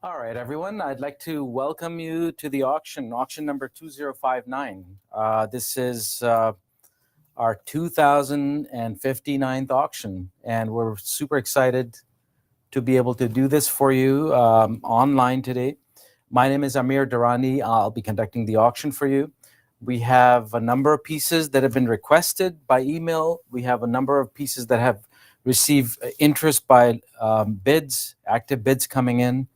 All right, everyone. I'd like to welcome you to the auction number 2059. This is our 2059th auction, and we're super excited to be able to do this for you online today. My name is Amir Durrani. I'll be conducting the auction for you. We have a number of pieces that have been requested by email. We have a number of pieces that have received interest by bids, active bids coming in,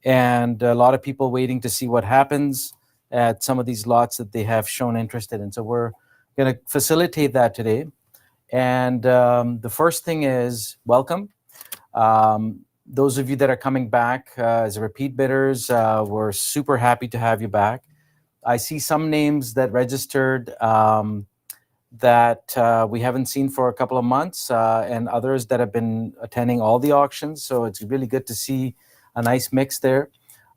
and a lot of people waiting to see what happens at some of these lots that they have shown interest in. So we're going to facilitate that today. And the first thing is welcome. Those of you that are coming back as repeat bidders, we're super happy to have you back. I see some names that registered that we haven't seen for a couple of months, and others that have been attending all the auctions. So it's really good to see a nice mix there.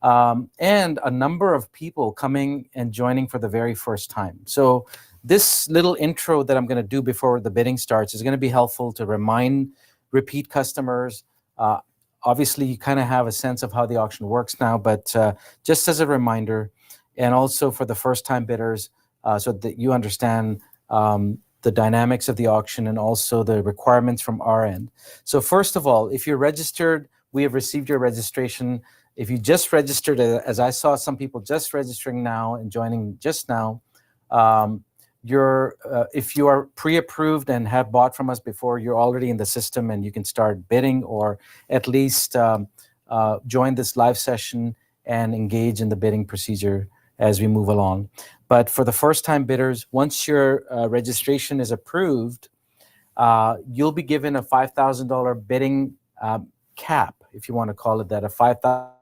And a number of people coming and joining for the very first time. So this little intro that I'm going to do before the bidding starts is going to be helpful to remind repeat customers. Uh, Obviously, you kind of have a sense of how the auction works now, but just as a reminder, and also for the first-time bidders, so that you understand the dynamics of the auction and also the requirements from our end. So first of all, if you're registered, we have received your registration. If you just registered, as I saw some people just registering now and joining just now, if you are pre-approved and have bought from us before, you're already in the system and you can start bidding, or at least join this live session and engage in the bidding procedure as we move along. But for the first-time bidders, once your registration is approved, you'll be given a $5,000 bidding cap, if you want to call it that, a $5,000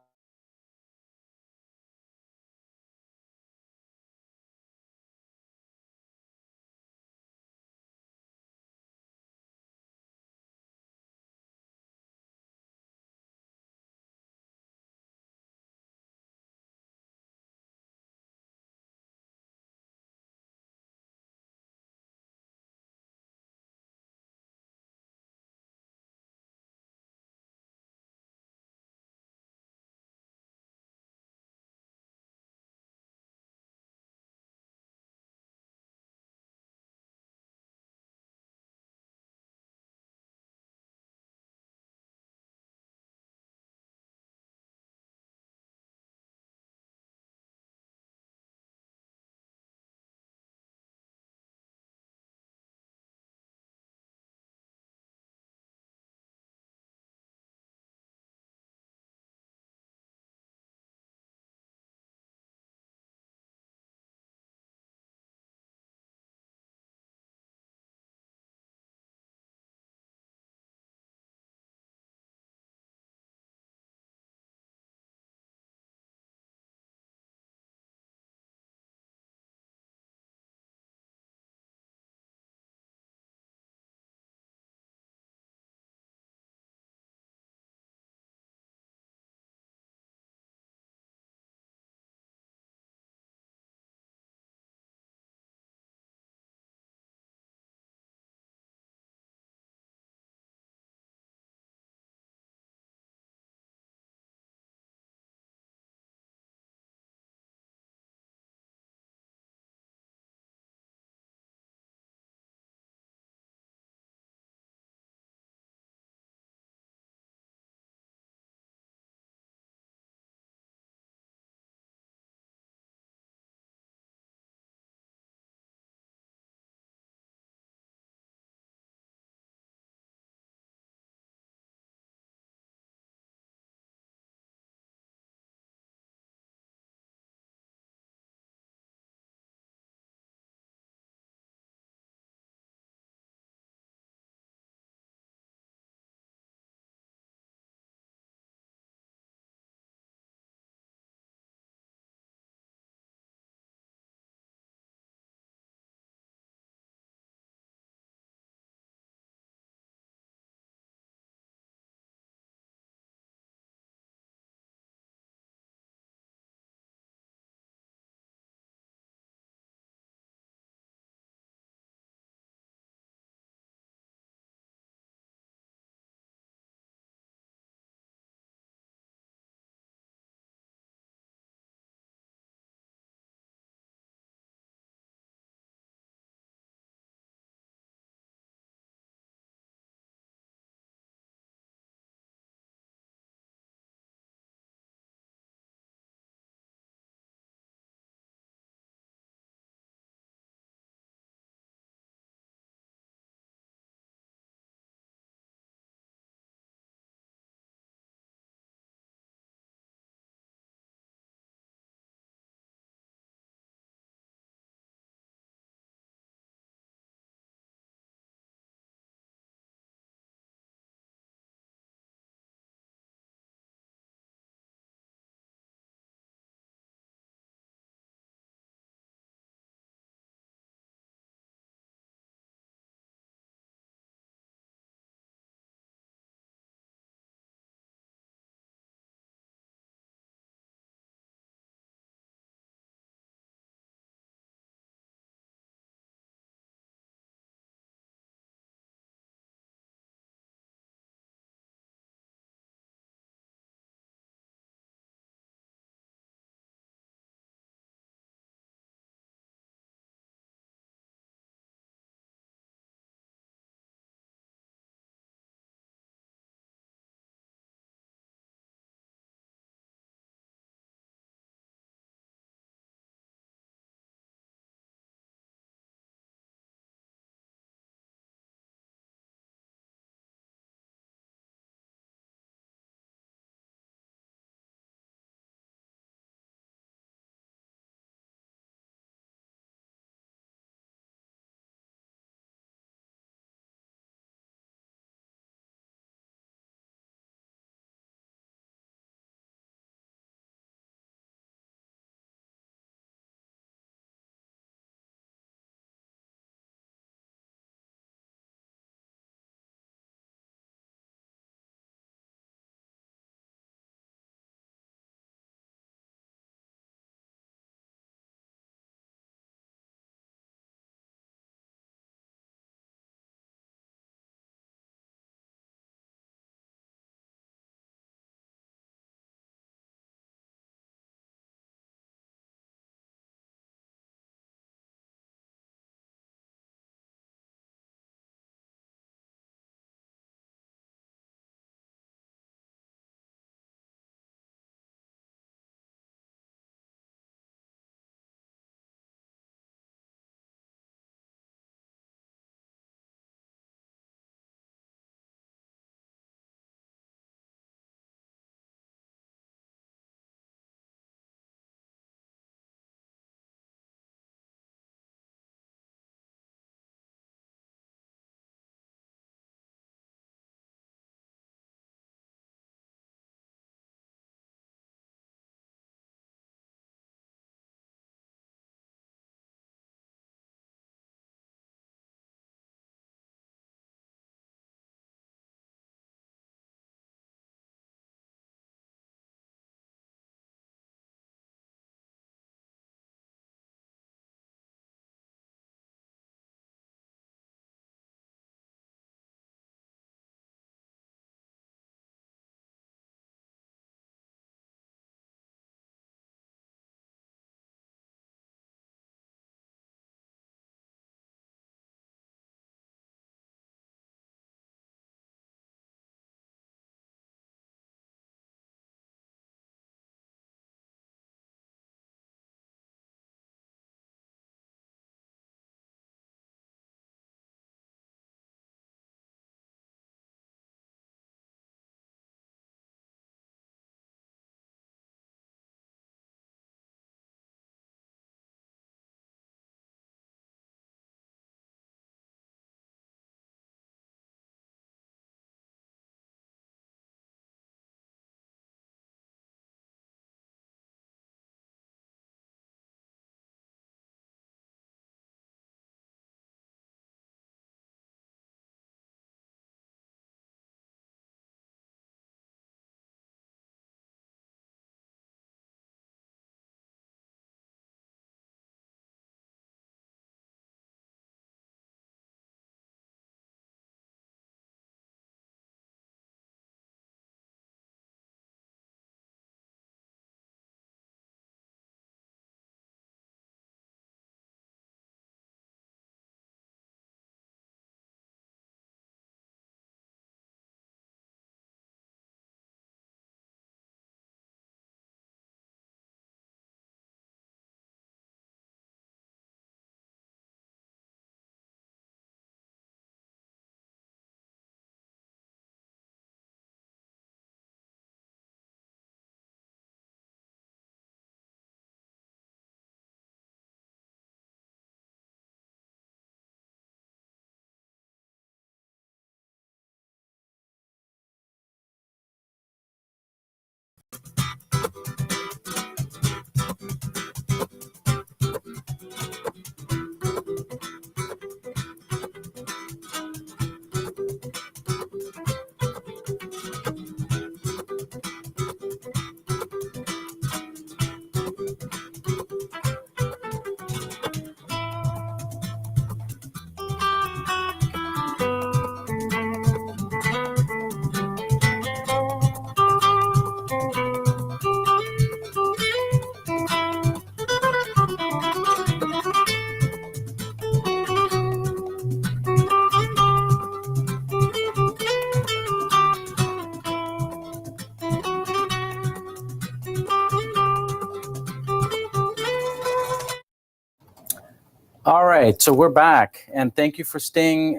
All right, so we're back, and thank you for staying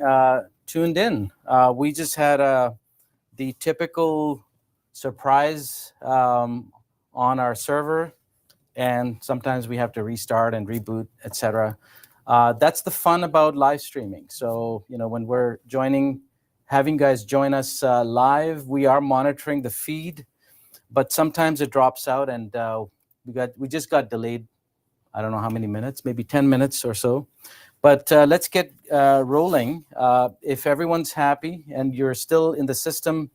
tuned in. We just had the typical surprise on our server, and sometimes we have to restart and reboot, etc. That's the fun about live streaming. So, when we're having you guys join us live, we are monitoring the feed, but sometimes it drops out, and we just got delayed. I don't know how many minutes, maybe 10 minutes or so. But let's get rolling. If everyone's happy and you're still in the system,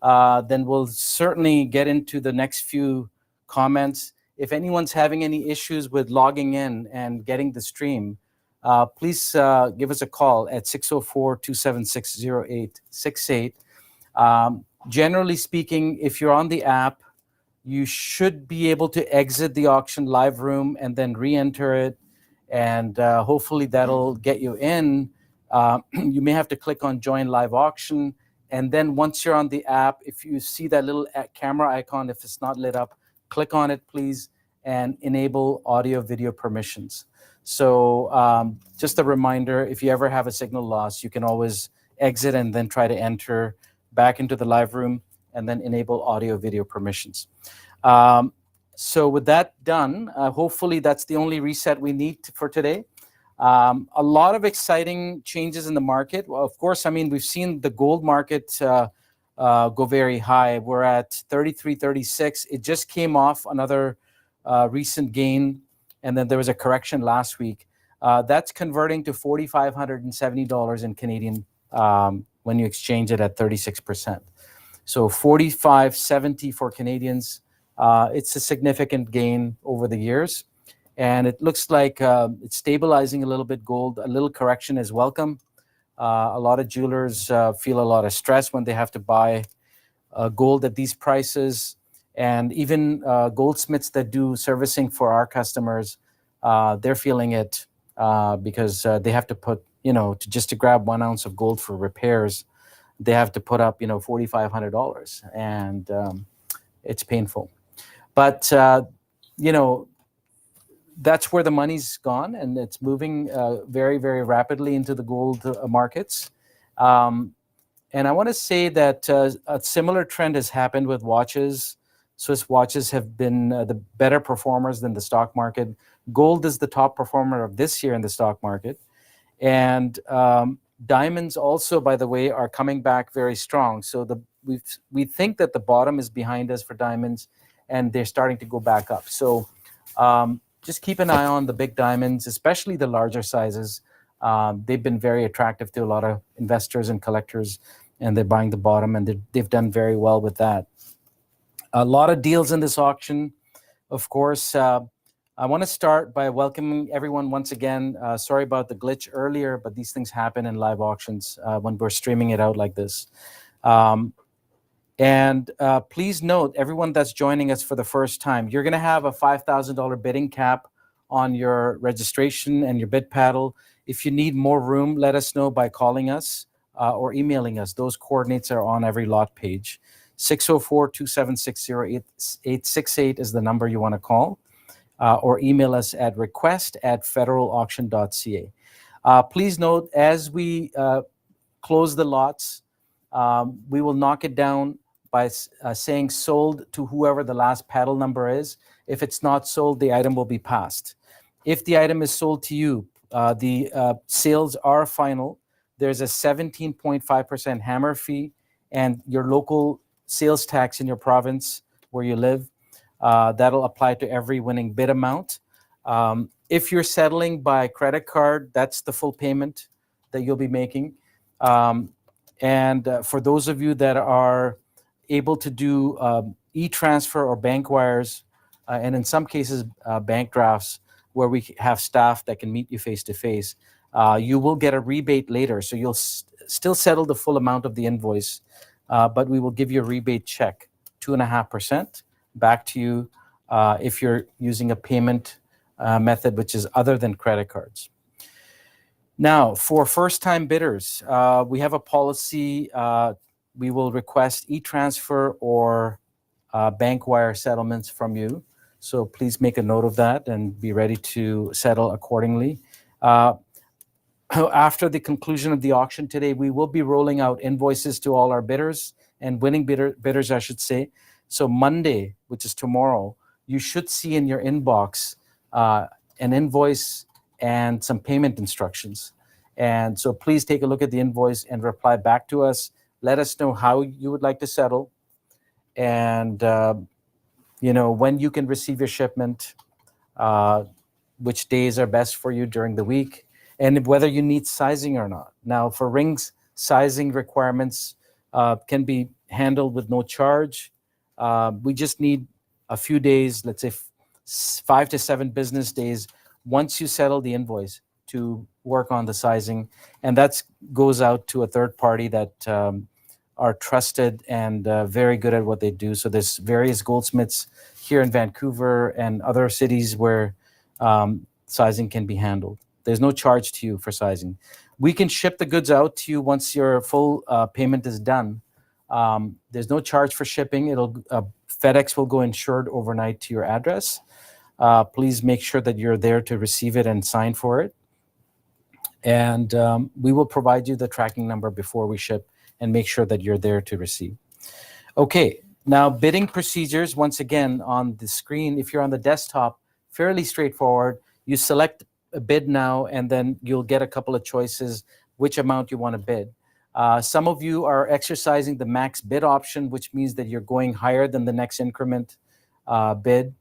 then we'll certainly get into the next few comments. If anyone's having any issues with logging in and getting the stream, please give us a call at 604-276-0868. Generally speaking, if you're on the app, you should be able to exit the auction live room and then re-enter it, and hopefully that'll get you in. You may have to click on join live auction, and then once you're on the app, if you see that little camera icon, if it's not lit up, click on it, please, and enable audio video permissions. So just a reminder, if you ever have a signal loss, you can always exit and then try to enter back into the live room and then enable audio video permissions. So with that done, hopefully that's the only reset we need for today. A lot of exciting changes in the market. Well, of course, we've seen the gold market go very high. We're at 33.36. It just came off another recent gain, and then there was a correction last week. That's converting to $4,570 in Canadian when you exchange it at 36%. So 45.70 for Canadians. It's a significant gain over the years, and it looks like it's stabilizing a little bit. Gold, a little correction is welcome. A lot of jewelers feel a lot of stress when they have to buy gold at these prices, and even goldsmiths that do servicing for our customers, they're feeling it because they have to put, just to grab 1 ounce of gold for repairs, they have to put up, $4,500, and it's painful. But, that's where the money's gone, and it's moving very, very rapidly into the gold markets. And I want to say that a similar trend has happened with watches. Swiss watches have been the better performers than the stock market. Gold is the top performer of this year in the stock market. And diamonds also, by the way, are coming back very strong. So we think that the bottom is behind us for diamonds, and they're starting to go back up. So just keep an eye on the big diamonds, especially the larger sizes. They've been very attractive to a lot of investors and collectors, and they're buying the bottom, and they've done very well with that. A lot of deals in this auction, of course. I want to start by welcoming everyone once again. Sorry about the glitch earlier, but these things happen in live auctions when we're streaming it out like this. And please note, everyone that's joining us for the first time, you're going to have a $5,000 bidding cap on your registration and your bid paddle. If you need more room, let us know by calling us or emailing us. Those coordinates are on every lot page. 604-276-0868 is the number you want to call, or email us at request@federalauction.ca. Please note, as we close the lots, we will knock it down by saying sold to whoever the last paddle number is. If it's not sold, the item will be passed. If the item is sold to you, the sales are final. There's a 17.5% hammer fee, and your local sales tax in your province where you live, that'll apply to every winning bid amount. If you're settling by credit card, that's the full payment that you'll be making. And for those of you that are able to do e-transfer or bank wires, and in some cases bank drafts where we have staff that can meet you face-to-face, you will get a rebate later. So you'll still settle the full amount of the invoice, but we will give you a rebate check, 2.5% back to you if you're using a payment method which is other than credit cards. Now, for first-time bidders, we have a policy. We will request e-transfer or bank wire settlements from you. So please make a note of that and be ready to settle accordingly. After the conclusion of the auction today, we will be rolling out invoices to all our bidders and winning bidders, I should say. So Monday, which is tomorrow, you should see in your inbox an invoice and some payment instructions. And so please take a look at the invoice and reply back to us. Let us know how you would like to settle, and when you can receive your shipment, which days are best for you during the week, and whether you need sizing or not. Now, for rings, sizing requirements can be handled with no charge. We just need a few days, let's say 5 to 7 business days, once you settle the invoice, to work on the sizing. And that goes out to a third party that are trusted and very good at what they do. So there's various goldsmiths here in Vancouver and other cities where sizing can be handled. There's no charge to you for sizing. We can ship the goods out to you once your full payment is done. There's no charge for shipping. FedEx will go insured overnight to your address. Please make sure that you're there to receive it and sign for it. And we will provide you the tracking number before we ship and make sure that you're there to receive. Okay, now bidding procedures, once again, on the screen. If you're on the desktop, fairly straightforward. You select a bid now, and then you'll get a couple of choices, which amount you want to bid. Some of you are exercising the max bid option, which means that you're going higher than the next increment bid,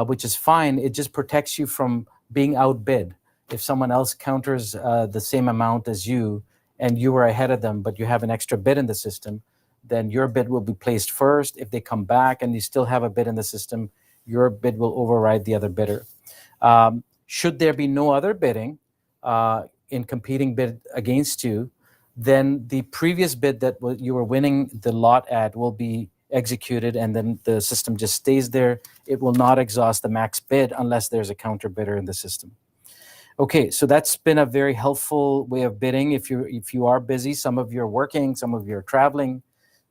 which is fine. It just protects you from being outbid. If someone else counters the same amount as you, and you were ahead of them, but you have an extra bid in the system, then your bid will be placed first. If they come back and you still have a bid in the system, your bid will override the other bidder. Should there be no other bidding in competing bid against you, then the previous bid that you were winning the lot at will be executed, and then the system just stays there. It will not exhaust the max bid unless there's a counter bidder in the system. Okay, so that's been a very helpful way of bidding. If you are busy, some of you are working, some of you are traveling.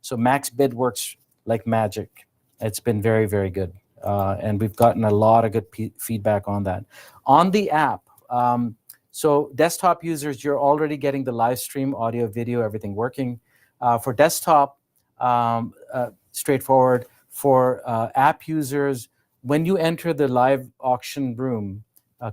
So max bid works like magic. It's been very, very good. And we've gotten a lot of good feedback on that. On the app, so desktop users, you're already getting the live stream, audio, video, everything working. For desktop, straightforward. For app users, when you enter the live auction room,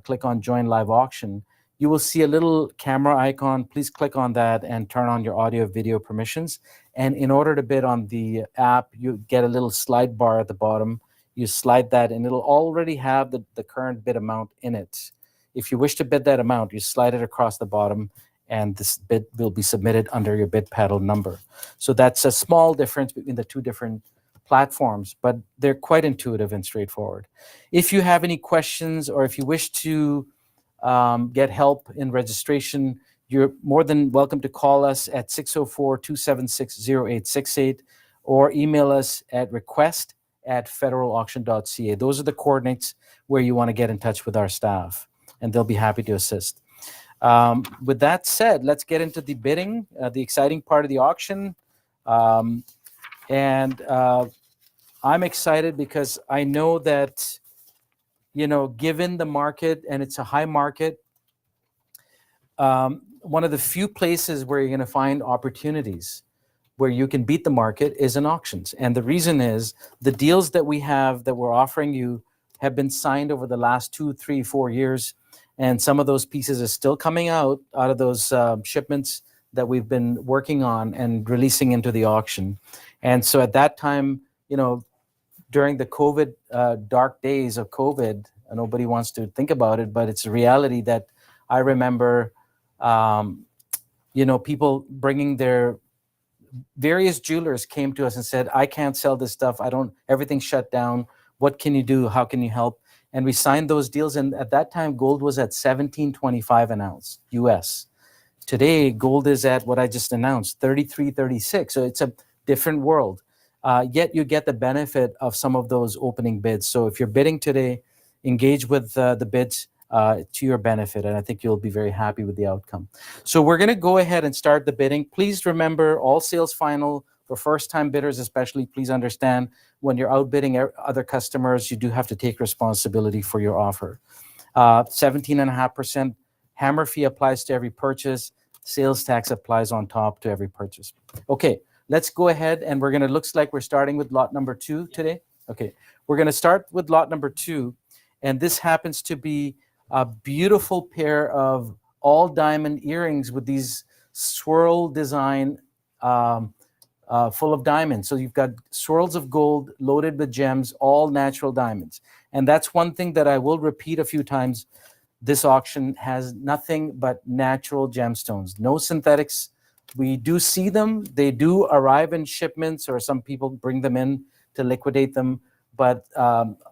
click on Join Live Auction, you will see a little camera icon. Please click on that and turn on your audio video permissions. And in order to bid on the app, you get a little slide bar at the bottom. You slide that, and it'll already have the current bid amount in it. If you wish to bid that amount, you slide it across the bottom, and this bid will be submitted under your bid paddle number. So that's a small difference between the two different platforms, but they're quite intuitive and straightforward. If you have any questions, or if you wish to get help in registration, you're more than welcome to call us at 604-276-0868 or email us at request@federalauction.ca. Those are the coordinates where you want to get in touch with our staff, and they'll be happy to assist. With that said, let's get into the bidding, the exciting part of the auction. I'm excited because I know that, given the market, and it's a high market, one of the few places where you're going to find opportunities where you can beat the market is in auctions. And the reason is the deals that we have that we're offering you have been signed over the last 2, 3, 4 years. And some of those pieces are still coming out of those shipments that we've been working on and releasing into the auction. And so at that time, during the COVID, dark days of COVID, nobody wants to think about it, but it's a reality that I remember, people bringing their various jewelers came to us and said, I can't sell this stuff. Everything's shut down. What can you do? How can you help? And we signed those deals. And at that time, gold was at $17.25 an ounce, US. Today, gold is at what I just announced, $33.36. So it's a different world. Yet you get the benefit of some of those opening bids. So if you're bidding today, engage with the bids to your benefit, and I think you'll be very happy with the outcome. So we're going to go ahead and start the bidding. Please remember, all sales final for first-time bidders especially. Please understand, when you're outbidding other customers, you do have to take responsibility for your offer. 17.5% Hammer fee applies to every purchase. Sales tax applies on top to every purchase. Okay, let's go ahead, and looks like we're starting with lot number 2 today. Okay, we're gonna start with lot number 2, and this happens to be a beautiful pair of all diamond earrings with these swirl design, full of diamonds. So you've got swirls of gold loaded with gems, all natural diamonds. And that's one thing that I will repeat a few times. This auction has nothing but natural gemstones, no synthetics. We do see them. They do arrive in shipments, or some people bring them in to liquidate them. But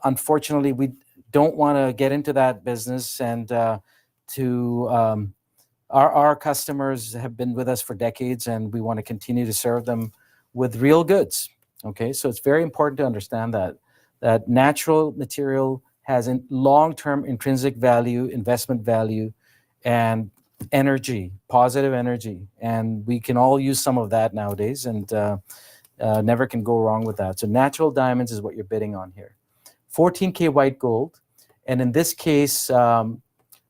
unfortunately, we don't want to get into that business. And our customers have been with us for decades, and we want to continue to serve them with real goods. Okay, so it's very important to understand that natural material has a long-term intrinsic value, investment value, and energy, positive energy. And we can all use some of that nowadays, and never can go wrong with that. So natural diamonds is what you're bidding on here. 14K white gold. And in this case,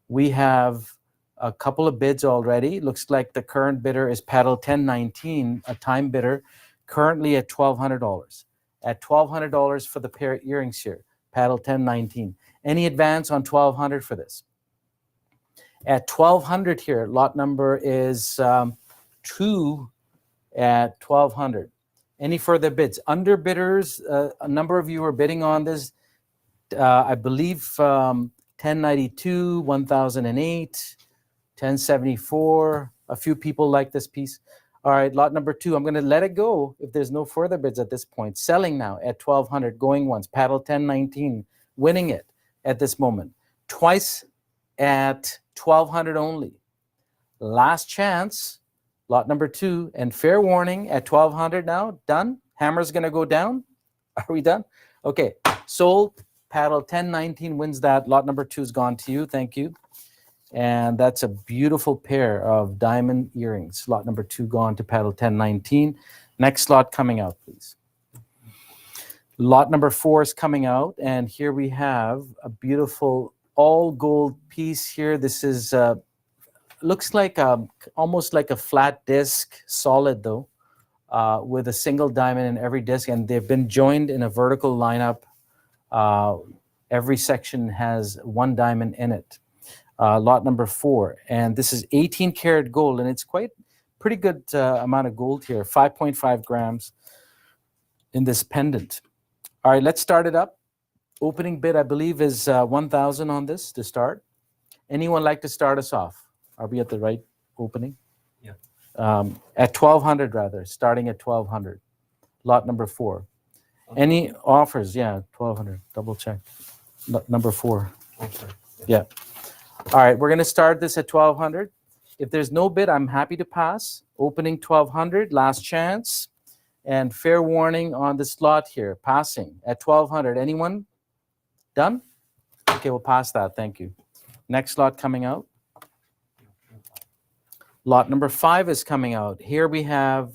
we have a couple of bids already. Looks like the current bidder is paddle 1019, a time bidder, currently at $1,200. At $1,200 for the pair of earrings here, paddle 1019. Any advance on $1,200 for this? At $1,200 here, lot number is 2 at $1,200. Any further bids? Under bidders, a number of you are bidding on this. I believe 1092, 1008, 1074. A few people like this piece. All right, lot number 2. I'm going to let it go if there's no further bids at this point. Selling now at $1,200, going once. Paddle 1019, winning it at this moment. Twice at $1,200 only. Last chance, lot number 2, and fair warning at $1,200 now. Done. Hammer's going to go down. Are we done? Okay, sold. Paddle 1019 wins that. Lot number 2 is gone to you. Thank you. And that's a beautiful pair of diamond earrings. Lot number 2 gone to paddle 1019. Next lot coming out, please. Lot number 4 is coming out, and here we have a beautiful all gold piece here. This is looks like almost like a flat disc, solid though, with a single diamond in every disc, and they've been joined in a vertical lineup. Every section has one diamond in it. Lot number 4, and this is 18 karat gold, and it's pretty good amount of gold here, 5.5 grams in this pendant. All right, let's start it up. Opening bid, I believe, is 1,000 on this to start. Anyone like to start us off? Are we at the right opening? Yeah. At 1,200 rather, starting at 1,200. Lot number 4. Any offers? Yeah, 1,200. Double check. Number 4. Okay. Yeah. All right, we're going to start this at 1,200. If there's no bid, I'm happy to pass. Opening 1,200, last chance. And fair warning on the slot here, passing at 1,200. Anyone? Done? Okay, we'll pass that. Thank you. Next lot coming out. Lot number 5 is coming out. Here we have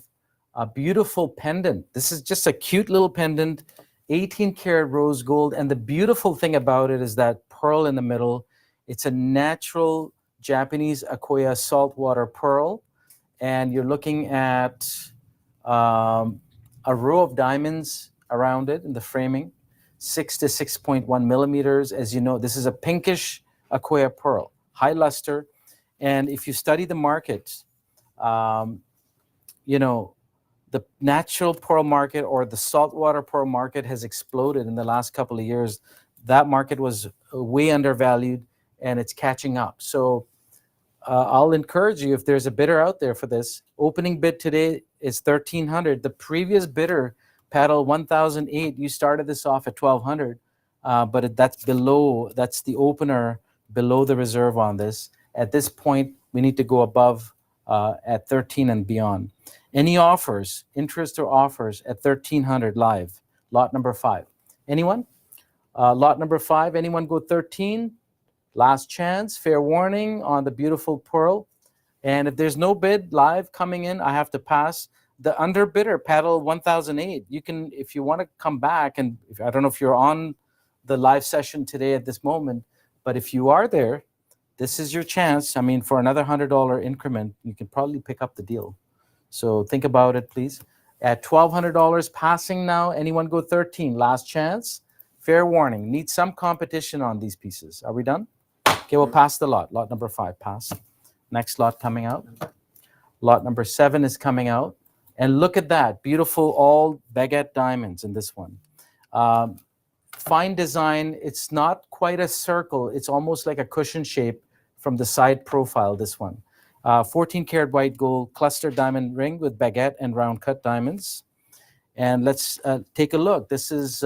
a beautiful pendant. This is just a cute little pendant, 18 karat rose gold. And the beautiful thing about it is that pearl in the middle. It's a natural Japanese Akoya saltwater pearl. And you're looking at a row of diamonds around it in the framing, 6 to 6.1 millimeters. As you know, this is a pinkish Akoya pearl, high luster. And if you study the market, you know, the natural pearl market or the saltwater pearl market has exploded in the last couple of years. That market was way undervalued, and it's catching up. So I'll encourage you, if there's a bidder out there for this, opening bid today is 1,300. The previous bidder, paddle 1,008, you started this off at 1,200, but that's the opener below the reserve on this. At this point, we need to go above at 13 and beyond. Any offers, interest or offers at 1,300 live, lot number 5. Anyone? Lot number 5, anyone go 13? Last chance, fair warning on the beautiful pearl. And if there's no bid live coming in, I have to pass. The underbidder, paddle 1,008. You can, if you want to come back, and I don't know if you're on the live session today at this moment, but if you are there, this is your chance. I mean, for another $100 increment, you can probably pick up the deal. So think about it, please. At $1,200 passing now, anyone go 13? Last chance. Fair warning. Need some competition on these pieces. Are we done? Okay, we'll pass the lot. Lot number 5, pass. Next lot coming out. Lot number 7 is coming out. And look at that. Beautiful all baguette diamonds in this one. Fine design. It's not quite a circle. It's almost like a cushion shape from the side profile, this one. 14 karat white gold cluster diamond ring with baguette and round cut diamonds. And let's take a look. This is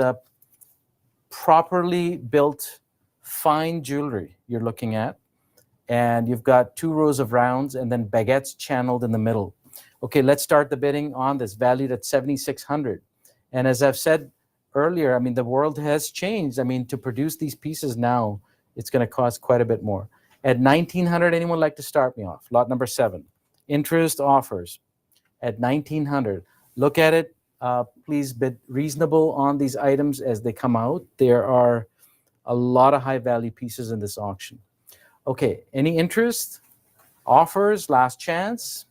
properly built fine jewelry you're looking at. And you've got 2 rows of rounds and then baguettes channeled in the middle. Okay, let's start the bidding on this, valued at $7,600. And as I've said earlier, I mean, the world has changed. I mean, to produce these pieces now, it's going to cost quite a bit more. At $1,900, anyone like to start me off? Lot number 7. Interest offers at $1,900. Look at it. Please bid reasonable on these items as they come out. There are a lot of high-value pieces in this auction. Okay, any interest? Offers, last chance.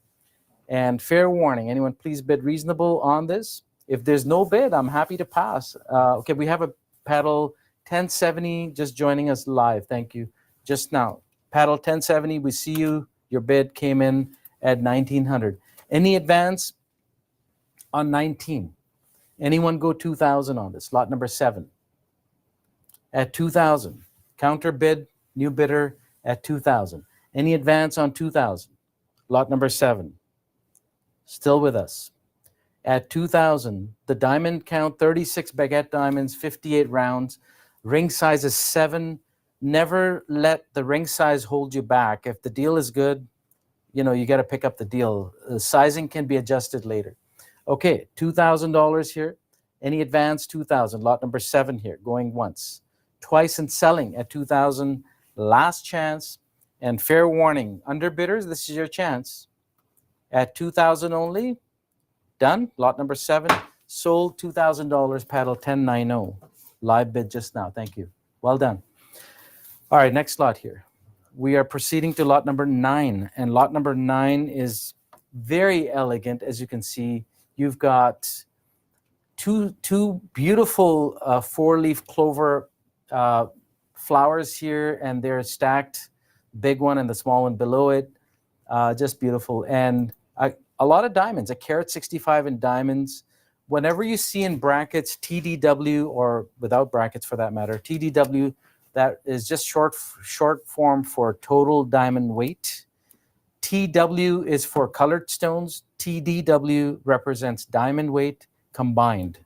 And fair warning, anyone please bid reasonable on this? If there's no bid, I'm happy to pass. Okay, we have a paddle 1070 just joining us live. Thank you. Just now. Paddle 1070, we see you. Your bid came in at $1,900. Any advance on 19? Anyone go 2,000 on this? Lot number 7. At 2,000. Counter bid, new bidder at 2,000. Any advance on 2,000? Lot number 7. Still with us. At 2,000, the diamond count, 36 baguette diamonds, 58 rounds. Ring size is 7. Never let the ring size hold you back. If the deal is good, you know, you got to pick up the deal. The sizing can be adjusted later. Okay, $2,000 here. Any advance? 2,000. Lot number 7 here, going once. Twice and selling at 2,000. Last chance. And fair warning, underbidders, this is your chance. At 2,000 only. Done. Lot number 7. Sold $2,000. Paddle 1090. Live bid just now. Thank you. Well done. All right, next lot here. We are proceeding to lot number 9. And lot number 9 is very elegant. As you can see, you've got two beautiful 4-leaf clover flowers here. And they're stacked. Big one and the small one below it. Just beautiful. And a lot of diamonds, a carat 65 in diamonds. Whenever you see in brackets TDW, or without brackets for that matter, TDW, that is just short form for total diamond weight. TW is for colored stones. TDW represents diamond weight combined.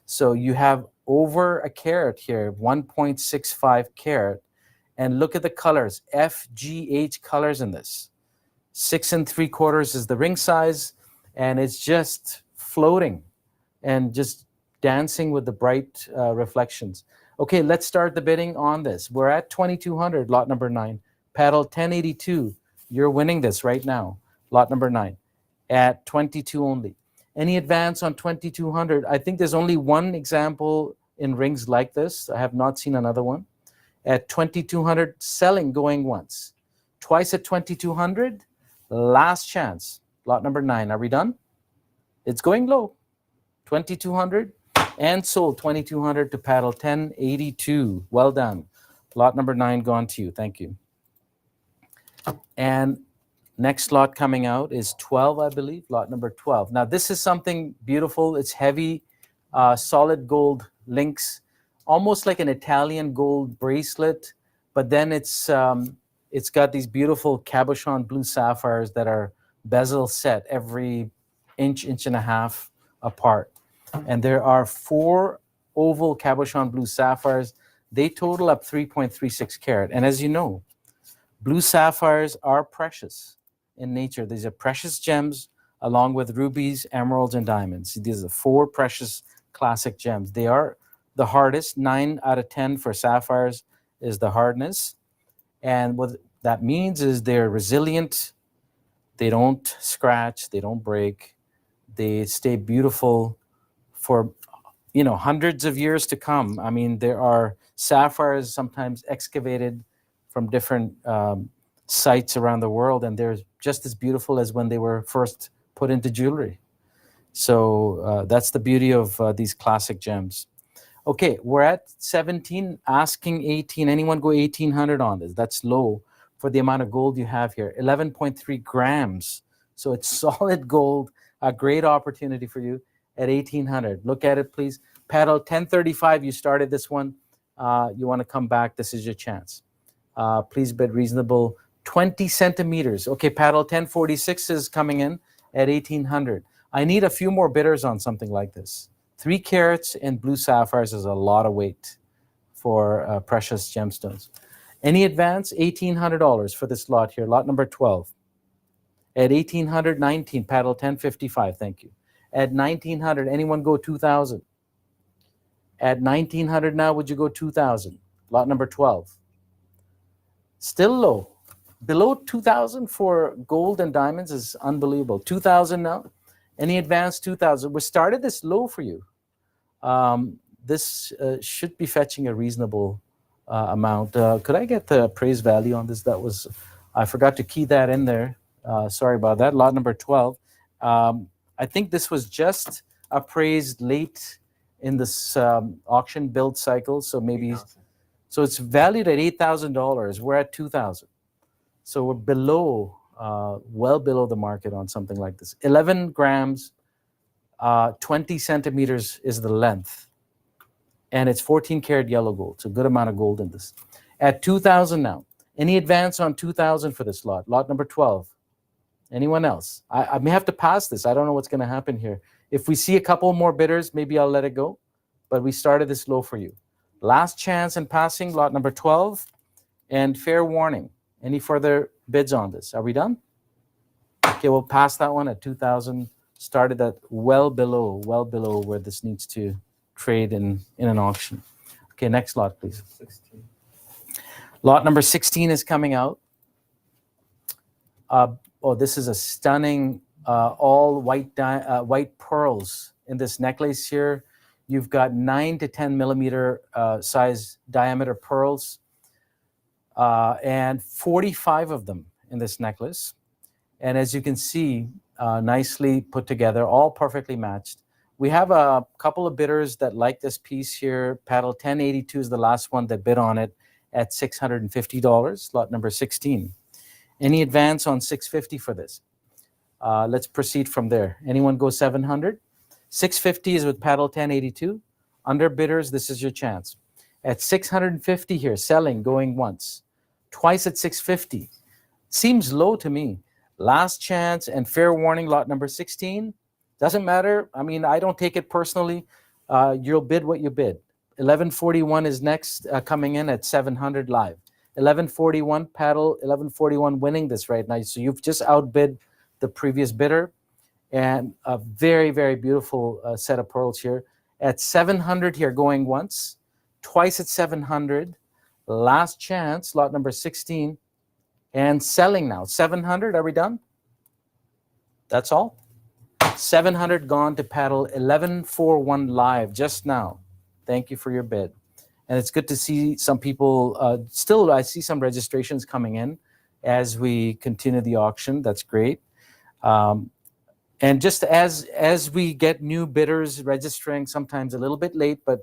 So you have over a carat here, 1.65 carat. And look at the colors, FGH colors in this. 6 3/4 is the ring size, and it's just floating and just dancing with the bright reflections. Okay, let's start the bidding on this. We're at 2,200, lot number 9. Paddle 1082, you're winning this right now, lot number 9, at 22 only. Any advance on 2,200? I think there's only one example in rings like this. I have not seen another one. At 2,200, selling going once. Twice at 2,200. Last chance, lot number 9. Are we done? It's going low. 2,200 and sold 2,200 to paddle 1082. Well done. Lot number 9 gone to you. Thank you. And next lot coming out is 12, I believe. Lot number 12. Now this is something beautiful. It's heavy, solid gold links, almost like an Italian gold bracelet, but then it's got these beautiful cabochon blue sapphires that are bezel set every inch and a half apart. And there are 4 oval cabochon blue sapphires. They total up 3.36 carat. And as you know, blue sapphires are precious in nature. These are precious gems along with rubies, emeralds, and diamonds. These are 4 precious classic gems. They are the hardest. 9 out of 10 for sapphires is the hardness. And what that means is they're resilient. They don't scratch. They don't break. They stay beautiful for, you know, hundreds of years to come. I mean, there are sapphires sometimes excavated from different sites around the world, and they're just as beautiful as when they were first put into jewelry. So that's the beauty of these classic gems. Okay, we're at 17, asking 18. Anyone go 1800 on this? That's low for the amount of gold you have here. 11.3 grams. So it's solid gold. A great opportunity for you at 1800. Look at it, please. Paddle 1035. You started this one. You want to come back. This is your chance. Please bid reasonable. 20 centimeters. Okay, paddle 1046 is coming in at 1800. I need a few more bidders on something like this. 3 carats and blue sapphires is a lot of weight for precious gemstones. Any advance? $1,800 for this lot here, lot number 12. At 1,819, paddle 1055, thank you. At 1,900, anyone go 2,000? At 1,900 now, would you go 2,000? Lot number 12. Still low. Below 2,000 for gold and diamonds is unbelievable. 2,000 now. Any advance? 2,000. We started this low for you. This should be fetching a reasonable amount. Could I get the appraised value on this? I forgot to key that in there. Sorry about that. Lot number 12. I think this was just appraised late in this auction build cycle. So maybe, so it's valued at $8,000. We're at 2,000. So we're below, well below the market on something like this. 11 grams, 20 centimeters is the length. And it's 14 karat yellow gold. It's a good amount of gold in this. At 2,000 now. Any advance on 2,000 for this lot? Lot number 12. Anyone else? I may have to pass this. I don't know what's going to happen here. If we see a couple more bidders, maybe I'll let it go. But we started this low for you. Last chance in passing, lot number 12. And fair warning. Any further bids on this? Are we done? Okay, we'll pass that one at 2,000. Started at well below where this needs to trade in an auction. Okay, next lot, please. 16. Lot number 16 is coming out. This is a stunning all white pearls in this necklace here. You've got 9 to 10 millimeter size diameter pearls. And 45 of them in this necklace. And as you can see, nicely put together, all perfectly matched. We have a couple of bidders that like this piece here. Paddle 1082 is the last one that bid on it at $650, lot number 16. Any advance on $650 for this? Let's proceed from there. Anyone go 700? $650 is with paddle 1082. Under bidders, this is your chance. At $650 here, selling, going once. Twice at $650. Seems low to me. Last chance and fair warning, lot number 16. Doesn't matter. I mean, I don't take it personally. You'll bid what you bid. 1141 is next, coming in at 700 live. 1141, paddle, 1141 winning this right now. So you've just outbid the previous bidder. And a very, very beautiful set of pearls here. At 700 here, going once. Twice at 700. Last chance, lot number 16, and selling now. 700, are we done? That's all? 700 gone to paddle 1141 live just now. Thank you for your bid. And it's good to see some people, still I see some registrations coming in as we continue the auction. That's great. And just as we get new bidders registering, sometimes a little bit late, but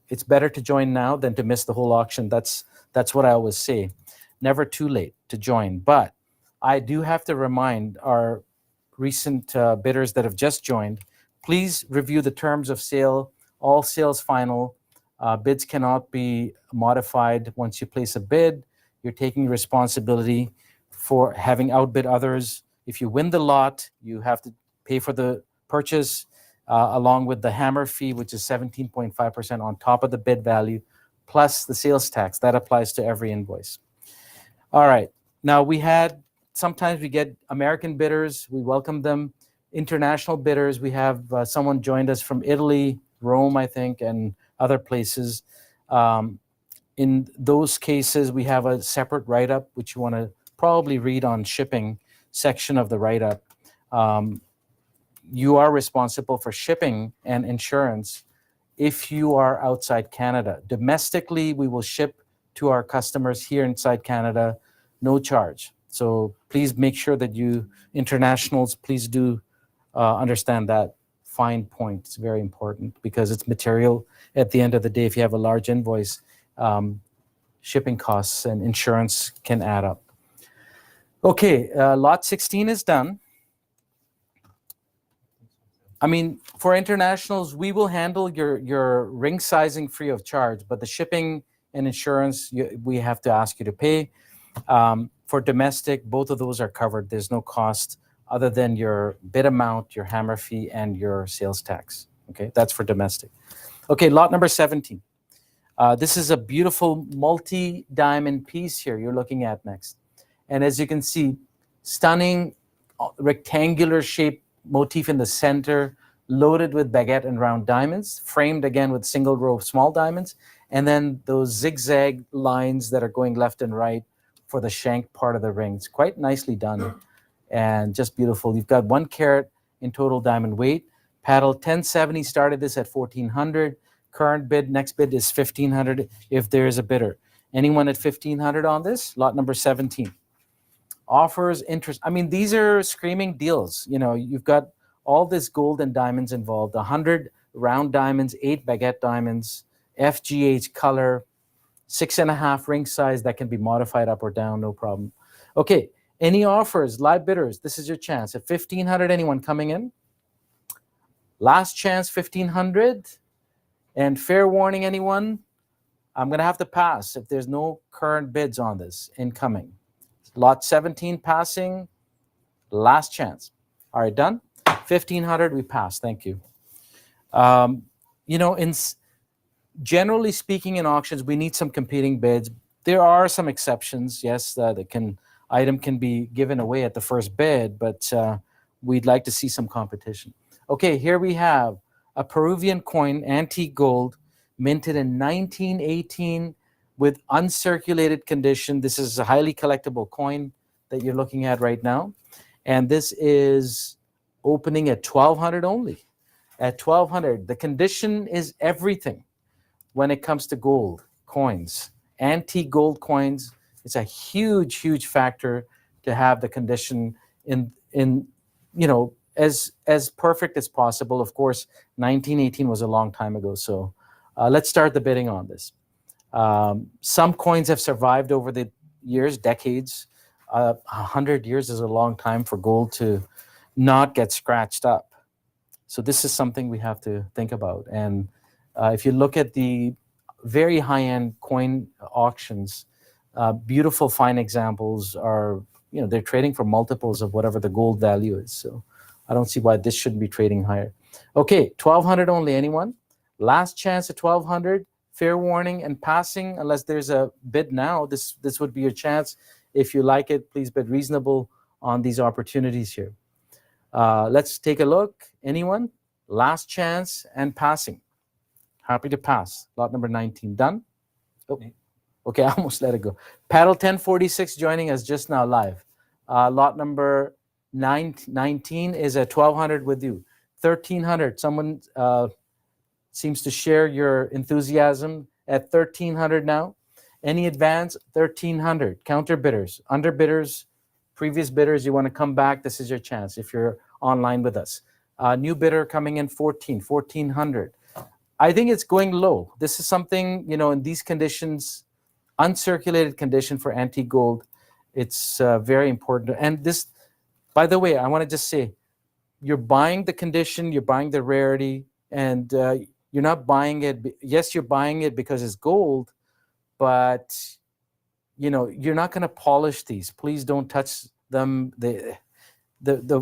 it's better to join now than to miss the whole auction. That's what I always say. Never too late to join. But I do have to remind our recent bidders that have just joined, please review the terms of sale. All sales final. Bids cannot be modified once you place a bid. You're taking responsibility for having outbid others. If you win the lot, you have to pay for the purchase along with the hammer fee, which is 17.5% on top of the bid value, plus the sales tax. That applies to every invoice. All right. Now, sometimes we get American bidders. We welcome them. International bidders. We have someone joined us from Italy, Rome, I think, and other places. In those cases, we have a separate write-up, which you want to probably read on shipping section of the write-up. You are responsible for shipping and insurance if you are outside Canada. Domestically, we will ship to our customers here inside Canada no charge. So please make sure that you internationals, please do understand that fine point. It's very important because it's material at the end of the day. If you have a large invoice, shipping costs and insurance can add up. Okay, lot 16 is done. I mean, for internationals, we will handle your ring sizing free of charge, but the shipping and insurance, we have to ask you to pay. For domestic, both of those are covered. There's no cost other than your bid amount, your hammer fee, and your sales tax. Okay, that's for domestic. Okay, lot number 17. This is a beautiful multi-diamond piece here you're looking at next. And as you can see, stunning rectangular shaped motif in the center, loaded with baguette and round diamonds, framed again with single row of small diamonds, and then those zigzag lines that are going left and right for the shank part of the ring. It's quite nicely done and just beautiful. You've got 1 carat in total diamond weight. Paddle 1070 started this at 1400. Current bid, next bid is 1500 if there is a bidder. Anyone at 1500 on this? Lot number 17. Offers, interest. I mean, these are screaming deals. You know, you've got all this gold and diamonds involved, 100 round diamonds, 8 baguette diamonds, FGH color, 6.5 ring size that can be modified up or down, no problem. Okay, any offers, live bidders, this is your chance. At 1500, anyone coming in? Last chance, 1500. And fair warning, anyone? I'm going to have to pass if there's no current bids on this incoming. Lot 17 passing, last chance. All right, done? 1500, we pass. Thank you. You know, generally speaking, in auctions, we need some competing bids. There are some exceptions. Yes, the item can be given away at the first bid, but we'd like to see some competition. Okay, here we have a Peruvian coin, antique gold, minted in 1918 with uncirculated condition. This is a highly collectible coin that you're looking at right now. And this is opening at 1200 only. At 1200, the condition is everything when it comes to gold coins. Antique gold coins, it's a huge, huge factor to have the condition in you know, as perfect as possible. Of course, 1918 was a long time ago. So let's start the bidding on this. Some coins have survived over the years, decades. 100 years is a long time for gold to not get scratched up. So this is something we have to think about. And if you look at the very high-end coin auctions, beautiful fine examples are, you know, they're trading for multiples of whatever the gold value is. So I don't see why this shouldn't be trading higher. Okay, 1200 only, anyone? Last chance at 1200, fair warning and passing unless there's a bid now. This would be your chance. If you like it, please bid reasonable on these opportunities here. Let's take a look. Anyone? Last chance and passing. Happy to pass. Lot number 19. Done? Oh, okay, I almost let it go. Paddle 1046 joining us just now live. Lot number 19 is at 1200 with you. 1300. Someone seems to share your enthusiasm at 1300 now. Any advance? 1300. Counter bidders, under bidders, previous bidders, you want to come back, this is your chance if you're online with us. New bidder coming in 1400. I think it's going low. This is something, you know, in these conditions, uncirculated condition for antique gold, it's very important. And this, by the way, I want to just say, you're buying the condition, you're buying the rarity, and you're not buying it. Yes, you're buying it because it's gold, but you know, you're not going to polish these. Please don't touch them. The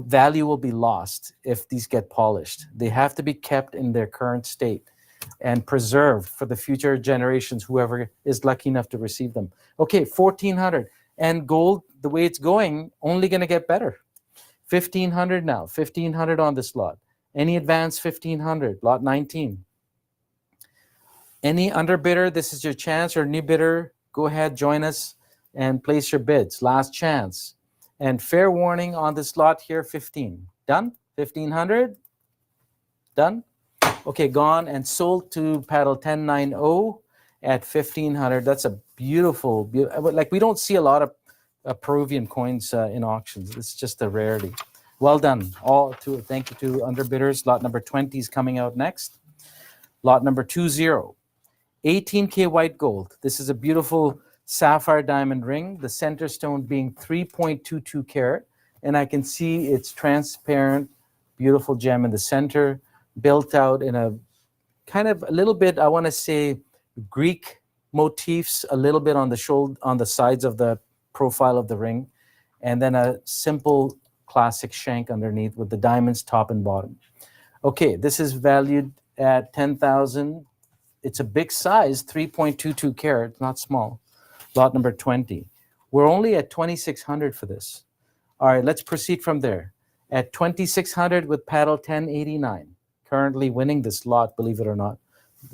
value will be lost if these get polished. They have to be kept in their current state and preserved for the future generations, whoever is lucky enough to receive them. Okay, 1400. And gold, the way it's going, only going to get better. 1500 now, 1500 on this lot. Any advance, 1500, lot 19. Any underbidder, this is your chance, or new bidder, go ahead, join us and place your bids. Last chance. And fair warning on this lot here, 15. Done? 1500? Done? Okay, gone and sold to paddle 1090 at 1500. That's a beautiful, like we don't see a lot of Peruvian coins in auctions. It's just a rarity. Well done. Thank you to underbidders. Lot number 20 is coming out next. Lot number 20. 18K white gold. This is a beautiful sapphire diamond ring, the center stone being 3.22 carat. And I can see it's transparent, beautiful gem in the center, built out in a kind of a little bit, I want to say, Greek motifs, a little bit on the shoulder, on the sides of the profile of the ring, and then a simple classic shank underneath with the diamonds top and bottom. Okay, this is valued at 10,000. It's a big size, 3.22 carat, not small. Lot number 20. We're only at 2,600 for this. All right, let's proceed from there. At 2,600 with paddle 1089. Currently winning this lot, believe it or not.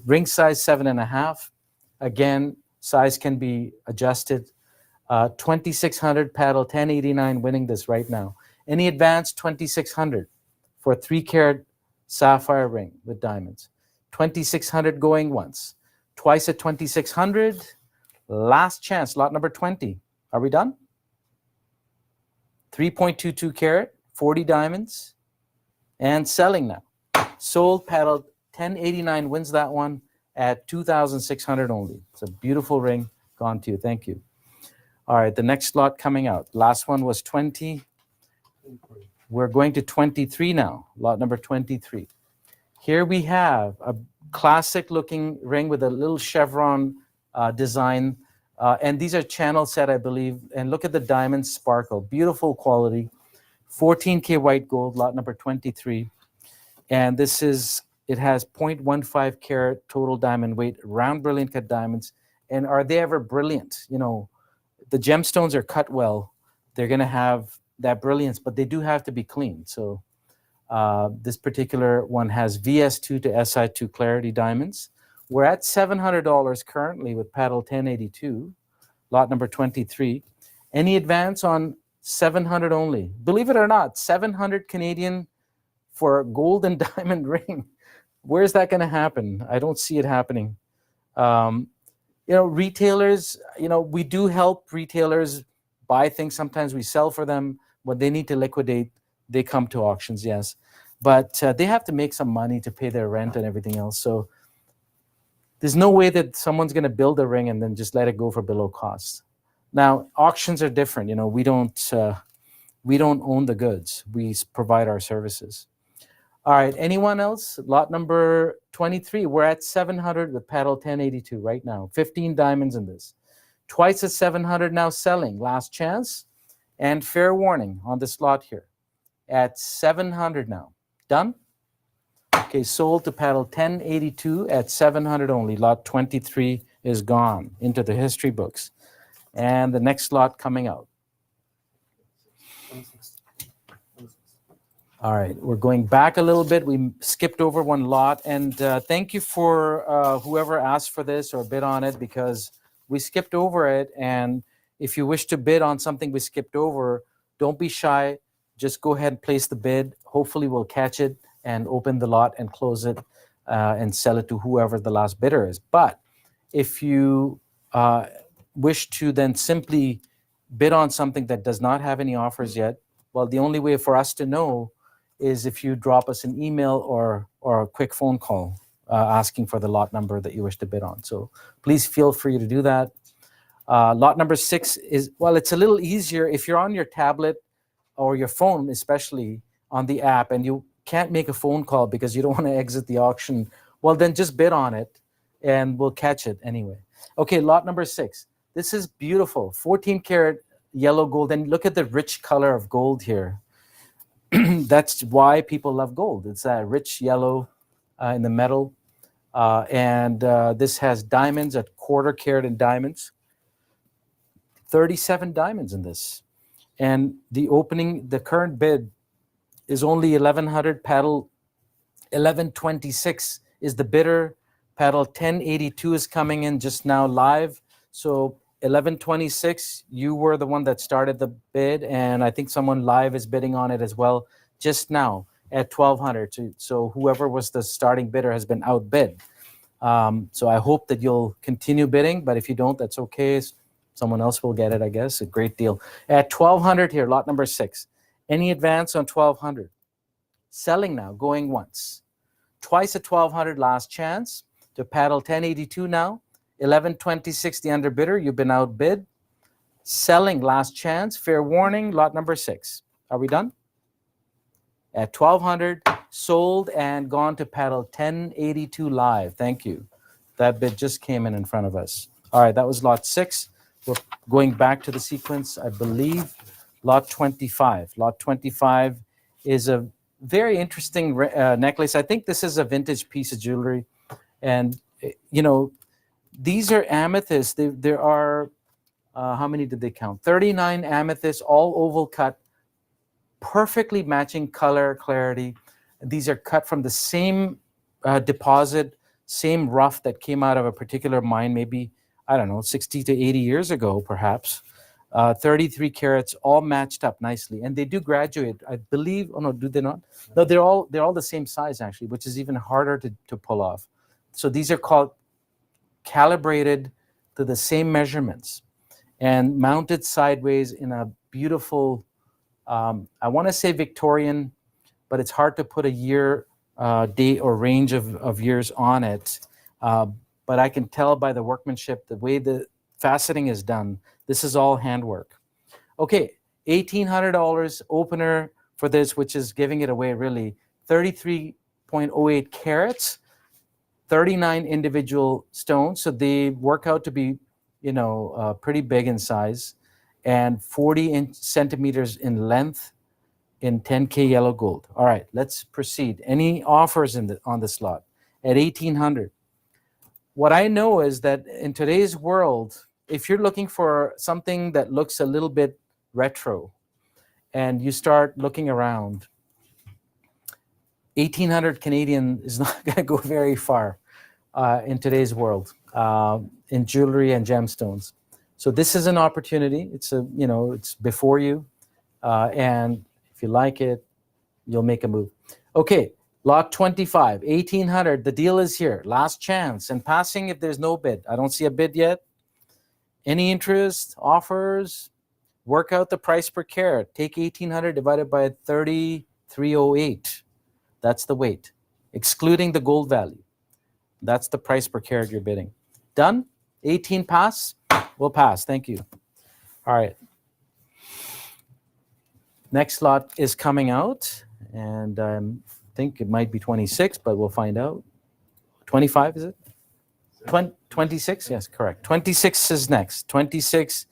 Ring size 7.5. Again, size can be adjusted. 2,600 paddle 1089 winning this right now. Any advance 2,600 for a 3 carat sapphire ring with diamonds. 2,600 going once. Twice at 2,600. Last chance, lot number 20. Are we done? 3.22 carat, 40 diamonds, and selling now. Sold, paddled, 1089 wins that one at 2,600 only. It's a beautiful ring. Gone to you. Thank you. All right, the next lot coming out. Last one was 20. We're going to 23 now. Lot number 23. Here we have a classic looking ring with a little chevron design. And these are channel set, I believe. And look at the diamond sparkle. Beautiful quality. 14K white gold, lot number 23. And this is, it has 0.15 carat total diamond weight, round brilliant cut diamonds. And are they ever brilliant? You know, the gemstones are cut well. They're going to have that brilliance, but they do have to be clean. So this particular one has VS2 to SI2 clarity diamonds. We're at $700 currently with paddle 1082, lot number 23. Any advance on 700 only? Believe it or not, 700 Canadian for a gold and diamond ring. Where's that going to happen? I don't see it happening. You know, retailers, you know, we do help retailers buy things. Sometimes we sell for them. When they need to liquidate, they come to auctions, yes. But they have to make some money to pay their rent and everything else. So there's no way that someone's going to build a ring and then just let it go for below cost. Now, auctions are different. You know, we don't own the goods. We provide our services. All right, anyone else? Lot number 23. We're at 700 with paddle 1082 right now. 15 diamonds in this. Twice at 700 now selling. Last chance. And fair warning on this lot here. At 700 now. Done? Okay, sold to paddle 1082 at 700 only. Lot 23 is gone into the history books. And the next lot coming out. All right, we're going back a little bit. We skipped over one lot. And thank you for whoever asked for this or bid on it, because we skipped over it. And if you wish to bid on something we skipped over, don't be shy. Just go ahead and place the bid. Hopefully we'll catch it and open the lot and close it and sell it to whoever the last bidder is. But if you wish to then simply bid on something that does not have any offers yet, well, the only way for us to know is if you drop us an email or a quick phone call asking for the lot number that you wish to bid on. So please feel free to do that. Lot number 6 is, well, it's a little easier if you're on your tablet or your phone, especially on the app, and you can't make a phone call because you don't want to exit the auction. Well, then just bid on it and we'll catch it anyway. Okay, lot number 6. This is beautiful, 14 karat yellow gold. And look at the rich color of gold here. That's why people love gold. It's that rich yellow in the metal. And this has diamonds at 1/4 carat in diamonds. 37 diamonds in this. And the current bid is only 1,100. Paddle 1126 is the bidder. Paddle 1082 is coming in just now live. So 1126, you were the one that started the bid, and I think someone live is bidding on it as well just now at 1,200. So whoever was the starting bidder has been outbid. So I hope that you'll continue bidding, but if you don't, that's okay. Someone else will get it, I guess. A great deal. At 1,200 here, lot number 6. Any advance on 1,200? Selling now, going once. Twice at 1,200, last chance. To paddle 1082 now. 1126, the underbidder. You've been outbid. Selling, last chance. Fair warning, lot number 6. Are we done? At 1,200, sold and gone to paddle 1082 live. Thank you. That bid just came in front of us. All right, that was lot 6. We're going back to the sequence, I believe, lot 25. Lot 25 is a very interesting necklace. I think this is a vintage piece of jewelry. And, you know, these are amethysts. There are, how many did they count? 39 amethysts, all oval cut, perfectly matching color, clarity. These are cut from the same deposit, same rough that came out of a particular mine, maybe, I don't know, 60 to 80 years ago, perhaps. 33 carats, all matched up nicely. And they do graduate, I believe. Oh, no, do they not? No, they're all the same size, actually, which is even harder to pull off. So these are called calibrated to the same measurements and mounted sideways in a beautiful, I want to say Victorian, but it's hard to put a year, date, or range of years on it. But I can tell by the workmanship, the way the faceting is done, this is all handwork. Okay, $1,800 opener for this, which is giving it away really. 33.08 carats, 39 individual stones. So they work out to be, you know, pretty big in size, and 40 centimeters in length in 10K yellow gold. All right, let's proceed. Any offers on this lot at 1,800? What I know is that in today's world, if you're looking for something that looks a little bit retro and you start looking around, 1,800 Canadian is not going to go very far in today's world in jewelry and gemstones. So this is an opportunity. It's it's before you, and if you like it, you'll make a move. Okay. Lot 25, 1,800. The deal is here. Last chance. And passing if there's no bid. I don't see a bid yet. Any interest? Offers? Work out the price per carat. Take 1,800 divided by 3,308. That's the weight, excluding the gold value. That's the price per carat you're bidding. Done? 18 pass? We'll pass. Thank you. All right. Next lot is coming out. And think it might be 26, but we'll find out. 25, is it? 26? Yes, correct. 26 is next. 26,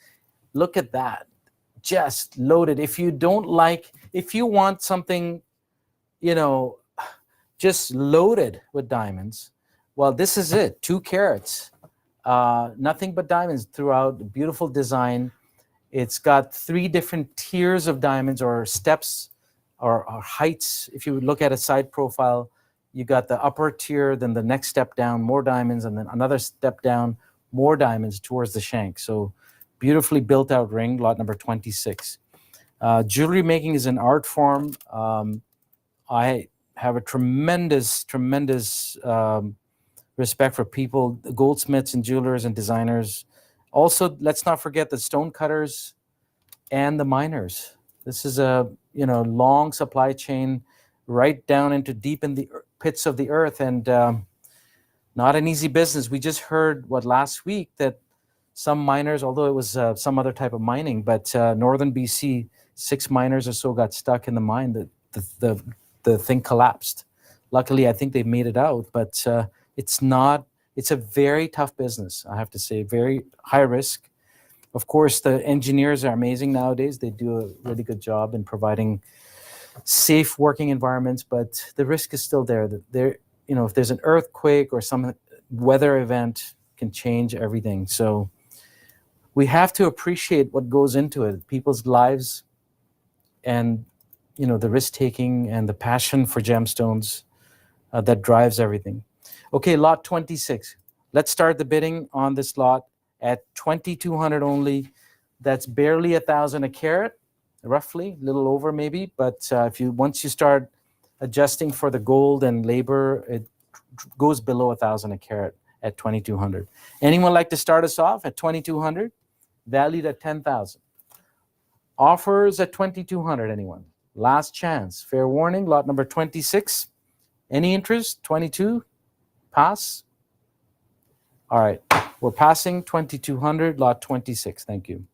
look at that. Just loaded. If you want something, just loaded with diamonds, well, this is it. 2 carats. Nothing but diamonds throughout. Beautiful design. It's got 3 different tiers of diamonds, or steps, or heights. If you look at a side profile, you got the upper tier, then the next step down, more diamonds, and then another step down, more diamonds towards the shank. So beautifully built out ring, lot number 26. Jewelry making is an art form. I have a tremendous respect for people, goldsmiths and jewelers and designers. Also, let's not forget the stone cutters and the miners. This is a long supply chain right down into deep in the pits of the earth, and not an easy business. We just heard last week that some miners, although it was some other type of mining, but northern BC, 6 miners or so got stuck in the mine. The thing collapsed. Luckily, I think they made it out, but it's a very tough business, I have to say, very high risk. Of course, the engineers are amazing nowadays. They do a really good job in providing safe working environments, but the risk is still there. If there's an earthquake or some weather event, can change everything. So we have to appreciate what goes into it, people's lives, and the risk-taking and the passion for gemstones that drives everything. Okay, lot 26. Let's start the bidding on this lot at 2,200 only. That's barely 1,000 a carat, roughly, a little over maybe. But once you start adjusting for the gold and labor, it goes below 1,000 a carat at 2,200. Anyone like to start us off at 2,200? valued at 10,000. Offers at 2,200. Anyone? Last chance. Fair warning. Lot number 26. Any interest? 22. Pass. All right. We're passing 2,200. Lot 26. Thank you.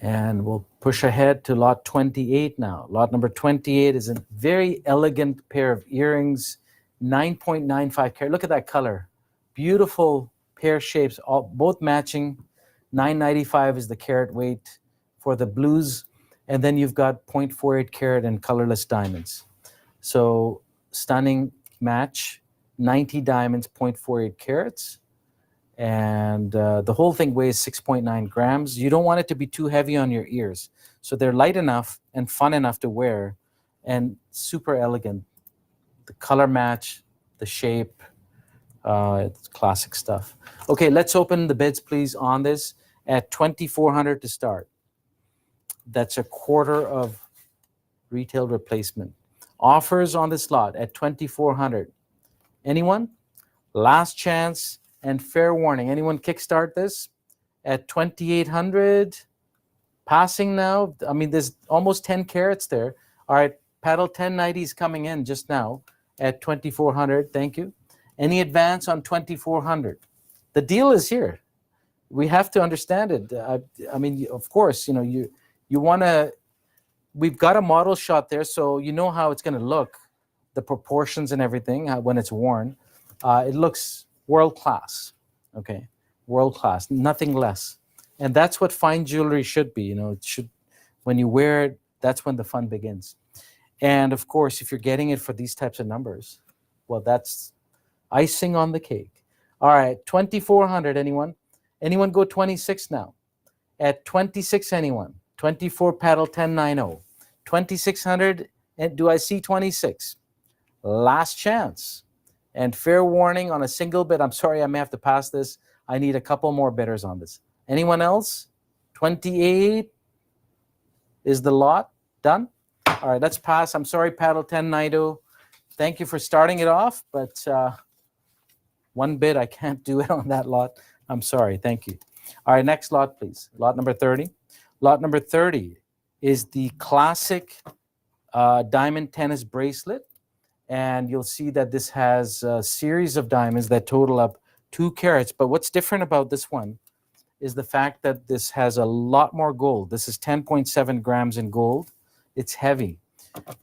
And we'll push ahead to lot 28 now. Lot number 28 is a very elegant pair of earrings, 9.95 carat. Look at that color. Beautiful pear shapes, both matching. 995 is the carat weight for the blues. And then you've got 0.48 carat and colorless diamonds. So stunning match, 90 diamonds, 0.48 carats. And the whole thing weighs 6.9 grams. You don't want it to be too heavy on your ears. So they're light enough and fun enough to wear and super elegant. The color match, the shape, it's classic stuff. Okay, let's open the bids, please, on this at 2,400 to start. That's a quarter of retail replacement. Offers on this lot at 2,400. Anyone? Last chance. And fair warning, anyone kickstart this at 2,800? Passing now. I mean, there's almost 10 carats there. All right, paddle 1090 is coming in just now at 2,400. Thank you. Any advance on 2,400? The deal is here. We have to understand it. I mean, of course, you know, you want to. We've got a model shot there, so you know how it's going to look, the proportions and everything when it's worn. It looks world class, okay? World class, nothing less. And that's what fine jewelry should be, you know, it should, when you wear it, that's when the fun begins. And of course, if you're getting it for these types of numbers, well, that's icing on the cake. All right, 2,400, anyone? Anyone go 26 now? At 26, anyone? 24 paddle 1090. 2,600, and do I see 26? Last chance. And fair warning on a single bid. I'm sorry, I may have to pass this. I need a couple more bidders on this. Anyone else? 28 is the lot. Done? All right, let's pass. I'm sorry, paddle 1090. Thank you for starting it off, but one bid, I can't do it on that lot. I'm sorry. Thank you. All right, next lot, please. Lot number 30. Lot number 30 is the classic diamond tennis bracelet. And you'll see that this has a series of diamonds that total up 2 carats. But what's different about this one is the fact that this has a lot more gold. This is 10.7 grams in gold. It's heavy.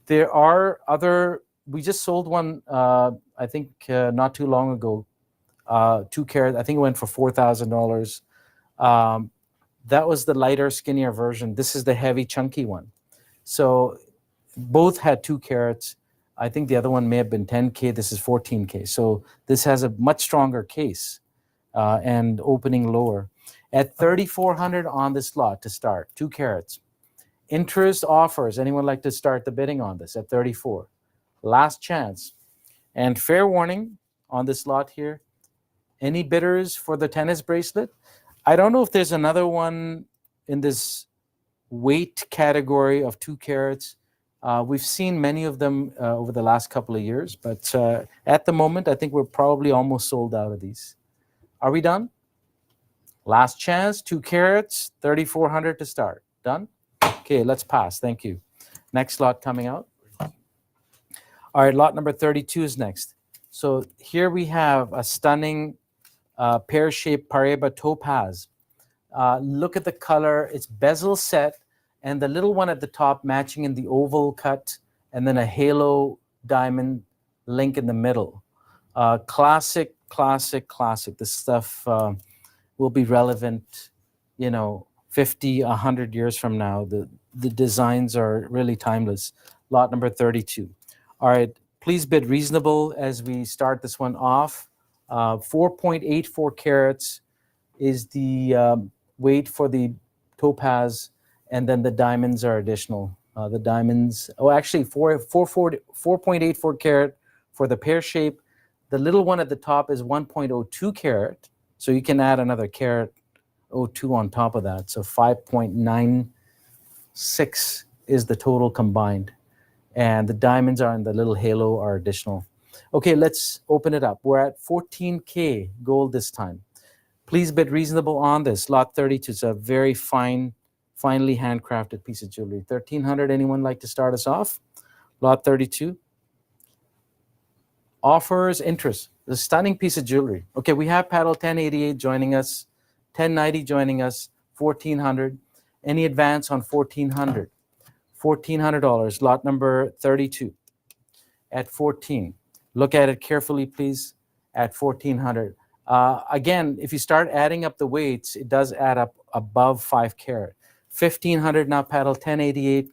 There are other, we just sold one, I think not too long ago, 2 carat. I think it went for $4,000. That was the lighter, skinnier version. This is the heavy, chunky one. So both had 2 carats. I think the other one may have been 10K. This is 14K. So this has a much stronger case and opening lower. At 3,400 on this lot to start, 2 carats. Interest offers. Anyone like to start the bidding on this at 34? Last chance. And fair warning on this lot here. Any bidders for the tennis bracelet? I don't know if there's another one in this weight category of 2 carats. We've seen many of them over the last couple of years, but at the moment, I think we're probably almost sold out of these. Are we done? Last chance, 2 carats, 3,400 to start. Done? Okay, let's pass. Thank you. Next lot coming out. All right, lot number 32 is next. So here we have a stunning pear-shaped Paraiba topaz. Look at the color. It's bezel set. And the little one at the top matching in the oval cut, and then a halo diamond link in the middle. Classic, classic, classic. This stuff will be relevant, you know, 50, 100 years from now. The designs are really timeless. Lot number 32. All right, please bid reasonable as we start this one off. 4.84 carats is the weight for the topaz. And then the diamonds are additional. The diamonds, actually 4.84 carat for the pear shape. The little one at the top is 1.02 carat. So you can add another carat 02 on top of that. So 5.96 is the total combined. And the diamonds are in the little halo are additional. Okay, let's open it up. We're at 14K gold this time. Please bid reasonable on this. Lot 32 is a very finely handcrafted piece of jewelry. 1,300, anyone like to start us off? Lot 32. Offers interest. The stunning piece of jewelry. Okay, we have paddle 1088 joining us, 1090 joining us, 1,400. Any advance on 1,400? $1,400, lot number 32 at 14. Look at it carefully, please, at 1,400. Again, if you start adding up the weights, it does add up above 5 carat. 1,500 now, paddle 1088.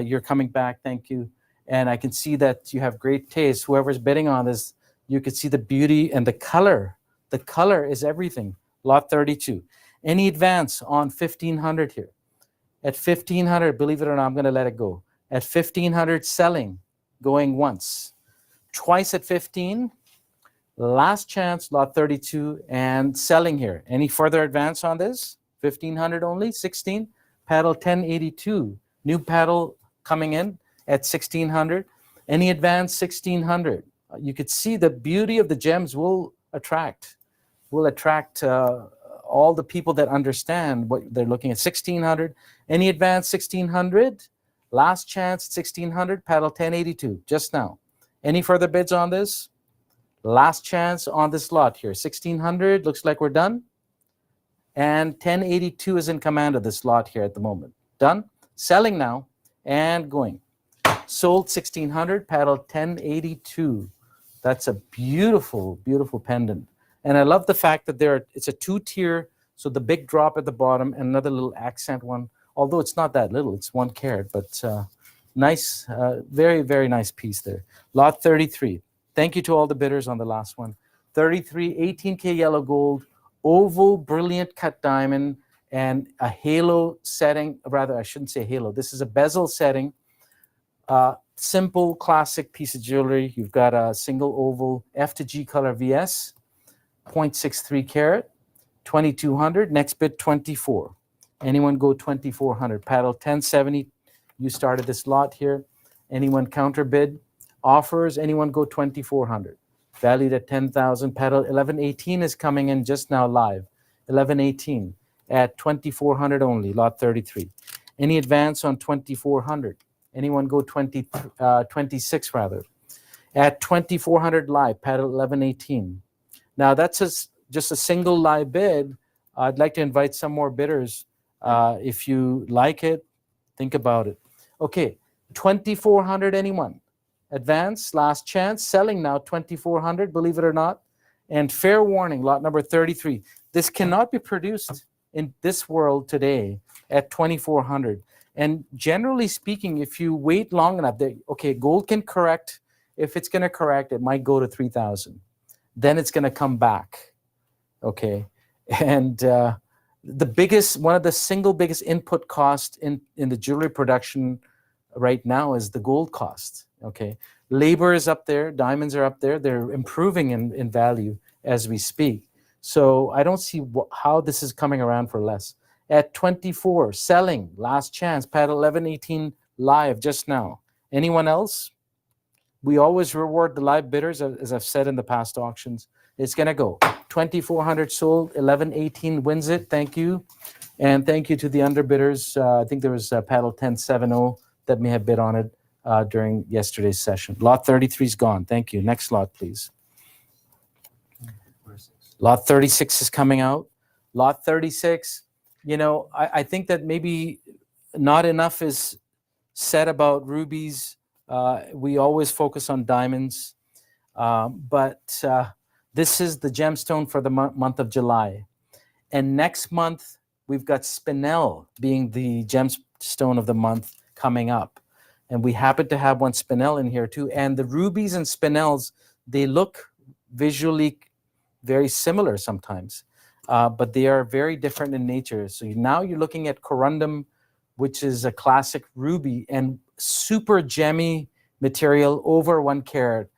You're coming back, thank you. And I can see that you have great taste. Whoever's bidding on this, you can see the beauty and the color. The color is everything. Lot 32. Any advance on 1,500 here? At 1,500, believe it or not, I'm going to let it go. At 1,500, selling, going once. Twice at 15. Last chance, lot 32, and selling here. Any further advance on this? 1,500 only, 16. Paddle 1082. New paddle coming in at 1,600. Any advance, 1,600. You could see the beauty of the gems will attract all the people that understand what they're looking at. 1,600. Any advance, 1,600. Last chance, 1,600. Paddle 1082, just now. Any further bids on this? Last chance on this lot here. 1,600, looks like we're done. And 1082 is in command of this lot here at the moment. Done. Selling now and going. Sold 1,600, paddle 1082. That's a beautiful, beautiful pendant. And I love the fact that it's a 2-tier, so the big drop at the bottom and another little accent one, although it's not that little, it's 1 carat, but nice, very, very nice piece there. Lot 33. Thank you to all the bidders on the last one. 33, 18K yellow gold, oval, brilliant cut diamond, and a halo setting, rather, I shouldn't say halo. This is a bezel setting. Simple, classic piece of jewelry. You've got a single oval F to G color VS, 0.63 carat, 2,200. Next bid, 24. Anyone go 2,400? Paddle 1070. You started this lot here. Anyone counter bid? Offers, anyone go 2,400. Valued at 10,000. Paddle 1118 is coming in just now live. 1118 at 2,400 only, lot 33. Any advance on 2,400? Anyone go 26 rather. At 2,400 live, paddle 1118. Now that's just a single live bid. I'd like to invite some more bidders. If you like it, think about it. Okay, 2,400 anyone? Advance, last chance, selling now 2,400, believe it or not. And fair warning, lot number 33. This cannot be produced in this world today at 2,400. And generally speaking, if you wait long enough, okay, gold can correct. If it's going to correct, it might go to 3,000. Then it's going to come back, okay? And one of the single biggest input cost in the jewelry production right now is the gold cost, okay? Labor is up there, diamonds are up there. They're improving in value as we speak. So I don't see how this is coming around for less. At 24, selling, last chance, paddle 1118 live just now. Anyone else? We always reward the live bidders, as I've said in the past auctions. It's going to go. 2,400 sold, 1118 wins it. Thank you. And thank you to the underbidders. I think there was paddle 1070 that may have bid on it during yesterday's session. Lot 33 is gone. Thank you. Next lot, please. Lot 36 is coming out. Lot 36, I think that maybe not enough is said about rubies. We always focus on diamonds, but this is the gemstone for the month of July. And next month, we've got spinel being the gemstone of the month coming up. And we happen to have one spinel in here too. And the rubies and spinels, they look visually very similar sometimes, but they are very different in nature. So now you're looking at corundum, which is a classic ruby, and super gemmy material over 1 carat.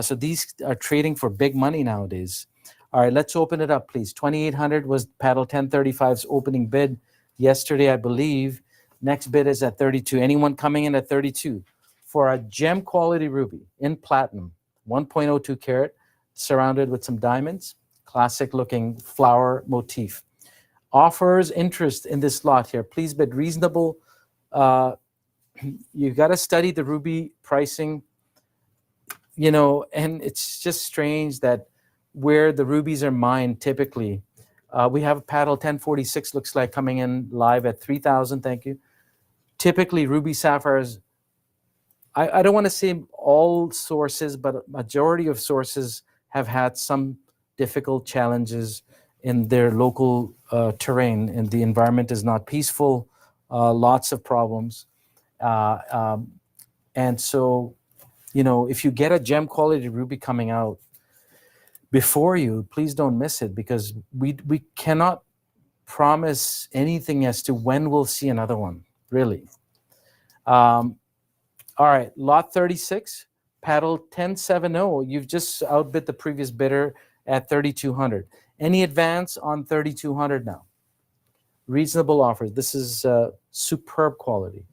So these are trading for big money nowadays. All right, let's open it up, please. 2,800 was paddle 1035's opening bid yesterday, I believe. Next bid is at 32. Anyone coming in at 32 for a gem quality ruby in platinum, 1.02 carat, surrounded with some diamonds. Classic looking flower motif. Offers interest in this lot here. Please bid reasonable. You got to study the ruby pricing, and it's just strange that where the rubies are mined typically. We have a paddle 1046 looks like coming in live at 3,000. Thank you. Typically, ruby sapphires, I don't want to say all sources, but a majority of sources have had some difficult challenges in their local terrain, and the environment is not peaceful, lots of problems. And so, if you get a gem quality ruby coming out before you, please don't miss it, because we cannot promise anything as to when we'll see another one, really. All right, lot 36, paddle 1070. You've just outbid the previous bidder at 3,200. Any advance on 3,200 now? Reasonable offers. This is superb quality.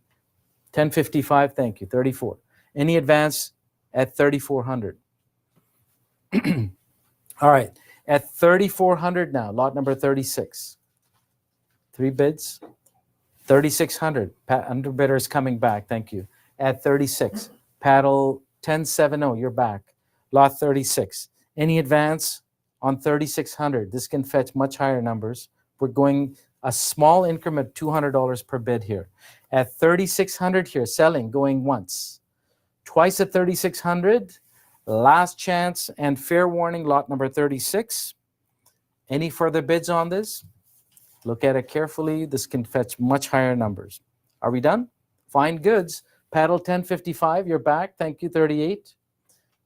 1055, thank you, 34. Any advance at 3,400? All right, at 3,400 now, lot number 36. 3 bids, 3,600. Underbidder is coming back, thank you. At 36, paddle 1070, you're back. Lot 36. Any advance on 3,600? This can fetch much higher numbers. We're going a small increment, $200 per bid here. At 3,600 here, selling, going once. Twice at 3,600. Last chance and fair warning, lot number 36. Any further bids on this? Look at it carefully. This can fetch much higher numbers. Are we done? Fine goods. Paddle 1055, you're back. Thank you, 38.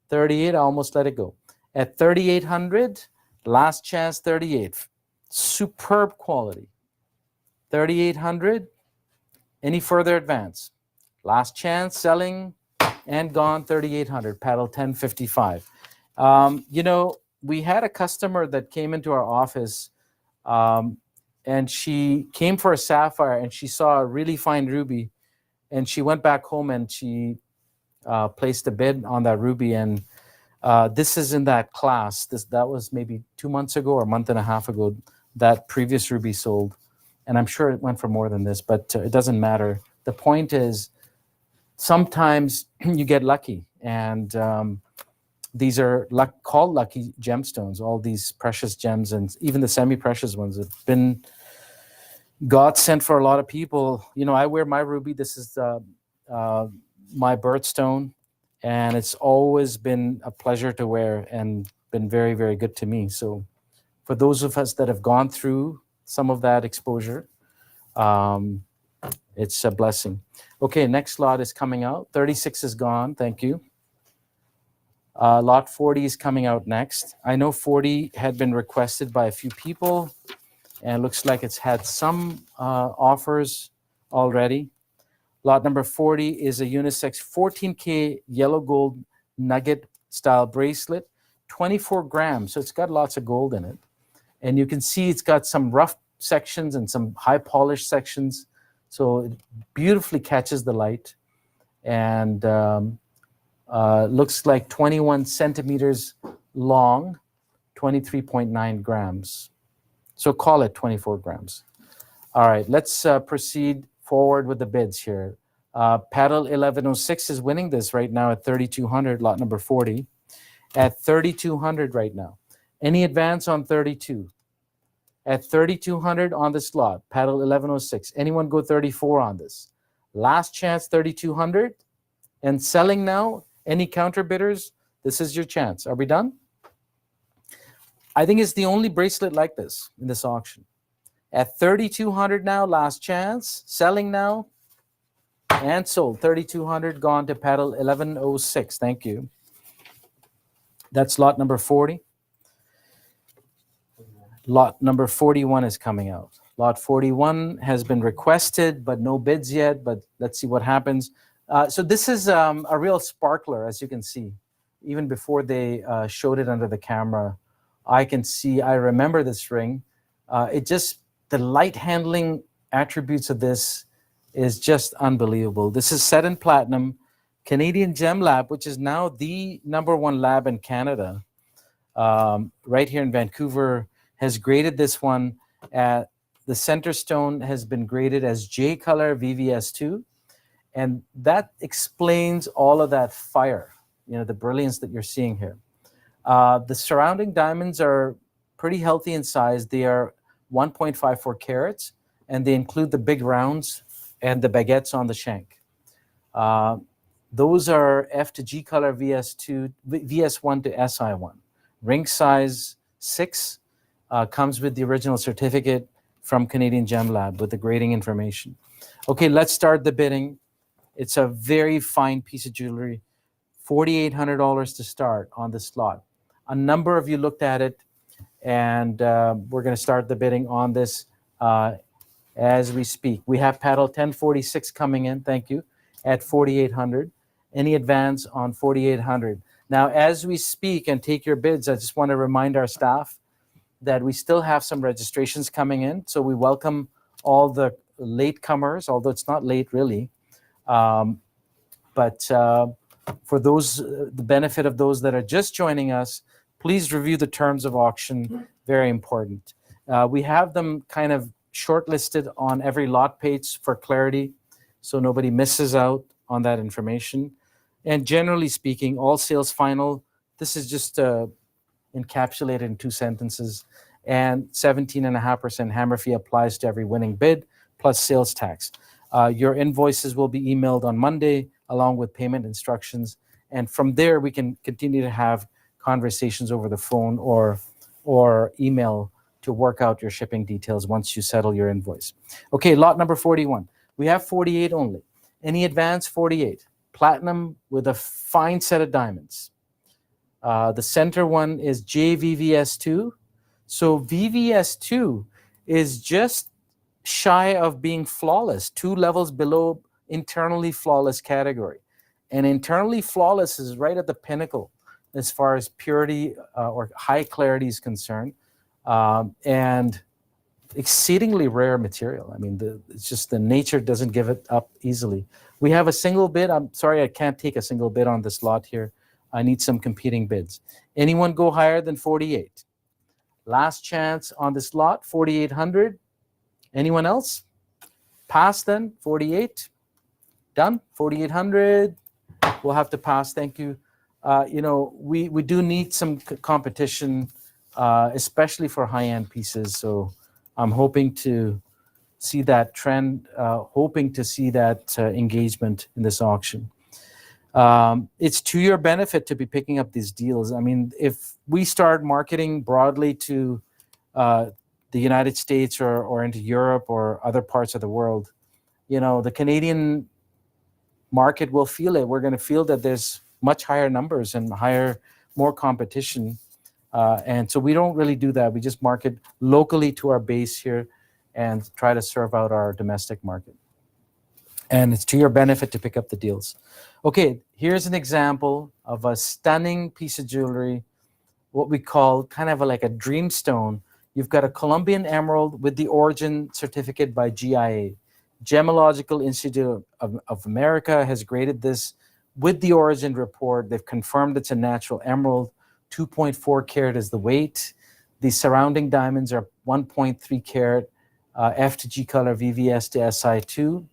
38, I almost let it go. At 3,800, last chance, 38. Superb quality. 3,800. Any further advance? Last chance, selling, and gone, 3,800. Paddle 1055. We had a customer that came into our office, and she came for a sapphire, and she saw a really fine ruby, and she went back home and she placed a bid on that ruby. And this is in that class. That was maybe 2 months ago or a month and a half ago that previous ruby sold. And I'm sure it went for more than this, but it doesn't matter. The point is, sometimes you get lucky. And these are called lucky gemstones, all these precious gems, and even the semi-precious ones have been God sent for a lot of people. I wear my ruby. This is my birthstone, and it's always been a pleasure to wear and been very, very good to me. So for those of us that have gone through some of that exposure, it's a blessing. Okay, next lot is coming out. 36 is gone. Thank you. Lot 40 is coming out next. I know 40 had been requested by a few people, and it looks like it's had some offers already. Lot number 40 is a unisex 14K yellow gold nugget style bracelet, 24 grams. So it's got lots of gold in it. And you can see it's got some rough sections and some high polished sections. So it beautifully catches the light. And looks like 21 centimeters long, 23.9 grams. So call it 24 grams. All right, let's proceed forward with the bids here. Paddle 1106 is winning this right now at 3,200, lot number 40. At 3,200 right now. Any advance on 32? At 3,200 on this lot, paddle 1106. Anyone go 34 on this? Last chance, 3,200. And selling now, any counter bidders? This is your chance. Are we done? I think it's the only bracelet like this in this auction. At 3,200 now, last chance. Selling now, and sold. 3,200 gone to paddle 1106. Thank you. That's lot number 40. Lot number 41 is coming out. Lot 41 has been requested, but no bids yet, but let's see what happens. So this is a real sparkler, as you can see. Even before they showed it under the camera, I remember this ring. The light handling attributes of this is just unbelievable. This is set in platinum, Canadian Gem Lab, which is now the #1 lab in Canada. right here in Vancouver, has graded this one at the center stone has been graded as J color VVS2. And that explains all of that fire, the brilliance that you're seeing here. The surrounding diamonds are pretty healthy in size. They are 1.54 carats, and they include the big rounds and the baguettes on the shank. Those are F to G color VS2, VS1 to SI1. Ring size 6, comes with the original certificate from Canadian Gem Lab with the grading information. Okay, let's start the bidding. It's a very fine piece of jewelry. $4,800 to start on this lot. A number of you looked at it, and we're going to start the bidding on this as we speak. We have paddle 1046 coming in, thank you, at 4,800. Any advance on 4,800? Now, as we speak and take your bids, I just want to remind our staff that we still have some registrations coming in. So we welcome all the latecomers, although it's not late really. But for those, the benefit of those that are just joining us, please review the terms of auction, very important. We have them kind of shortlisted on every lot page for clarity, so nobody misses out on that information. And generally speaking, all sales final, this is just encapsulated in 2 sentences, and 17.5% hammer fee applies to every winning bid, plus sales tax. Your invoices will be emailed on Monday, along with payment instructions. And from there, we can continue to have conversations over the phone or email to work out your shipping details once you settle your invoice. Okay, lot number 41. We have 48 only. Any advance? 48. Platinum with a fine set of diamonds. The center one is JVVS2. So VVS2 is just shy of being flawless, 2 levels below internally flawless category. And internally flawless is right at the pinnacle as far as purity or high clarity is concerned, and exceedingly rare material. I mean, it's just the nature doesn't give it up easily. We have a single bid. I'm sorry, I can't take a single bid on this lot here. I need some competing bids. Anyone go higher than 48? Last chance on this lot, 4,800. Anyone else? Pass then, 48. Done, 4,800. We'll have to pass, thank you. We do need some competition, especially for high-end pieces. So I'm hoping to see that trend, hoping to see that engagement in this auction. It's to your benefit to be picking up these deals. I mean, if we start marketing broadly to the United States or into Europe or other parts of the world, the Canadian market will feel it. We're going to feel that there's much higher numbers and more competition. And so we don't really do that. We just market locally to our base here and try to serve out our domestic market. And it's to your benefit to pick up the deals. Okay, here's an example of a stunning piece of jewelry, what we call kind of like a dream stone. You've got a Colombian emerald with the origin certificate by GIA. Gemological Institute of America has graded this with the origin report. They've confirmed it's a natural emerald. 2.4 carat is the weight. The surrounding diamonds are 1.3 carat, F to G color, VVS to SI2.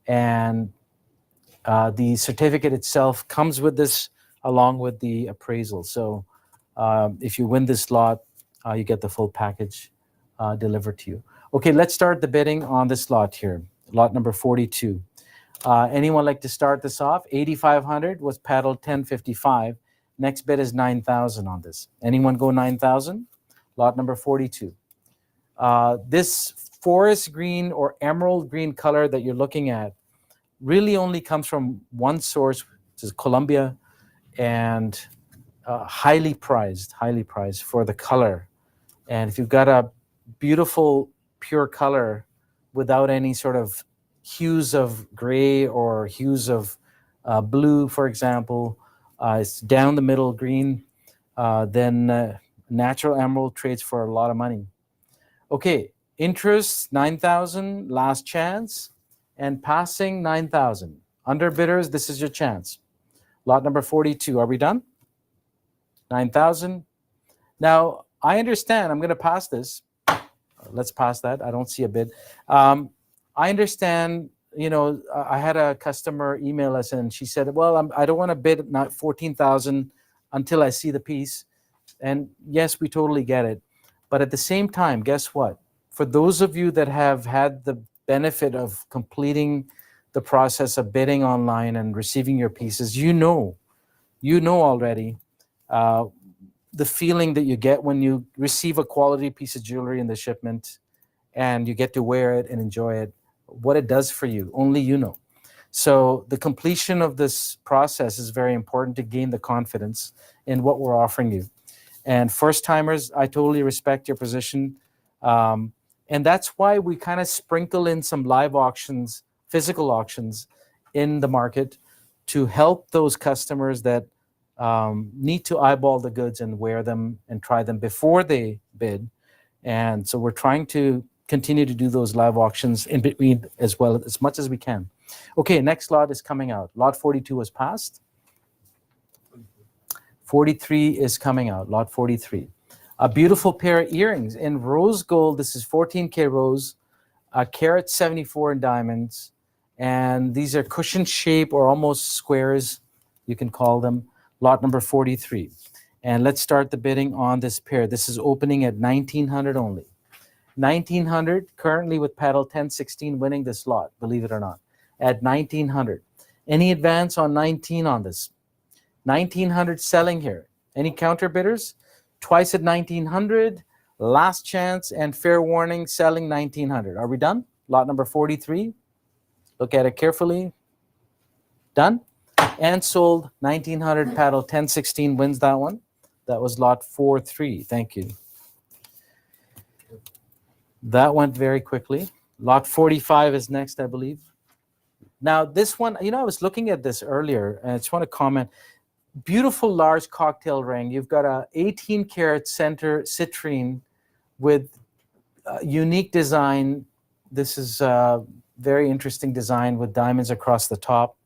And the certificate itself comes with this along with the appraisal. So if you win this lot, you get the full package delivered to you. Okay, let's start the bidding on this lot here, lot number 42. Anyone like to start this off? 8,500 was paddle 1055. Next bid is 9,000 on this. Anyone go 9,000? Lot number 42. This forest green or emerald green color that you're looking at really only comes from one source, which is Colombia, and highly prized for the color. And if you've got a beautiful, pure color without any sort of hues of gray or hues of blue, for example, it's down the middle green, then natural emerald trades for a lot of money. Okay, interest 9,000, last chance, and passing 9,000. Under bidders, this is your chance. Lot number 42, are we done? 9,000. Now, I understand. I'm going to pass this. Let's pass that. I don't see a bid. I understand. I had a customer email us and she said, "Well, I don't want to bid not 14,000 until I see the piece." And yes, we totally get it. But at the same time, guess what? For those of you that have had the benefit of completing the process of bidding online and receiving your pieces, you know already uh, the feeling that you get when you receive a quality piece of jewelry in the shipment and you get to wear it and enjoy it, what it does for you, only you know. So the completion of this process is very important to gain the confidence in what we're offering you. And first timers, I totally respect your position. And that's why we kind of sprinkle in some live auctions, physical auctions in the market to help those customers that need to eyeball the goods and wear them and try them before they bid. And so we're trying to continue to do those live auctions in between as well, as much as we can. Okay, next lot is coming out. Lot 42 was passed. 43 is coming out, lot 43. A beautiful pair of earrings in rose gold. This is 14K rose, a carat 74 in diamonds. And these are cushion shape or almost squares, you can call them, lot number 43. And let's start the bidding on this pair. This is opening at 1,900 only. 1,900 currently with paddle 1016 winning this lot, believe it or not, at 1,900. Any advance on 19 on this? 1,900 selling here. Any counter bidders? Twice at 1,900. Last chance and fair warning selling 1,900. Are we done? Lot number 43. Look at it carefully. Done. And sold 1,900 paddle 1016 wins that one. That was lot 43. Thank you. That went very quickly. Lot 45 is next, I believe. Now this one, I was looking at this earlier and I just want to comment. Beautiful large cocktail ring. You've got a 18 karat center citrine with unique design. This is a very interesting design with diamonds across the top.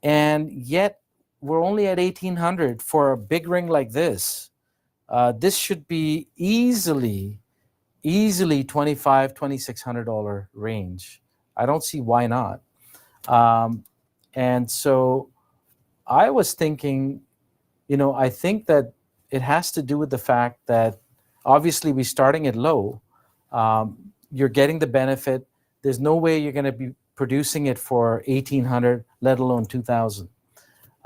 And yet we're only at 1,800 for a big ring like this. This should be easily $2,500, $2,600 range. I don't see why not. And so I was thinking, I think that it has to do with the fact that obviously we're starting it low. You're getting the benefit. There's no way you're going to be producing it for 1,800, let alone 2,000.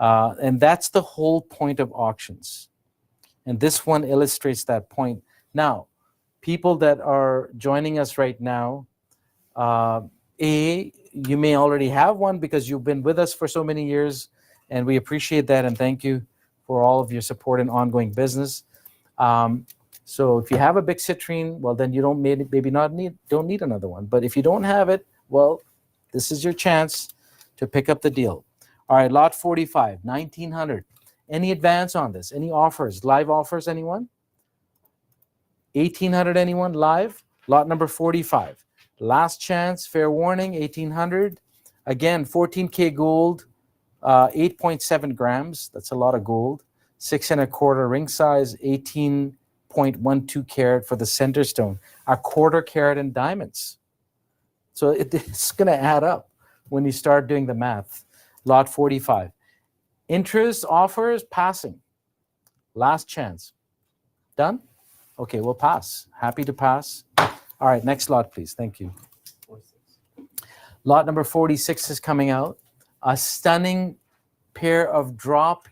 And that's the whole point of auctions. And this one illustrates that point. Now, people that are joining us right now, you may already have one because you've been with us for so many years. And we appreciate that and thank you for all of your support and ongoing business. So if you have a big citrine, well, then you don't need another one. But if you don't have it, well, this is your chance to pick up the deal. All right, lot 45, 1,900. Any advance on this? Any offers? Live offers, anyone? 1,800, anyone? Live? Lot number 45. Last chance, fair warning, 1,800. Again, 14K gold. 8.7 grams, that's a lot of gold. 6 1/4 ring size, 18.12 carat for the center stone. A 1/4 carat in diamonds. So it's going to add up when you start doing the math. Lot 45. Interest, offers, passing. Last chance. Done? Okay, we'll pass. Happy to pass. All right, next lot, please. Thank you. 46. Lot number 46 is coming out. A stunning pair of drop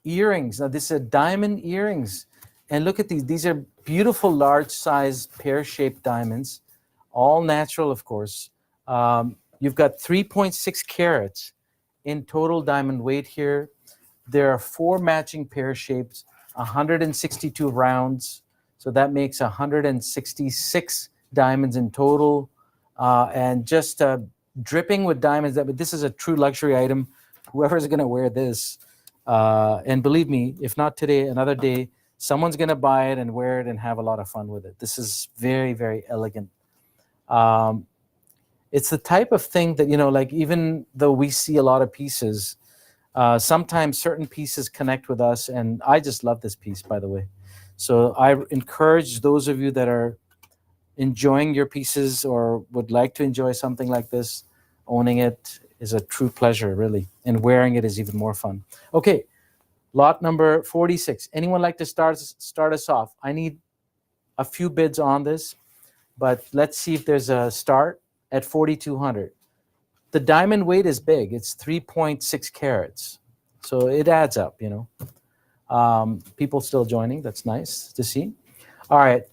earrings. Now, this is diamond earrings. And look at these. These are beautiful, large-size, pear-shaped diamonds. All natural, of course. You've got 3.6 carats in total diamond weight here. There are 4 matching pear shapes, 162 rounds. So that makes 166 diamonds in total. And just dripping with diamonds. This is a true luxury item. Whoever's going to wear this, and believe me, if not today, another day, someone's going to buy it and wear it and have a lot of fun with it. This is very, very elegant. It's the type of thing that, like even though we see a lot of pieces, sometimes certain pieces connect with us. And I just love this piece, by the way. So I encourage those of you that are enjoying your pieces or would like to enjoy something like this, owning it is a true pleasure, really. And wearing it is even more fun. Okay, lot number 46. Anyone like to start us off? I need a few bids on this, but let's see if there's a start at 4,200. The diamond weight is big. It's 3.6 carats. So it adds up, you know. People still joining. That's nice to see. All right.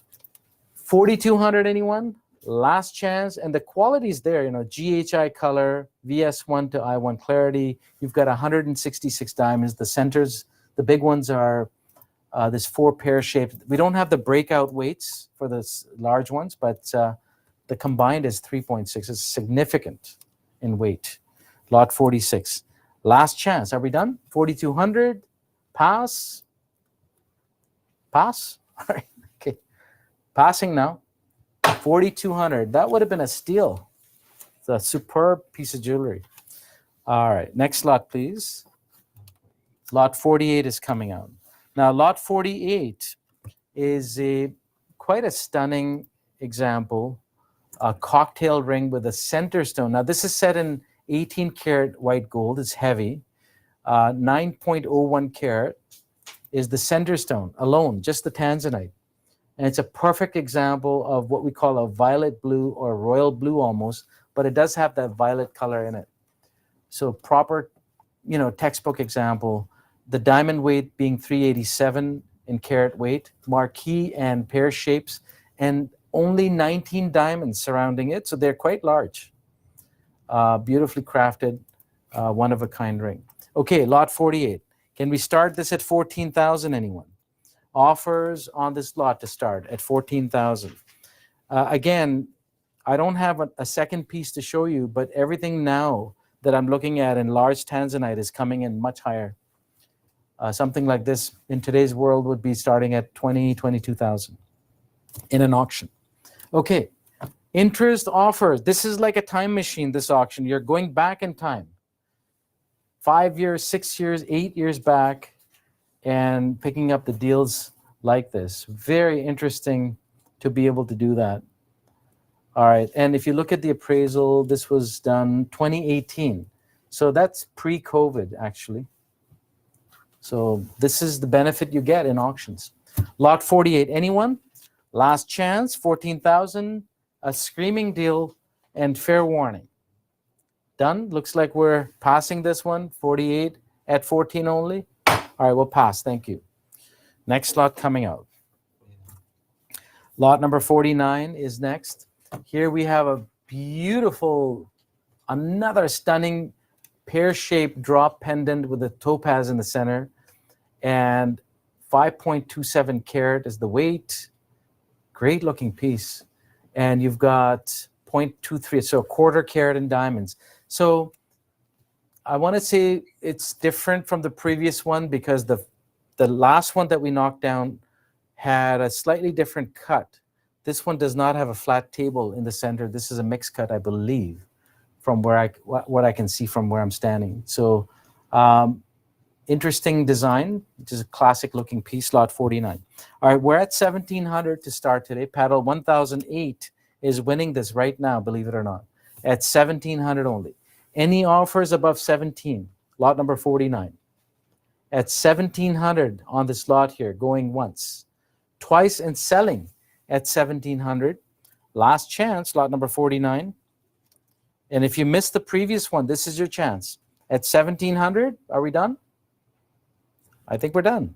4,200, anyone? Last chance. And the quality's there, you know, GHI color, VS1 to I1 clarity. You've got 166 diamonds. The centers, the big ones are this 4 pear shaped. We don't have the breakout weights for the large ones, but the combined is 3.6. It's significant in weight. Lot 46. Last chance. Are we done? 4,200. Pass. Pass. All right. Okay. Passing now. 4,200. That would have been a steal. It's a superb piece of jewelry. All right. Next lot, please. Lot 48 is coming out. Now, lot 48 is quite a stunning example. A cocktail ring with a center stone. Now, this is set in 18 karat white gold. It's heavy. 9.01 carat is the center stone alone, just the tanzanite. And it's a perfect example of what we call a violet blue or royal blue almost, but it does have that violet color in it. So proper, you know, textbook example. The diamond weight being 387 in carat weight, marquee and pear shapes, and only 19 diamonds surrounding it. So they're quite large. Beautifully crafted, one-of-a-kind ring. Okay, lot 48. Can we start this at 14,000, anyone? Offers on this lot to start at 14,000. Again, I don't have a second piece to show you, but everything now that I'm looking at in large tanzanite is coming in much higher. Something like this in today's world would be starting at 22,000 in an auction. Okay, interest offers. This is like a time machine, this auction. You're going back in time. 5 years, 6 years, 8 years back, and picking up the deals like this. Very interesting to be able to do that. All right, and if you look at the appraisal, this was done 2018. So that's pre-COVID, actually. So this is the benefit you get in auctions. Lot 48, anyone? Last chance, 14,000, a screaming deal, and fair warning. Done. Looks like we're passing this one, 48 at 14 only. All right, we'll pass. Thank you. Next lot coming out. Lot number 49 is next. Here we have a beautiful, another stunning pear-shaped drop pendant with a topaz in the center. And 5.27 carat is the weight. Great looking piece. And you've got 0.23, so a quarter carat in diamonds. So I want to say it's different from the previous one because the last one that we knocked down had a slightly different cut. This one does not have a flat table in the center. This is a mixed cut, I believe, from where what I can see from where I'm standing. So interesting design, which is a classic looking piece, lot 49. All right, we're at 1,700 to start today. Paddle 1,008 is winning this right now, believe it or not, at 1,700 only. Any offers above 17, lot number 49. At 1,700 on this lot here, going once. Twice and selling at 1,700. Last chance, lot number 49. And if you missed the previous one, this is your chance. At 1,700, are we done? I think we're done.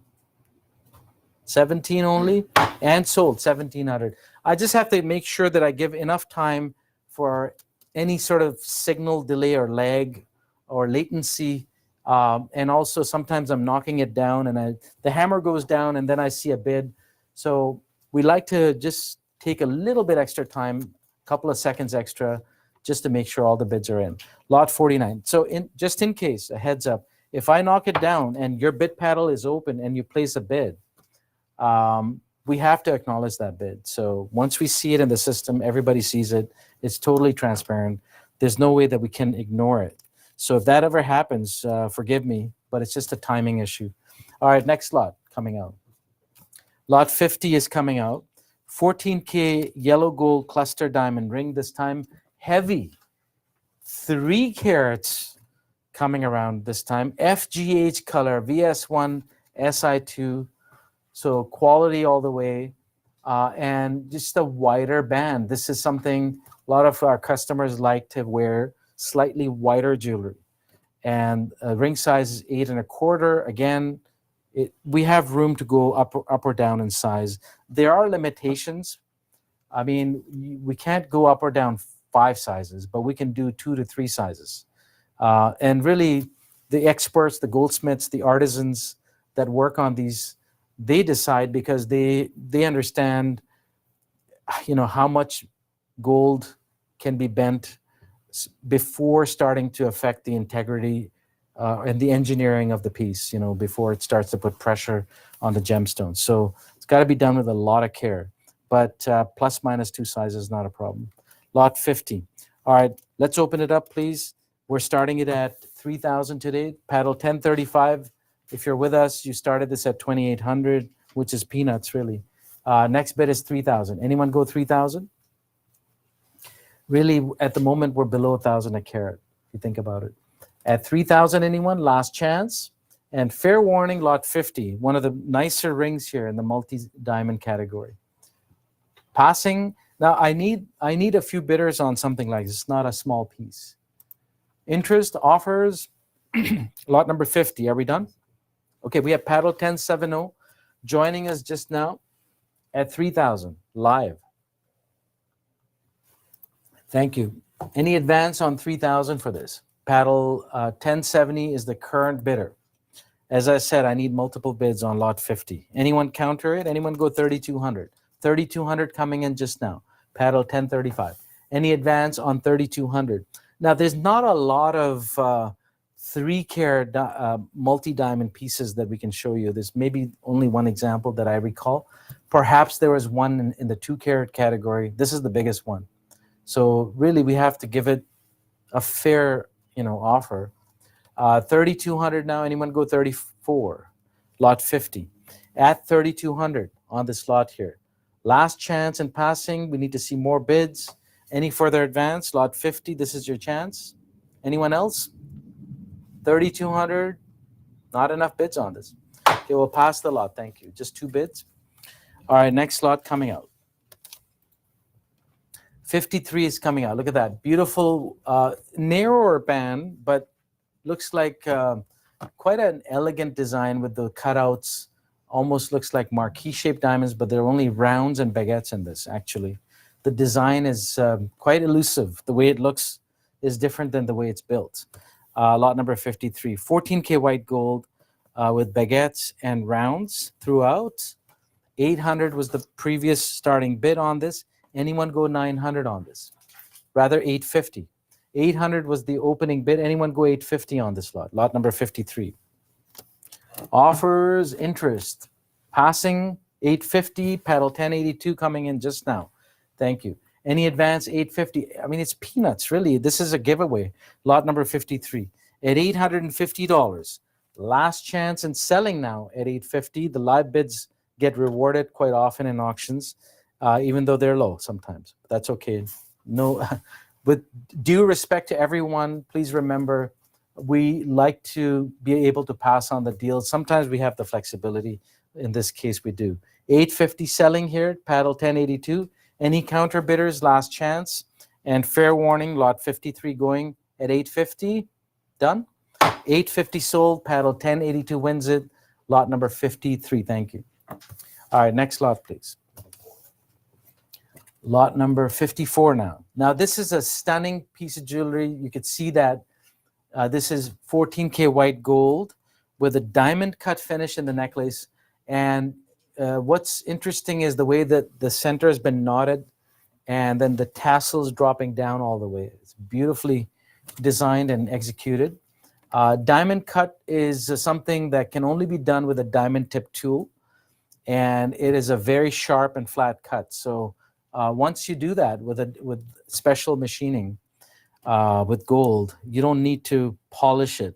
17 only and sold 1,700. I just have to make sure that I give enough time for any sort of signal delay or lag or latency. And also sometimes I'm knocking it down and the hammer goes down and then I see a bid. So we like to just take a little bit extra time, a couple of seconds extra, just to make sure all the bids are in. Lot 49. So just in case, a heads up, if I knock it down and your bid paddle is open and you place a bid, we have to acknowledge that bid. So once we see it in the system, everybody sees it. It's totally transparent. There's no way that we can ignore it. So if that ever happens, forgive me, but it's just a timing issue. All right, next lot coming out. Lot 50 is coming out. 14K yellow gold cluster diamond ring, this time heavy. 3 carats coming around this time. FGH color, VS1, SI2. So quality all the way. And just a wider band. This is something a lot of our customers like to wear, slightly wider jewelry. And ring size is 8.25. Again, we have room to go up or down in size. There are limitations. I mean, we can't go up or down 5 sizes, but we can do 2 to 3 sizes. And really, the experts, the goldsmiths, the artisans that work on these, they decide because they understand, how much gold can be bent before starting to affect the integrity and the engineering of the piece, before it starts to put pressure on the gemstone. So it's got to be done with a lot of care. But plus minus 2 sizes is not a problem. Lot 50. All right, let's open it up, please. We're starting it at 3,000 today. Paddle 1035. If you're with us, you started this at 2,800, which is peanuts, really. Next bid is 3,000. Anyone go 3,000? Really, at the moment, we're below 1,000 a carat, if you think about it. At 3,000, anyone? Last chance. And fair warning, lot 50, one of the nicer rings here in the multi-diamond category. Passing. Now, I need a few bidders on something like this. It's not a small piece. Interest, offers, lot number 50. Are we done? Okay, we have paddle 1070 joining us just now at 3,000 live. Thank you. Any advance on 3,000 for this? Paddle 1070 is the current bidder. As I said, I need multiple bids on lot 50. Anyone counter it? Anyone go 3,200? 3,200 coming in just now. Paddle 1035. Any advance on 3,200? Now, there's not a lot of 3 carat multi-diamond pieces that we can show you. There's maybe only one example that I recall. Perhaps there was one in the 2 carat category. This is the biggest one. So really, we have to give it a fair, offer. 3,200 now. Anyone go 34? Lot 50. At 3,200 on this lot here. Last chance in passing. We need to see more bids. Any further advance? Lot 50. This is your chance. Anyone else? 3,200. Not enough bids on this. Okay, we'll pass the lot. Thank you. Just 2 bids. All right, next lot coming out. 53 is coming out. Look at that. Beautiful, narrower band, but looks like quite an elegant design with the cutouts. Almost looks like marquee-shaped diamonds, but there are only rounds and baguettes in this, actually. The design is quite elusive. The way it looks is different than the way it's built. Lot number 53. 14K white gold with baguettes and rounds throughout. 800 was the previous starting bid on this. Anyone go 900 on this? Rather, 850. 800 was the opening bid. Anyone go 850 on this lot? Lot number 53. Offers, interest. Passing, 850. Paddle 1082 coming in just now. Thank you. Any advance, 850. I mean, it's peanuts, really. This is a giveaway. Lot number 53. At $850. Last chance in selling now at 850. The live bids get rewarded quite often in auctions. Even though they're low sometimes. That's okay. No, with due respect to everyone, please remember, we like to be able to pass on the deals. Sometimes we have the flexibility. In this case, we do. 850 selling here, paddle 1082. Any counter bidders, last chance. And fair warning, lot 53 going at 850. Done. 850 sold, paddle 1082 wins it. Lot number 53, thank you. All right, next lot, please. Lot number 54 now. Now, this is a stunning piece of jewelry. You could see that this is 14K white gold with a diamond cut finish in the necklace. And what's interesting is the way that the center has been knotted and then the tassels dropping down all the way. It's beautifully designed and executed. Diamond cut is something that can only be done with a diamond tip tool. And it is a very sharp and flat cut. So once you do that with special machining with gold, you don't need to polish it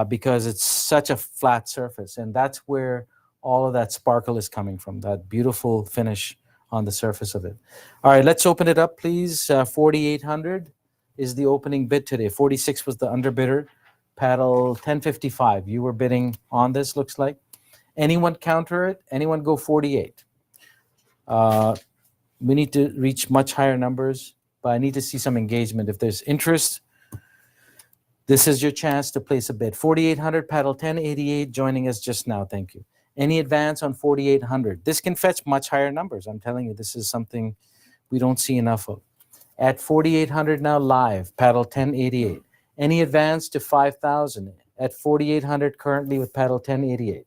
because it's such a flat surface. And that's where all of that sparkle is coming from, that beautiful finish on the surface of it. All right, let's open it up, please. 4,800 is the opening bid today. 46 was the underbidder. Paddle 1055. You were bidding on this, looks like. Anyone counter it? Anyone go 48? We need to reach much higher numbers, but I need to see some engagement. If there's interest, this is your chance to place a bid. 4,800, paddle 1088, joining us just now. Thank you. Any advance on 4,800? This can fetch much higher numbers. I'm telling you, this is something we don't see enough of. At 4,800 now live, paddle 1088. Any advance to 5,000? At 4,800 currently with paddle 1088.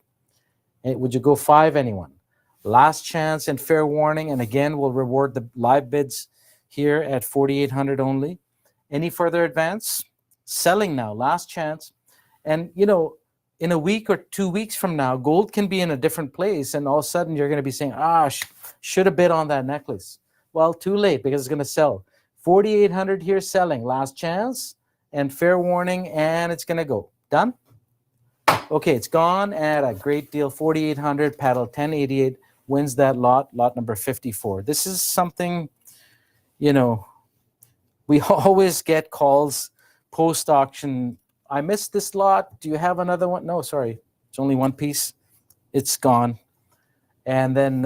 Would you go 5, anyone? Last chance and fair warning, and again, we'll reward the live bids here at 4,800 only. Any further advance? Selling now, last chance. And, you know, in a week or 2 weeks from now, gold can be in a different place, and all of a sudden you're going to be saying, should have bid on that necklace. Well, too late, because it's going to sell. 4,800 here selling, last chance, and fair warning, and it's going to go. Done? Okay, it's gone at a great deal. 4,800, paddle 1088 wins that lot number 54. This is something, you know, we always get calls post-auction. I missed this lot. Do you have another one? No, sorry. It's only one piece. It's gone. And then,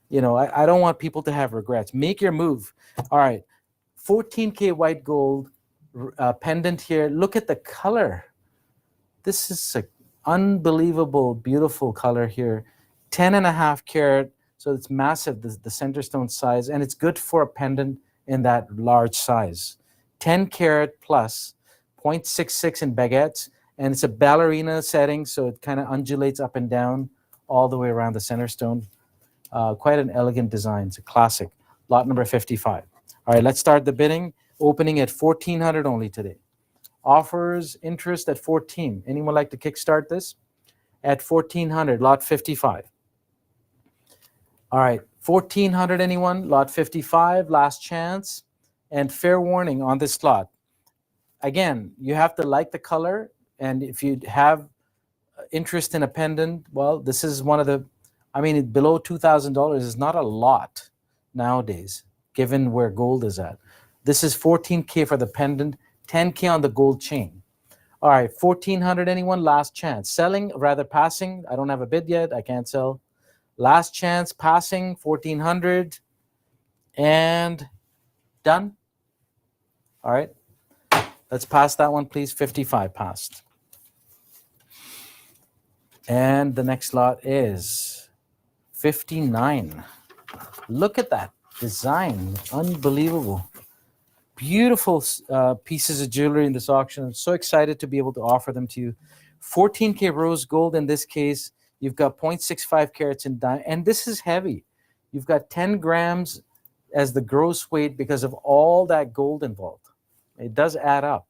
you know, I don't want people to have regrets. Make your move. All right. 14K white gold pendant here. Look at the color. This is an unbelievable, beautiful color here. 10.5 carat. So it's massive, the center stone size. And it's good for a pendant in that large size. 10 carat plus, 0.66 in baguettes. And it's a ballerina setting, so it kind of undulates up and down all the way around the center stone. Quite an elegant design. It's a classic. Lot number 55. All right, let's start the bidding. Opening at 1,400 only today. Offers, interest at 14. Anyone like to kickstart this? At 1,400, lot 55. All right, 1,400, anyone? Lot 55, last chance. And fair warning on this lot. Again, you have to like the color. And if you have interest in a pendant, well, this is one of the, I mean, below $2,000 is not a lot nowadays, given where gold is at. This is 14K for the pendant, 10K on the gold chain. All right, 1,400, anyone? Last chance. Selling, rather passing. I don't have a bid yet. I can't sell. Last chance, passing, 1,400. And done. All right. Let's pass that one, please. 55 passed. And the next lot is 59. Look at that design. Unbelievable. Beautiful pieces of jewelry in this auction. I'm so excited to be able to offer them to you. 14K rose gold in this case. You've got 0.65 carats in diamond. And this is heavy. You've got 10 grams as the gross weight because of all that gold involved. It does add up.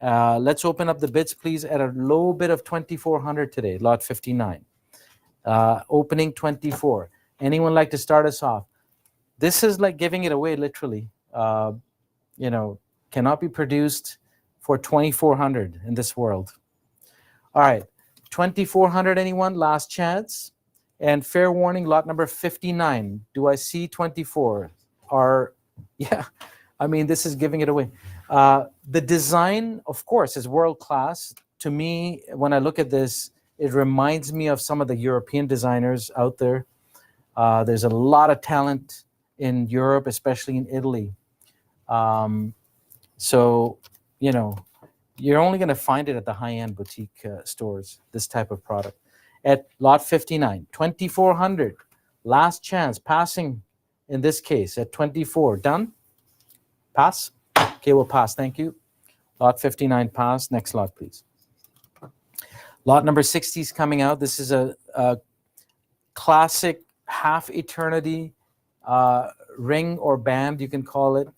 Let's open up the bids, please, at a low bid of 2,400 today, lot 59. Opening 24. Anyone like to start us off? This is like giving it away, literally. You know, cannot be produced for 2,400 in this world. All right, 2,400, anyone? Last chance. And fair warning, lot number 59. Do I see 24? Yeah, I mean, this is giving it away. The design, of course, is world-class. To me, when I look at this, it reminds me of some of the European designers out there. There's a lot of talent in Europe, especially in Italy. So, you know, you're only going to find it at the high-end boutique stores, this type of product. At lot 59, 2,400, last chance, passing in this case at 24. Done? Pass? Okay, we'll pass. Thank you. Lot 59 pass. Next lot, please. Lot number 60 is coming out. This is a classic half eternity ring or band, you can call it.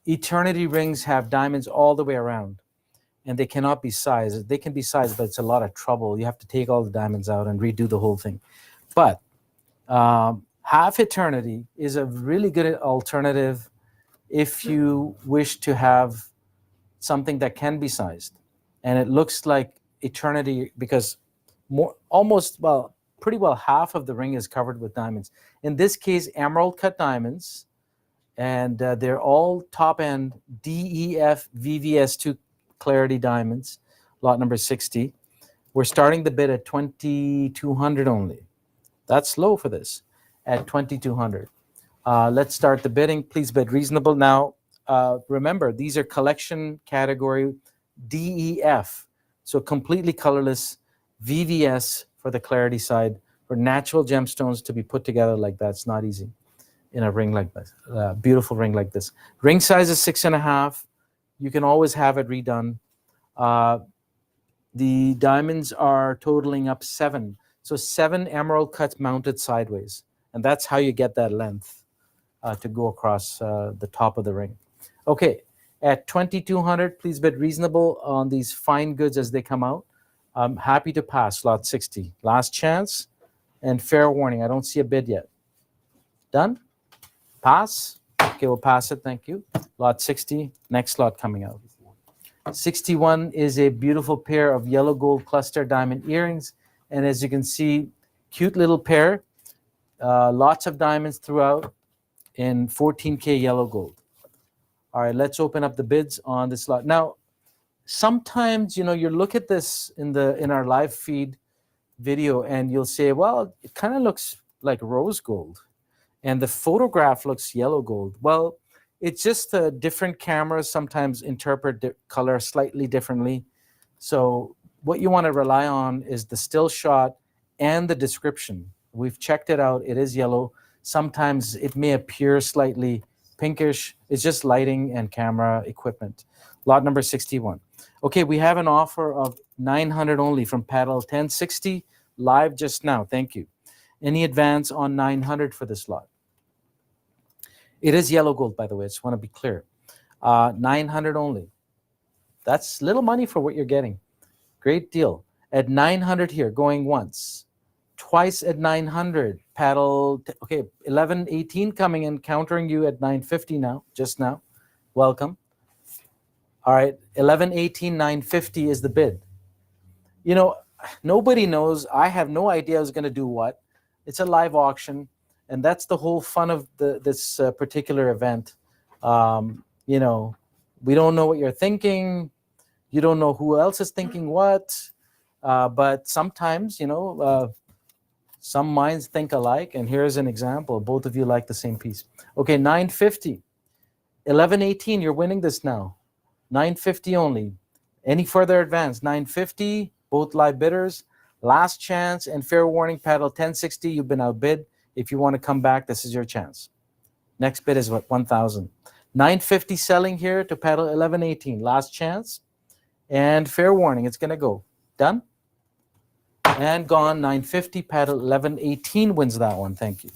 Eternity rings have diamonds all the way around, and they cannot be sized. They can be sized, but it's a lot of trouble. You have to take all the diamonds out and redo the whole thing. But half eternity is a really good alternative if you wish to have something that can be sized. And it looks like eternity because pretty well half of the ring is covered with diamonds. In this case, emerald cut diamonds, and they're all top end DEF VVS2 clarity diamonds, lot number 60. We're starting the bid at 2,200 only. That's low for this, at 2,200. Let's start the bidding. Please bid reasonable. Now, remember, these are collection category DEF, so completely colorless, VVS for the clarity side. For natural gemstones to be put together like that, it's not easy in a ring like this, beautiful ring like this. Ring size is 6.5. You can always have it redone. The diamonds are totaling up 7. So 7 emerald cuts mounted sideways. And that's how you get that length to go across the top of the ring. Okay, at 2,200, please bid reasonable on these fine goods as they come out. I'm happy to pass lot 60. Last chance and fair warning. I don't see a bid yet. Done? Pass? Okay, we'll pass it. Thank you. Lot 60, next lot coming out. 61 is a beautiful pair of yellow gold cluster diamond earrings. And as you can see, cute little pair. Lots of diamonds throughout in 14K yellow gold. All right, let's open up the bids on this lot. Now, sometimes, you look at this in our live feed video and you'll say, well, it kind of looks like rose gold and the photograph looks yellow gold. Well, it's just different cameras sometimes interpret color slightly differently. So what you want to rely on is the still shot and the description. We've checked it out. It is yellow. Sometimes it may appear slightly pinkish. It's just lighting and camera equipment. Lot number 61. Okay, we have an offer of 900 only from paddle 1060 live just now. Thank you. Any advance on 900 for this lot? It is yellow gold, by the way. I just want to be clear. 900 only. That's little money for what you're getting. Great deal. At 900 here, going once. Twice at 900. Paddle, okay, 1118 coming in, countering you at 950 now, just now. Welcome. All right, 1118, 950 is the bid. Nobody knows. I have no idea I was going to do what. It's a live auction, and that's the whole fun of this particular event. We don't know what you're thinking. You don't know who else is thinking what. But sometimes, some minds think alike, and here's an example. Both of you like the same piece. Okay, 950. 1118, you're winning this now. 950 only. Any further advance? 950, both live bidders. Last chance and fair warning, paddle 1060. You've been outbid. If you want to come back, this is your chance. Next bid is what? 1,000. 950 selling here to paddle 1118. Last chance and fair warning. It's going to go. Done? And gone. 950, paddle 1118 wins that one. Thank you.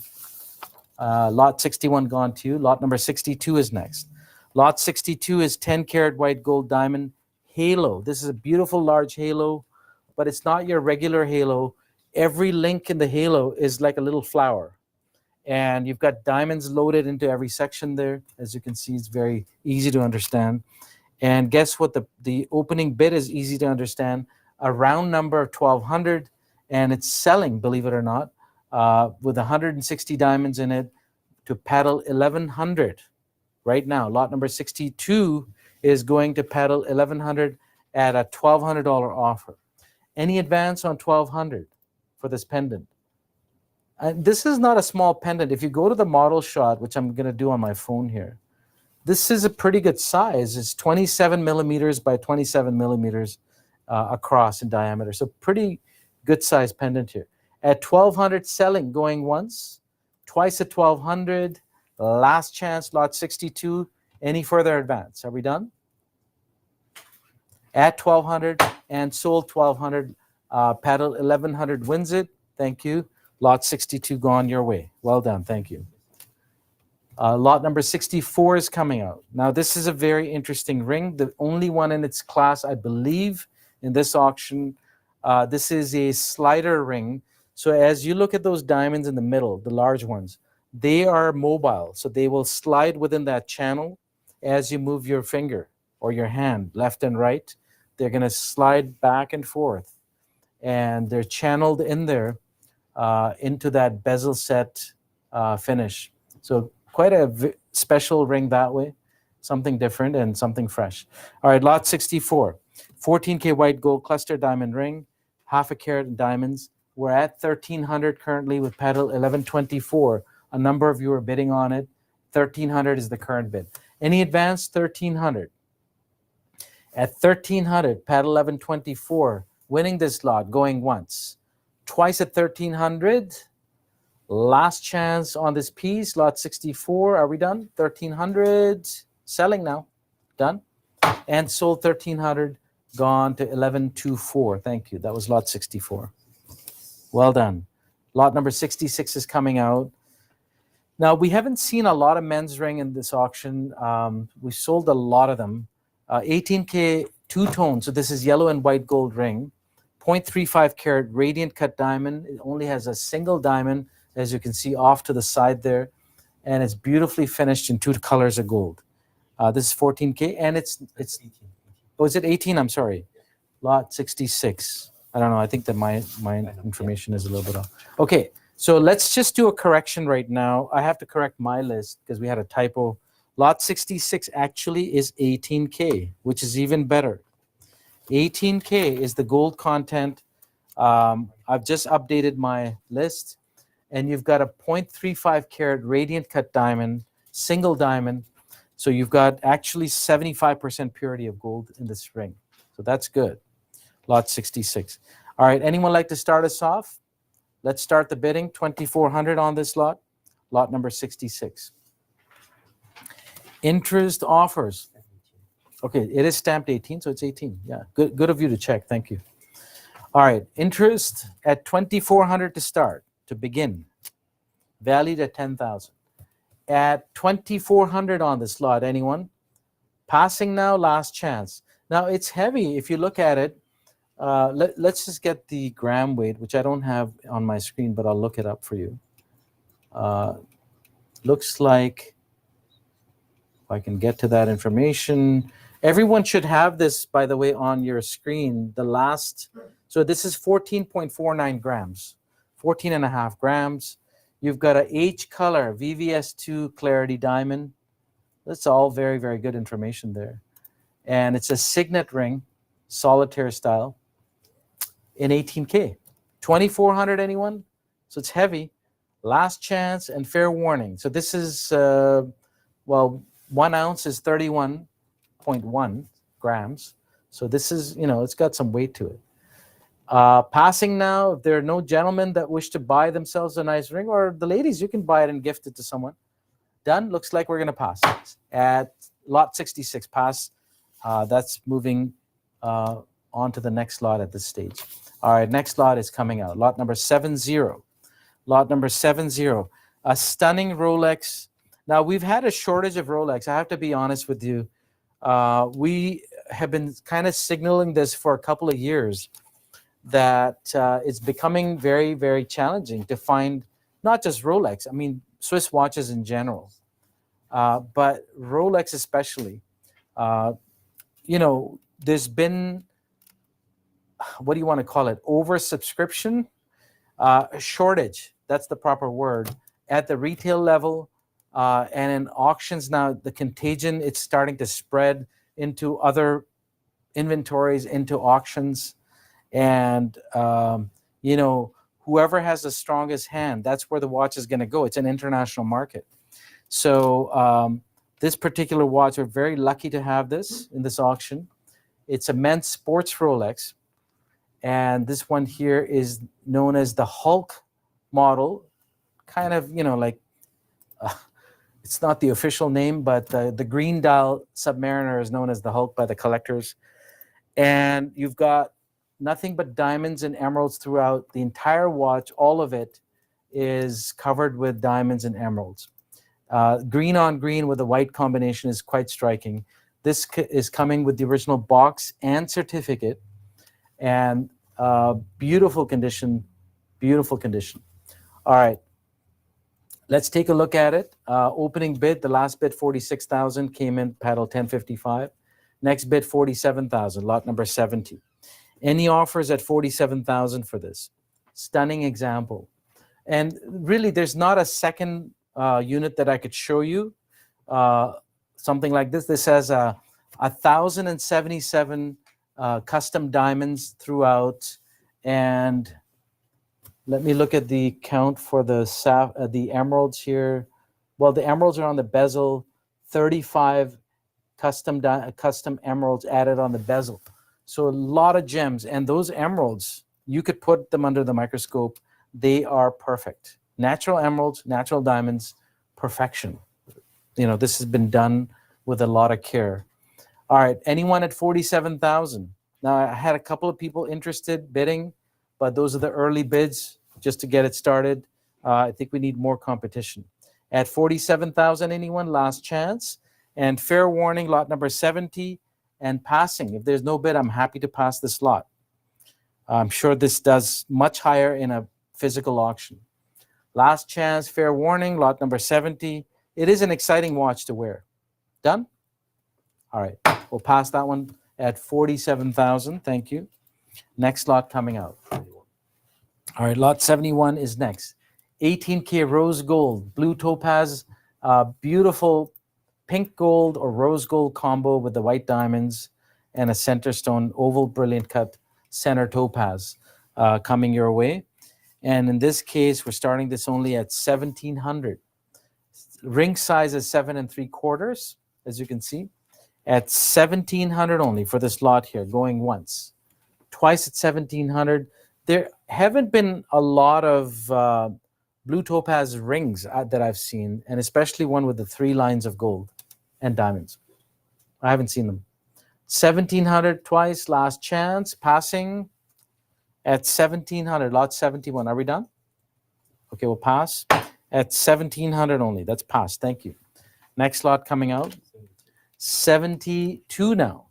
Lot 61 gone to you. Lot number 62 is next. Lot 62 is 10 karat white gold diamond halo. This is a beautiful large halo, but it's not your regular halo. Every link in the halo is like a little flower. And you've got diamonds loaded into every section there. As you can see, it's very easy to understand. And guess what? The opening bid is easy to understand. A round number of 1,200, and it's selling, believe it or not, with 160 diamonds in it to paddle 1,100 right now. Lot number 62 is going to paddle 1,100 at a $1,200 offer. Any advance on 1,200 for this pendant? And this is not a small pendant. If you go to the model shot, which I'm going to do on my phone here, this is a pretty good size. It's 27 millimeters by 27 millimeters across in diameter. So pretty good size pendant here. At 1,200 selling, going once, twice at 1,200. Last chance, lot 62. Any further advance? Are we done? At 1,200 and sold 1,200. Paddle 1,100 wins it. Thank you. Lot 62 gone your way. Well done. Thank you. Lot number 64 is coming out. Now, this is a very interesting ring. The only one in its class, I believe, in this auction. This is a slider ring. So as you look at those diamonds in the middle, the large ones, they are mobile. So they will slide within that channel as you move your finger or your hand left and right. They're going to slide back and forth. and they're channeled in there into that bezel set finish. So quite a special ring that way, something different and something fresh. All right, lot 64, 14K white gold cluster diamond ring, half a carat in diamonds. We're at 1,300 currently with petal 1124. A number of you are bidding on it. 1,300 is the current bid. Any advance? 1,300. At 1,300, petal 1124, winning this lot, going once. Twice at 1,300. Last chance on this piece, lot 64. Are we done? 1,300. Selling now. Done. And sold 1,300. Gone to 1124. Thank you. That was lot 64. Well done. Lot number 66 is coming out. Now, we haven't seen a lot of men's ring in this auction. We sold a lot of them. 18K two-tone. So this is yellow and white gold ring. 0.35 carat radiant cut diamond. It only has a single diamond, as you can see off to the side there. And it's beautifully finished in two colors of gold. This is 14K, and it's 18. Oh, is it 18? I'm sorry. Lot 66. I don't know. I think that my information is a little bit off. Okay, so let's just do a correction right now. I have to correct my list because we had a typo. Lot 66 actually is 18K, which is even better. 18K is the gold content. I've just updated my list, and you've got a 0.35 carat radiant cut diamond, single diamond. So you've got actually 75% purity of gold in this ring. So that's good. Lot 66. All right, anyone like to start us off? Let's start the bidding. 2,400 on this lot. Lot number 66. Interest offers. Okay, it is stamped 18, so it's 18. Yeah, good of you to check. Thank you. All right, interest at 2,400 to start, to begin. Valued at 10,000. At 2,400 on this lot, anyone? Passing now, last chance. Now, it's heavy if you look at it. Let's just get the gram weight, which I don't have on my screen, but I'll look it up for you. Looks like, if I can get to that information. Everyone should have this, by the way, on your screen. The last, so this is 14.49 grams, 14.5 grams. You've got a H color, VVS2 clarity diamond. That's all very, very good information there. And it's a signet ring, solitaire style, in 18K. 2,400, anyone? So it's heavy. Last chance and fair warning. So this is, well, 1 ounce is 31.1 grams. So this is, it's got some weight to it. Passing now, if there are no gentlemen that wish to buy themselves a nice ring, or the ladies, you can buy it and gift it to someone. Done. Looks like we're going to pass. At lot 66, pass. That's moving on to the next lot at this stage. All right, next lot is coming out. Lot number 70. Lot number 70. A stunning Rolex. Now, we've had a shortage of Rolex. I have to be honest with you. We have been kind of signaling this for a couple of years, that it's becoming very, very challenging to find not just Rolex, I mean, Swiss watches in general, but Rolex especially. There's been, what do you want to call it, oversubscription, shortage, that's the proper word, at the retail level, and in auctions now, the contagion, it's starting to spread into other inventories, into auctions. And, whoever has the strongest hand, that's where the watch is going to go. It's an international market. So this particular watch, we're very lucky to have this in this auction. It's a men's sports Rolex. And this one here is known as the Hulk model. Kind of, it's not the official name, but the green dial Submariner is known as the Hulk by the collectors. And you've got nothing but diamonds and emeralds throughout the entire watch. All of it is covered with diamonds and emeralds. Green on green with a white combination is quite striking. This is coming with the original box and certificate, and beautiful condition, beautiful condition. All right, let's take a look at it. Opening bid, the last bid 46,000 came in, paddle 1055. Next bid 47,000, lot number 70. Any offers at 47,000 for this? Stunning example. And really, there's not a second unit that I could show you. Something like this. This has 1,077 custom diamonds throughout. And let me look at the count for the emeralds here. Well, the emeralds are on the bezel. 35 custom emeralds added on the bezel. So a lot of gems. And those emeralds, you could put them under the microscope. They are perfect. Natural emeralds, natural diamonds, perfection. This has been done with a lot of care. All right, anyone at 47,000? Now, I had a couple of people interested bidding, but those are the early bids just to get it started. I think we need more competition. At 47,000, anyone? Last chance. And fair warning, lot number 70 and passing. If there's no bid, I'm happy to pass this lot. I'm sure this does much higher in a physical auction. Last chance, fair warning, lot number 70. It is an exciting watch to wear. Done? All right, we'll pass that one at 47,000. Thank you. Next lot coming out. All right, lot 71 is next. 18K rose gold, blue topaz, beautiful pink gold or rose gold combo with the white diamonds and a center stone oval brilliant cut center topaz coming your way. And in this case, we're starting this only at 1,700. Ring size is 7 3/4, as you can see, at 1,700 only for this lot here, going once. Twice at 1,700. There haven't been a lot of blue topaz rings that I've seen, and especially one with the 3 lines of gold and diamonds. I haven't seen them. 1,700 twice, last chance, passing at 1,700, lot 71. Are we done? Okay, we'll pass at 1,700 only. That's passed. Thank you. Next lot coming out. 72 now.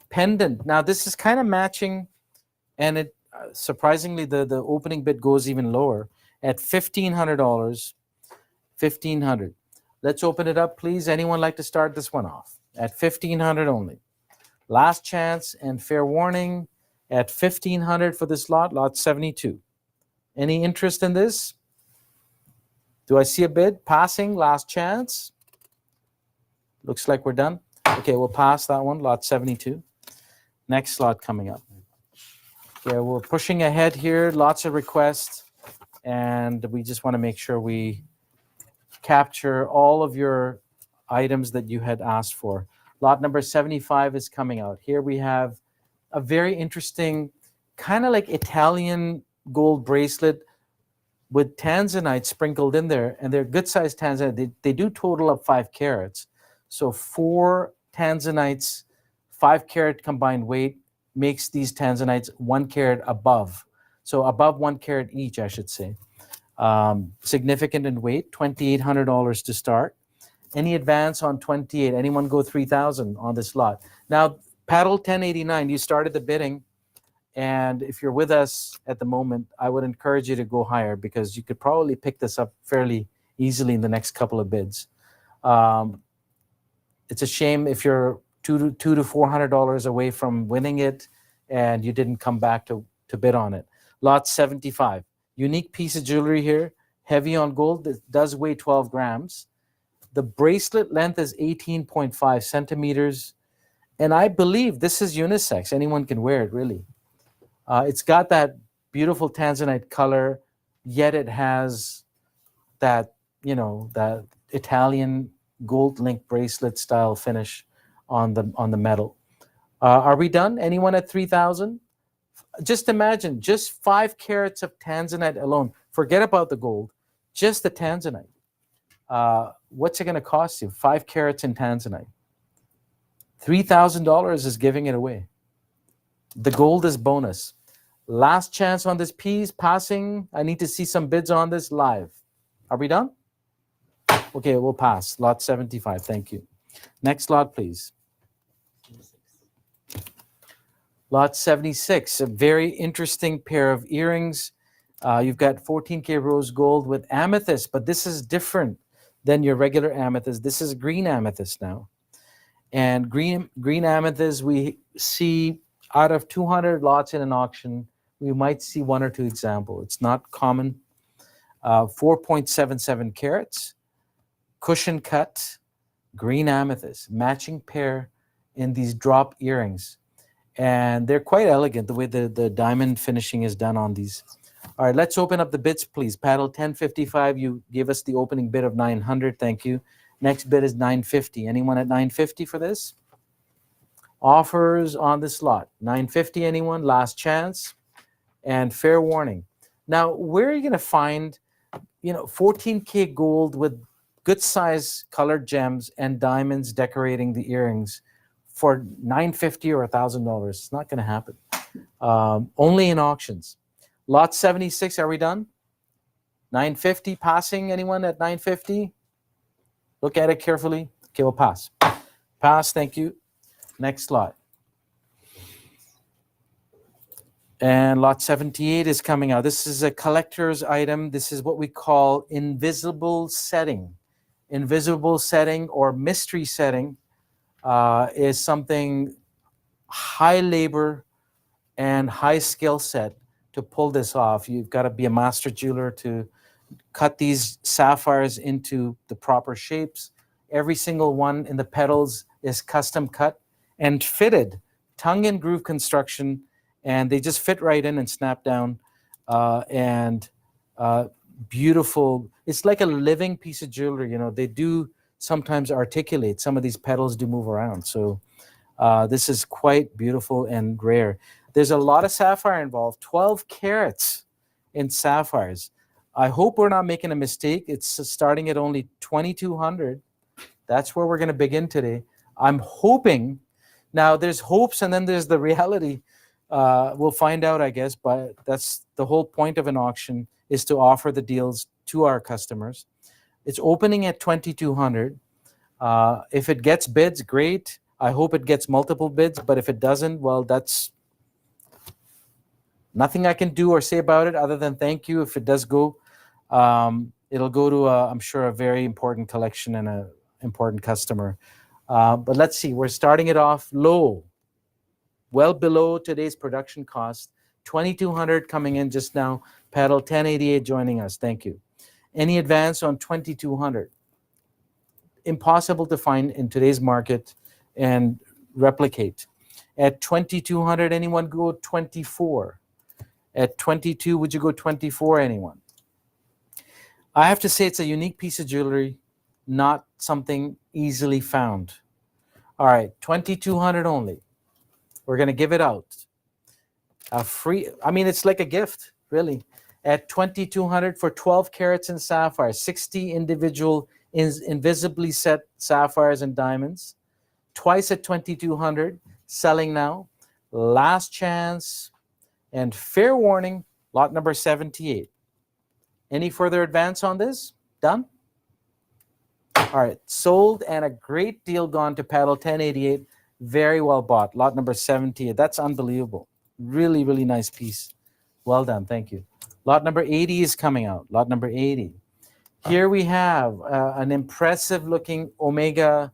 Pendant. Now, this is kind of matching, and it surprisingly, the opening bid goes even lower at $1,500. 1,500. Let's open it up, please. Anyone like to start this one off? At 1,500 only. Last chance and fair warning at 1,500 for this lot, lot 72. Any interest in this? Do I see a bid? Passing, last chance. Looks like we're done. Okay, we'll pass that one, lot 72. Next lot coming up. Yeah, we're pushing ahead here, lots of requests, and we just want to make sure we capture all of your items that you had asked for. Lot number 75 is coming out. Here we have a very interesting, kind of like Italian gold bracelet with tanzanite sprinkled in there, and they're good-sized tanzanite. They do total up 5 carats. So 4 tanzanites, 5 carat combined weight makes these tanzanites 1 carat above. So above 1 carat each, I should say. Significant in weight, $2,800 to start. Any advance on 28? Anyone go 3,000 on this lot? Now, paddle 1089, you started the bidding, and if you're with us at the moment, I would encourage you to go higher because you could probably pick this up fairly easily in the next couple of bids. It's a shame if you're $200 to $400 away from winning it and you didn't come back to bid on it. Lot 75. Unique piece of jewelry here, heavy on gold. It does weigh 12 grams. The bracelet length is 18.5 centimeters. And I believe this is unisex. Anyone can wear it, really. It's got that beautiful tanzanite color, yet it has that, that Italian gold link bracelet style finish on the metal. Are we done? Anyone at 3,000? Just imagine, just 5 carats of tanzanite alone. Forget about the gold, just the tanzanite. What's it going to cost you? 5 carats in tanzanite. $3,000 is giving it away. The gold is bonus. Last chance on this piece, passing. I need to see some bids on this live. Are we done? Okay, we'll pass. Lot 75, thank you. Next lot, please. Lot 76, a very interesting pair of earrings. You've got 14K rose gold with amethyst, but this is different than your regular amethyst. This is green amethyst now. And green amethyst, we see Out of 200 lots in an auction, we might see one or two examples. It's not common. 4.77 carats, cushion cut, green amethyst, matching pair in these drop earrings. And they're quite elegant, the way the diamond finishing is done on these. All right, let's open up the bids, please. Paddle 1055, you gave us the opening bid of 900. Thank you. Next bid is 950. Anyone at 950 for this? Offers on this lot. 950, anyone? Last chance. And fair warning. Now, where are you going to find, 14K gold with good size colored gems and diamonds decorating the earrings for $950 or $1,000? It's not going to happen. Only in auctions. Lot 76, are we done? 950 passing, anyone at 950? Look at it carefully. Okay, we'll pass. Pass, thank you. Next lot. And lot 78 is coming out. This is a collector's item. This is what we call invisible setting. Invisible setting or mystery setting is something high labor and high skill set to pull this off. You've got to be a master jeweler to cut these sapphires into the proper shapes. Every single one in the petals is custom cut and fitted, tongue and groove construction, and they just fit right in and snap down. And beautiful. It's like a living piece of jewelry. They do sometimes articulate. Some of these petals do move around. So this is quite beautiful and rare. There's a lot of sapphire involved, 12 carats in sapphires. I hope we're not making a mistake. It's starting at only 2,200. That's where we're going to begin today. I'm hoping. Now, there's hopes and then there's the reality. We'll find out, I guess, but that's the whole point of an auction, is to offer the deals to our customers. It's opening at 2,200. If it gets bids, great. I hope it gets multiple bids, but if it doesn't, well, that's nothing I can do or say about it other than thank you. If it does go, it'll go to, I'm sure, a very important collection and an important customer. But let's see, we're starting it off low, well below today's production cost. 2,200 coming in just now. Paddle 1088 joining us. Thank you. Any advance on 2,200? Impossible to find in today's market and replicate. At 2,200, anyone go 24? At 22, would you go 24, anyone? I have to say it's a unique piece of jewelry, not something easily found. All right, 2,200 only. We're going to give it out. A free, it's like a gift, really. At 2,200 for 12 carats in sapphire, 60 individual invisibly set sapphires and diamonds. Twice at 2,200, selling now. Last chance. And fair warning, lot number 78. Any further advance on this? Done? All right, sold and a great deal gone to Paddle 1088. Very well bought. Lot number 78. That's unbelievable. Really, really nice piece. Well done. Thank you. Lot number 80 is coming out. Lot number 80. Here we have an impressive looking Omega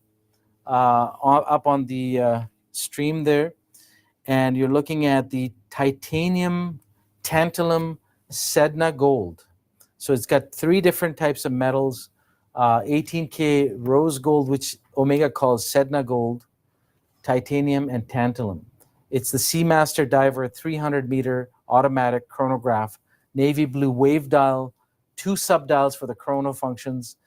up on the stream there. And you're looking at the titanium, tantalum, sedna gold. So it's got three different types of metals. 18K rose gold, which Omega calls sedna gold, titanium, and tantalum. It's the Seamaster Diver 300-meter automatic chronograph, navy blue wave dial, 2 subdials for the chrono functions.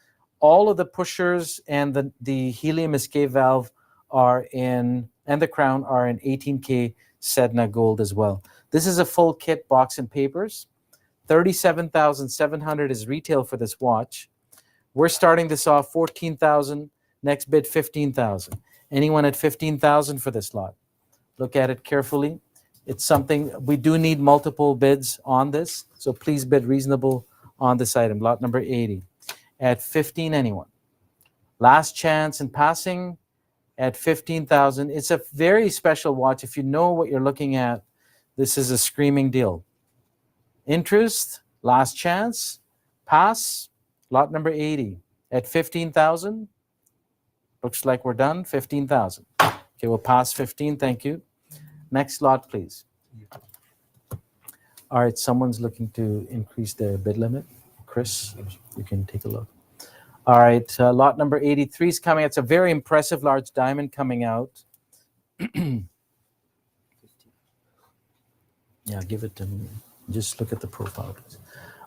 All of the pushers and the helium escape valve are in, and the crown are in 18K sedna gold as well. This is a full kit, box and papers. 37,700 is retail for this watch. We're starting this off 14,000. Next bid 15,000. Anyone at 15,000 for this lot? Look at it carefully. It's something we do need multiple bids on this, so please bid reasonable on this item. Lot number 80 at 15. Anyone? Last chance in passing at 15,000. It's a very special watch. If you know what you're looking at, this is a screaming deal. Interest, last chance, pass. Lot number 80 at 15,000. Looks like we're done. 15,000. Okay, we'll pass 15. Thank you. Next lot, please. All right, someone's looking to increase their bid limit. Chris, you can take a look. All right, lot number 83 is coming. It's a very impressive large diamond coming out. Yeah, give it to me. Just look at the profile.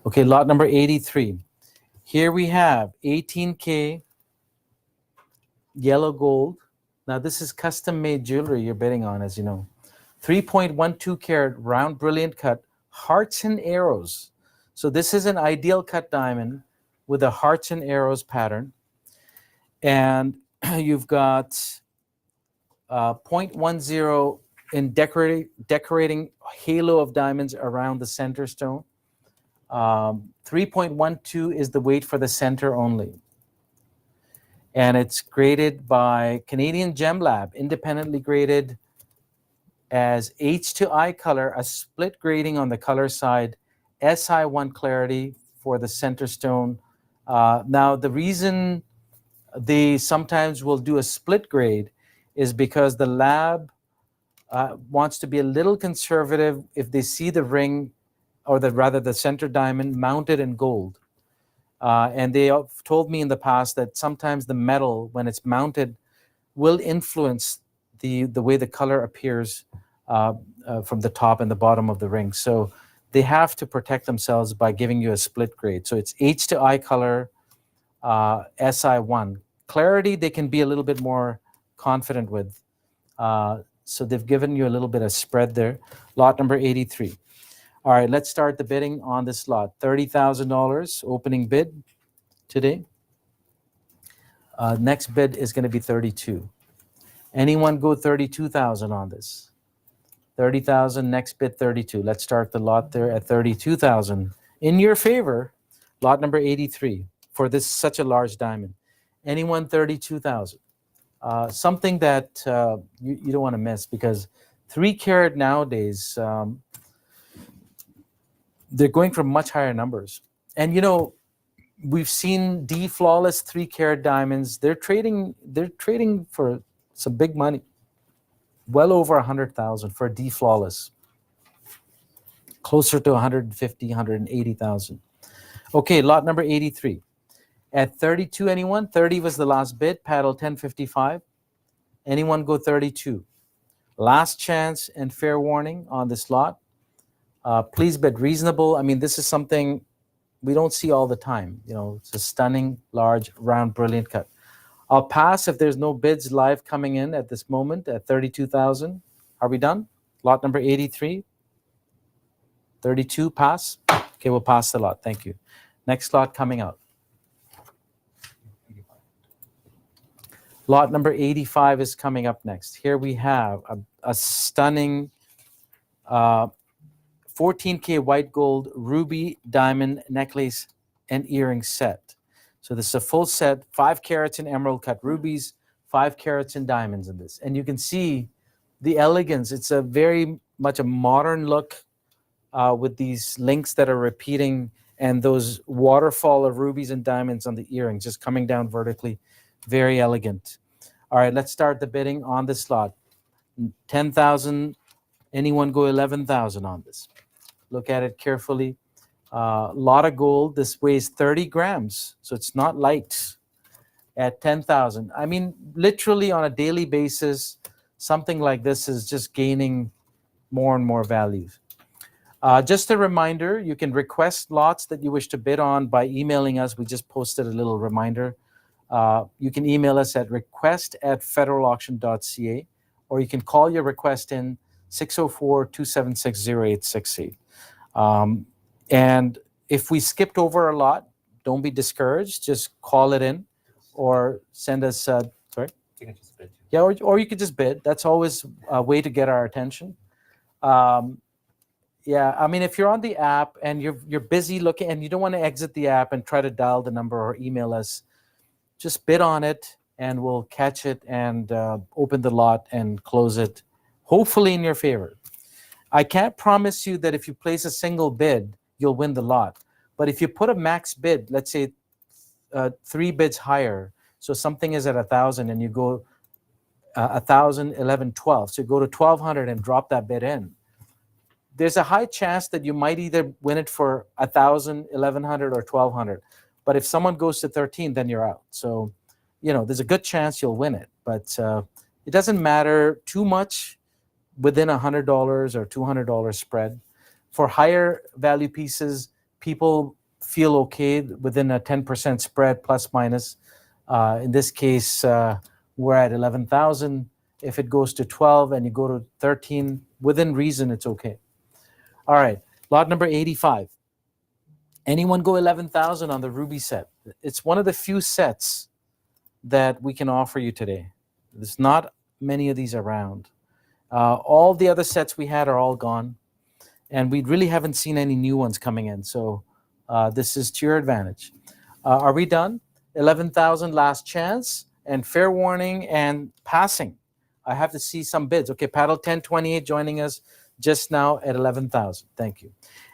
Okay, lot number 83. Here we have 18K yellow gold. Now, this is custom-made jewelry you're bidding on, as you know. 3.12 carat round brilliant cut, hearts and arrows. So this is an ideal cut diamond with a hearts and arrows pattern. And you've got 0.10 in decorating halo of diamonds around the center stone. 3.12 is the weight for the center only. And it's graded by Canadian Gem Lab, independently graded as H to I color, a split grading on the color side, SI1 clarity for the center stone. Now, the reason they sometimes will do a split grade is because the lab wants to be a little conservative if they see the ring, or rather the center diamond mounted in gold. And they have told me in the past that sometimes the metal, when it's mounted, will influence the way the color appears from the top and the bottom of the ring. So they have to protect themselves by giving you a split grade. So it's H to I color, SI1. Clarity, they can be a little bit more confident with. So they've given you a little bit of spread there. Lot number 83. All right, let's start the bidding on this lot. $30,000 opening bid today. Next bid is going to be 32. Anyone go 32,000 on this? 30,000, next bid 32. Let's start the lot there at 32,000. In your favor, lot number 83 for this such a large diamond. Anyone 32,000? Something that you don't want to miss, because 3 carat nowadays, they're going for much higher numbers. And you know, we've seen D flawless 3 carat diamonds. They're trading for some big money, well over 100,000 for D flawless, closer to 150, 180,000. Okay, lot number 83. At 32, anyone? 30 was the last bid, paddle 1055. Anyone go 32? Last chance and fair warning on this lot. Please bid reasonable. I mean, this is something we don't see all the time. You know, it's a stunning, large, round, brilliant cut. I'll pass if there's no bids live coming in at this moment at 32,000. Are we done? Lot number 83. 32, pass. Okay, we'll pass the lot. Thank you. Next lot coming out. Lot number 85 is coming up next. Here we have a stunning 14K white gold ruby diamond necklace and earring set. So this is a full set, 5 carats in emerald cut rubies, 5 carats in diamonds in this. And you can see the elegance. It's a very much a modern look with these links that are repeating and those waterfall of rubies and diamonds on the earrings just coming down vertically. Very elegant. All right, let's start the bidding on this lot. 10,000. Anyone go 11,000 on this? Look at it carefully. Lot of gold. This weighs 30 grams, so it's not light. At 10,000. I mean, literally on a daily basis, something like this is just gaining more and more value. Just a reminder, you can request lots that you wish to bid on by emailing us. We just posted a little reminder. You can email us at request@federalauction.ca, or you can call your request in 604-276-0868. And if we skipped over a lot, don't be discouraged. Just call it in or send us, sorry? You can just bid. Yeah, or you could just bid. That's always a way to get our attention. Yeah, I mean, if you're on the app and you're busy looking and you don't want to exit the app and try to dial the number or email us, just bid on it and we'll catch it and open the lot and close it, hopefully in your favor. I can't promise you that if you place a single bid, you'll win the lot. But if you put a max bid, let's say 3 bids higher, so something is at 1,000 and you go 1,000, 11, 12. So you go to 1,200 and drop that bid in. There's a high chance that you might either win it for 1,000, 1,100, or 1,200. But if someone goes to 13, then you're out. So, there's a good chance you'll win it. But it doesn't matter too much within $100 or $200 spread. For higher value pieces, people feel okay within a 10% spread plus minus. In this case, we're at 11,000. If it goes to 12 and you go to 13, within reason, it's okay. All right, lot number 85. Anyone go 11,000 on the ruby set? It's one of the few sets that we can offer you today. There's not many of these around. All the other sets we had are all gone, and we really haven't seen any new ones coming in. So this is to your advantage. Are we done? 11,000 last chance, and fair warning and passing. I have to see some bids. Okay, paddle 1028 joining us just now at 11,000. Thank you.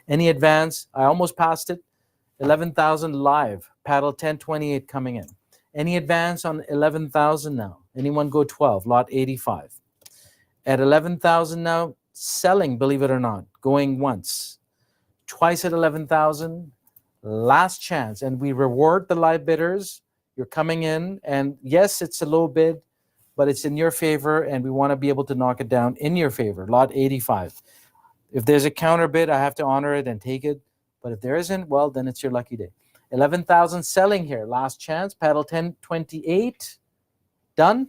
Any advance? I almost passed it. 11,000 live. Paddle 1028 coming in. Any advance on 11,000 now? Anyone go 12? Lot 85. At 11,000 now, selling, believe it or not, going once. Twice at 11,000. Last chance. And we reward the live bidders. You're coming in. And yes, it's a low bid, but it's in your favor, and we want to be able to knock it down in your favor. Lot 85. If there's a counter bid, I have to honor it and take it. But if there isn't, well, then it's your lucky day. 11,000 selling here. Last chance. Paddle 1028. Done.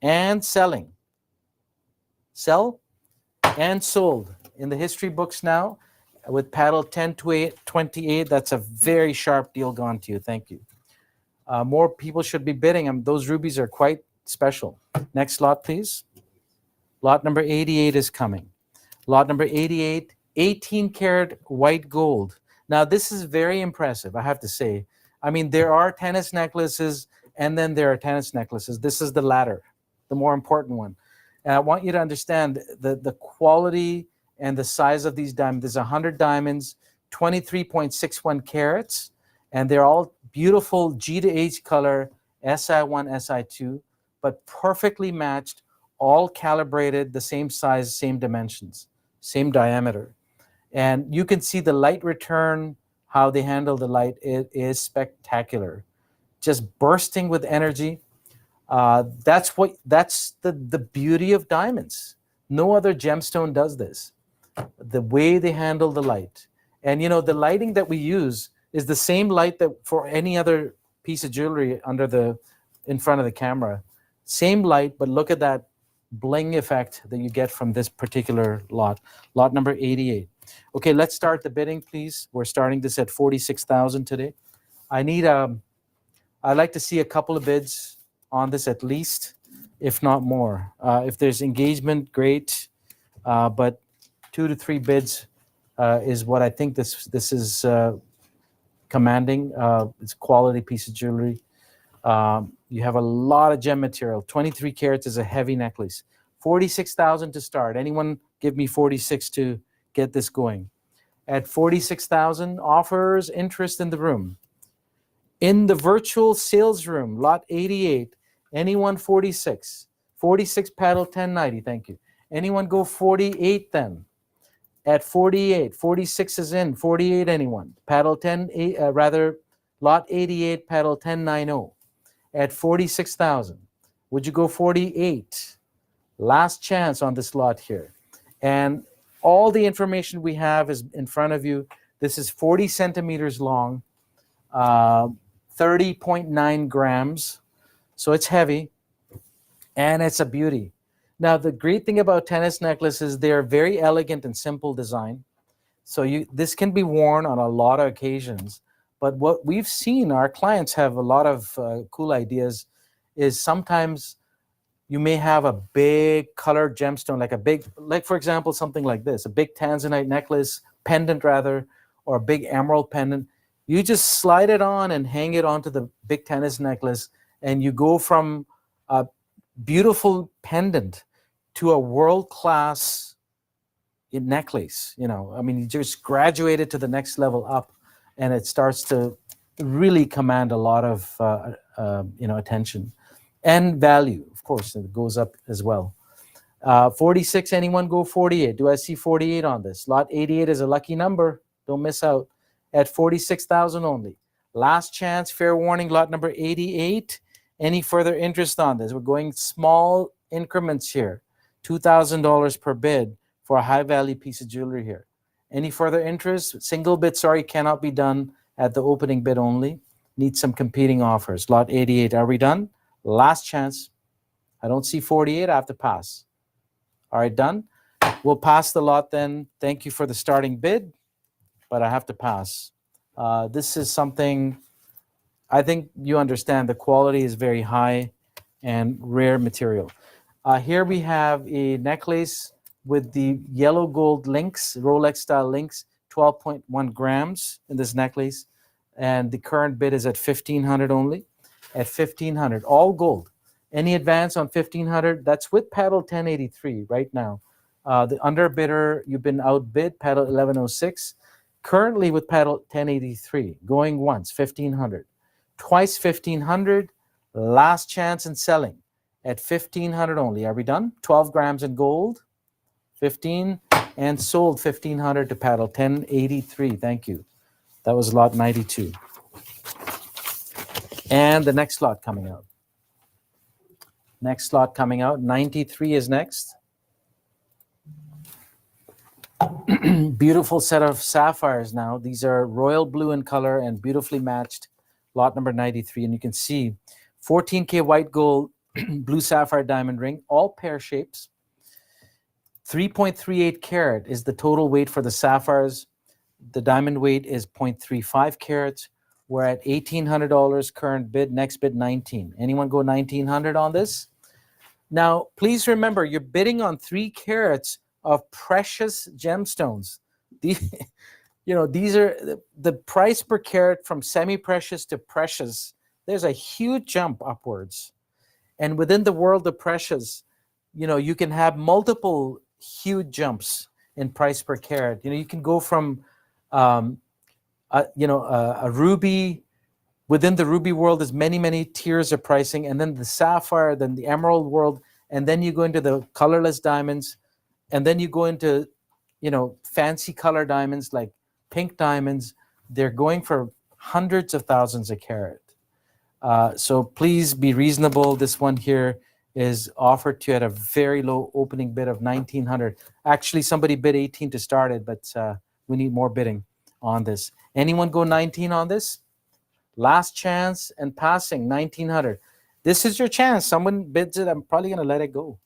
And selling. Sell and sold. In the history books now, with paddle 1028, that's a very sharp deal gone to you. Thank you. More people should be bidding them. Those rubies are quite special. Next lot, please. Lot number 88 is coming. Lot number 88, 18 karat white gold. Now, this is very impressive, I have to say. I mean, there are tennis necklaces, and then there are tennis necklaces. This is the latter, the more important one. And I want you to understand the quality and the size of these diamonds. There's 100 diamonds, 23.61 carats, and they're all beautiful G to H color, SI1, SI2, but perfectly matched, all calibrated, the same size, same dimensions, same diameter. And you can see the light return, how they handle the light. It is spectacular, just bursting with energy. That's the beauty of diamonds. No other gemstone does this. The way they handle the light. And the lighting that we use is the same light that for any other piece of jewelry in front of the camera. Same light, but look at that bling effect that you get from this particular lot. Lot number 88. Okay, let's start the bidding, please. We're starting this at 46,000 today. I'd like to see a couple of bids on this at least, if not more. If there's engagement, great. But 2 to 3 bids is what I think this is commanding. It's a quality piece of jewelry. You have a lot of gem material. 23 carats is a heavy necklace. 46,000 to start. Anyone give me 46 to get this going? At 46,000, offers, interest in the room. In the virtual sales room, lot 88, anyone 46? 46 paddle 1090, thank you. Anyone go 48 then? At 48, 46 is in, 48 anyone? Paddle 10, lot 88, paddle 1090. At 46,000, would you go 48? Last chance on this lot here. And all the information we have is in front of you. This is 40 centimeters long, 30.9 grams. So it's heavy, and it's a beauty. Now, the great thing about tennis necklaces, they're very elegant and simple design. So this can be worn on a lot of occasions. But what we've seen, our clients have a lot of cool ideas, is sometimes you may have a big colored gemstone, like for example, something like this, a big tanzanite necklace, pendant rather, or a big emerald pendant. You just slide it on and hang it onto the big tennis necklace, and you go from a beautiful pendant to a world-class necklace. You just graduate it to the next level up, and it starts to really command a lot of attention. and value. Of course, it goes up as well. 46, anyone go 48? Do I see 48 on this? Lot 88 is a lucky number. Don't miss out. At 46,000 only. Last chance, fair warning, lot number 88. Any further interest on this? We're going small increments here. $2,000 per bid for a high value piece of jewelry here. Any further interest? Single bid, sorry, cannot be done at the opening bid only. Need some competing offers. Lot 88, are we done? Last chance. I don't see 48, I have to pass. All right, done. We'll pass the lot then. Thank you for the starting bid, but I have to pass. This is something I think you understand. The quality is very high and rare material. Here we have a necklace with the yellow gold links, Rolex style links, 12.1 grams in this necklace. And the current bid is at 1,500 only. At 1,500, all gold. Any advance on 1,500? That's with paddle 1083 right now. The underbidder, you've been outbid, paddle 1106. Currently with paddle 1083, going once, 1,500. Twice 1,500, last chance in selling at 1,500 only. Are we done? 12 grams in gold, 15, and sold 1,500 to paddle 1083. Thank you. That was lot 92. And the next lot coming out. Next lot coming out, 93 is next. Beautiful set of sapphires now. These are royal blue in color and beautifully matched. Lot number 93. And you can see 14K white gold, blue sapphire diamond ring, all pear shapes. 3.38 carat is the total weight for the sapphires. The diamond weight is 0.35 carats. We're at $1,800 current bid, next bid 19. Anyone go 1,900 on this? Now, please remember, you're bidding on 3 carats of precious gemstones. These are the price per carat from semi-precious to precious. There's a huge jump upwards. And within the world of precious, you can have multiple huge jumps in price per carat. You can go from a ruby. Within the ruby world, there's many, many tiers of pricing, and then the sapphire, then the emerald world, and then you go into the colorless diamonds, and then you go into, fancy color diamonds like pink diamonds. They're going for hundreds of thousands a carat. So please be reasonable. This one here is offered to you at a very low opening bid of 1,900. Actually, somebody bid 18 to start it, but we need more bidding on this. Anyone go 19 on this? Last chance and passing, 1,900. This is your chance. Someone bids it, I'm probably going to let it go.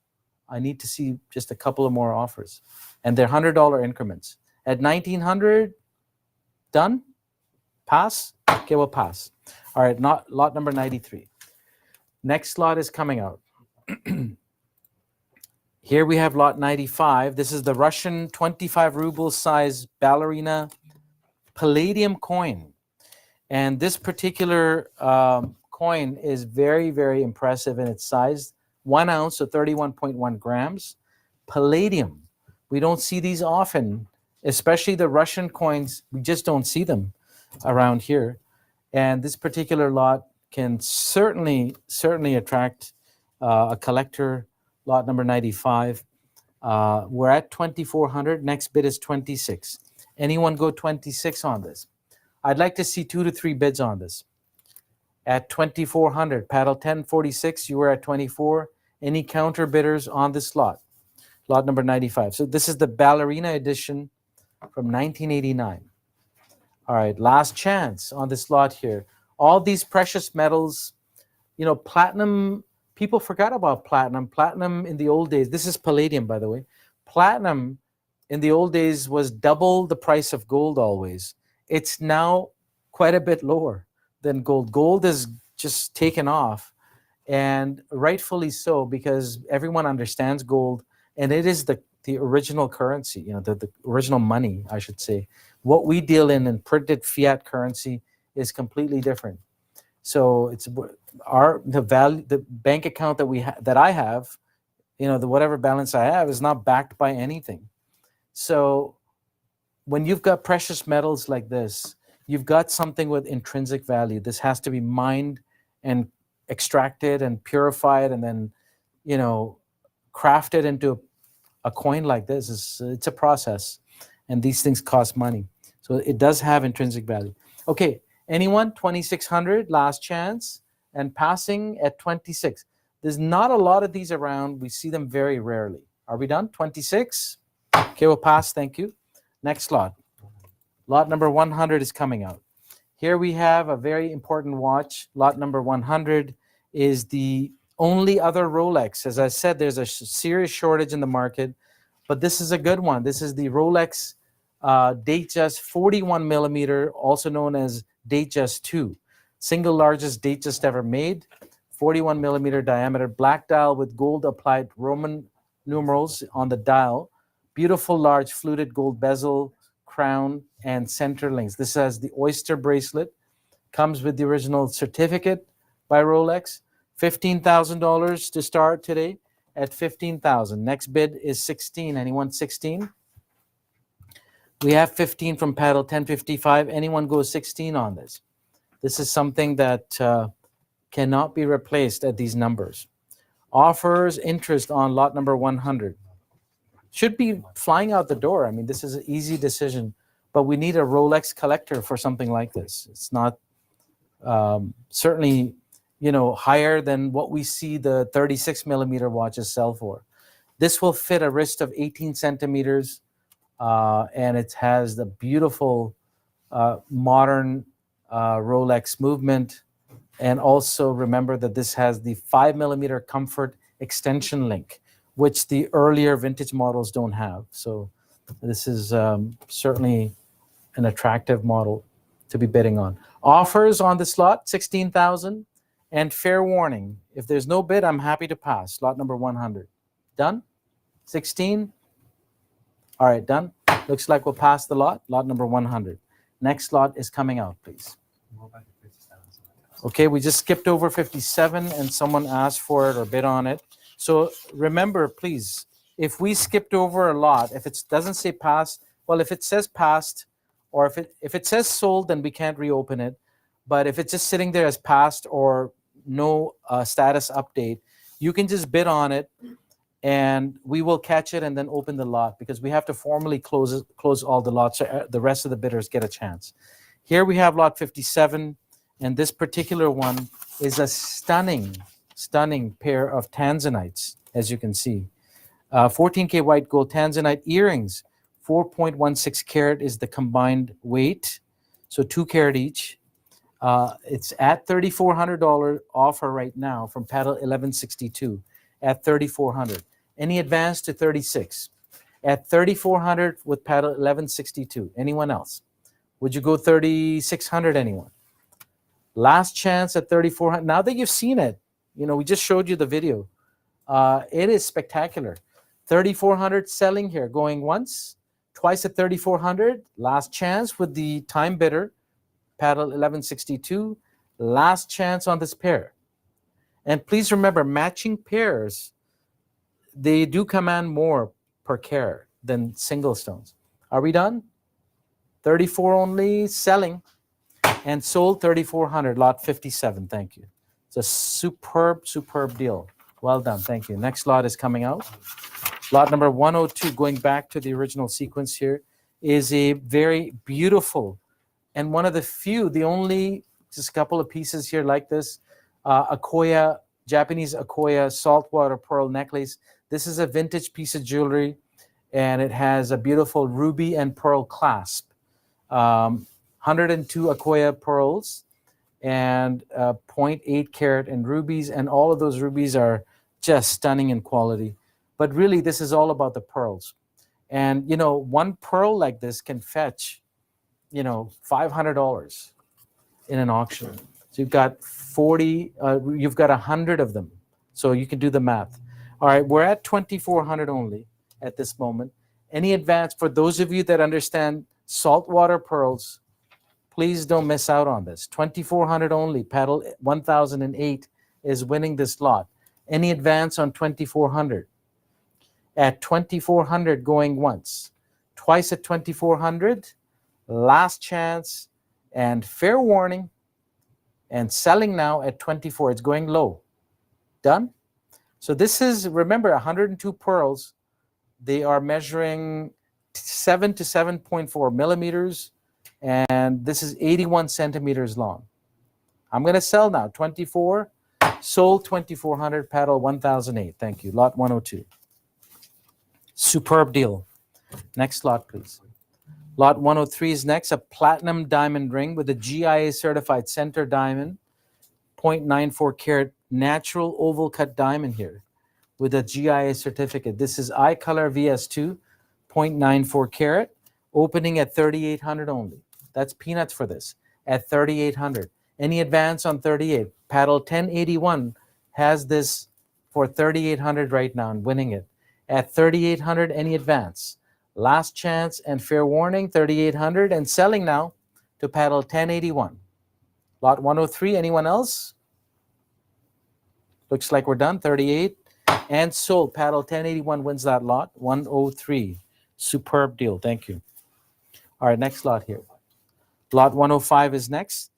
I need to see just a couple of more offers. And they're $100 increments. At 1,900, done? Pass? Okay, we'll pass. All right, lot number 93. Next lot is coming out. Here we have lot 95. This is the Russian 25 ruble size ballerina palladium coin. And this particular coin is very, very impressive in its size. 1 ounce, so 31.1 grams. Palladium. We don't see these often, especially the Russian coins. We just don't see them around here. And this particular lot can certainly attract a collector. Lot number 95. We're at 2,400. Next bid is 26. Anyone go 26 on this? I'd like to see 2 to 3 bids on this. At 2,400, paddle 1046, you were at 24. Any counter bidders on this lot? Lot number 95. So this is the ballerina edition from 1989. All right, last chance on this lot here. All these precious metals, platinum, people forgot about platinum. Platinum in the old days, this is palladium, by the way. Platinum in the old days was double the price of gold always. It's now quite a bit lower than gold. Gold is just taken off, and rightfully so, because everyone understands gold, and it is the original currency, the original money, I should say. What we deal in printed fiat currency is completely different. So it's the bank account that I have, the whatever balance I have is not backed by anything. So when you've got precious metals like this, you've got something with intrinsic value. This has to be mined and extracted and purified and then, crafted into a coin like this. It's a process, and these things cost money. So it does have intrinsic value. Okay, anyone? 2,600, last chance, and passing at 26. There's not a lot of these around. We see them very rarely. Are we done? 26? Okay, we'll pass. Thank you. Next lot. Lot number 100 is coming out. Here we have a very important watch. Lot number 100 is the only other Rolex. As I said, there's a serious shortage in the market, but this is a good one. This is the Rolex Datejust 41 millimeter, also known as Datejust 2. Single largest Datejust ever made. 41 millimeter diameter, black dial with gold applied Roman numerals on the dial. Beautiful large fluted gold bezel, crown, and center links. This has the oyster bracelet. Comes with the original certificate by Rolex. $15,000 to start today at $15,000. Next bid is 16. Anyone 16? We have 15 from Paddle, 1055. Anyone go 16 on this? This is something that cannot be replaced at these numbers. Offers interest on lot number 100. Should be flying out the door. I mean, this is an easy decision, but we need a Rolex collector for something like this. It's not certainly, higher than what we see the 36 millimeter watches sell for. This will fit a wrist of 18 centimeters, and it has the beautiful modern Rolex movement. And also remember that this has the 5 millimeter comfort extension link, which the earlier vintage models don't have. So this is certainly an attractive model to be bidding on. Offers on this lot, 16,000. And fair warning, if there's no bid, I'm happy to pass. Lot number 100. Done? 16? All right, done. Looks like we'll pass the lot. Lot number 100. Next lot is coming out, please. Okay, we just skipped over 57 and someone asked for it or bid on it. So remember, please, if we skipped over a lot, if it doesn't say passed, well, if it says passed, or if it says sold, then we can't reopen it. But if it's just sitting there as passed or no status update, you can just bid on it, and we will catch it and then open the lot, because we have to formally close all the lots so the rest of the bidders get a chance. Here we have lot 57, and this particular one is a stunning pair of tanzanites, as you can see. 14K white gold tanzanite earrings, 4.16 carat is the combined weight, so 2 carat each. It's at $3,400 offer right now from Paddle 1162 at $3,400. Any advance to 36 at $3,400 with Paddle 1162. Anyone else? Would you go 3,600? Anyone? Last chance at 3,400. Now that you've seen it, we just showed you the video. It is spectacular. 3,400 selling here, going once, twice at 3,400. Last chance with the time bidder. Paddle 1162, last chance on this pair. And please remember, matching pairs, they do command more per carat than single stones. Are we done? 34 only, selling, and sold 3,400, lot 57, thank you. It's a superb deal. Well done, thank you. Next lot is coming out. Lot number 102, going back to the original sequence here, is a very beautiful, and one of the few, the only, just a couple of pieces here like this, Akoya, Japanese Akoya saltwater pearl necklace. This is a vintage piece of jewelry, and it has a beautiful ruby and pearl clasp. 102 Akoya pearls and 0.8 carat in rubies, and all of those rubies are just stunning in quality. But really, this is all about the pearls. And, one pearl like this can fetch $500 in an auction. So you've got 40, you've got 100 of them. So you can do the math. All right, we're at 2,400 only at this moment. Any advance for those of you that understand saltwater pearls, please don't miss out on this. 2,400 only. Paddle 1008 is winning this lot. Any advance on 2,400? At 2,400 going once. Twice at 2,400. Last chance, and fair warning, and selling now at 24. It's going low. Done? So this is, remember, 102 pearls. They are measuring 7 to 7.4 millimeters, and this is 81 centimeters long. I'm going to sell now. 24, sold 2,400, paddle 1,008. Thank you. Lot 102. Superb deal. Next lot, please. Lot 103 is next, a platinum diamond ring with a GIA certified center diamond, 0.94 carat natural oval cut diamond here with a GIA certificate. This is eye color VS2, 0.94 carat, opening at 3,800 only. That's peanuts for this, at 3,800. Any advance on 38? Paddle 1081 has this for 3,800 right now and winning it. At 3,800, any advance? Last chance and fair warning, 3,800, and selling now to paddle 1081. Lot 103, anyone else? Looks like we're done, 38. And sold, paddle 1081 wins that lot, 103. Superb deal, thank you. All right, next lot here. Lot 105 is next.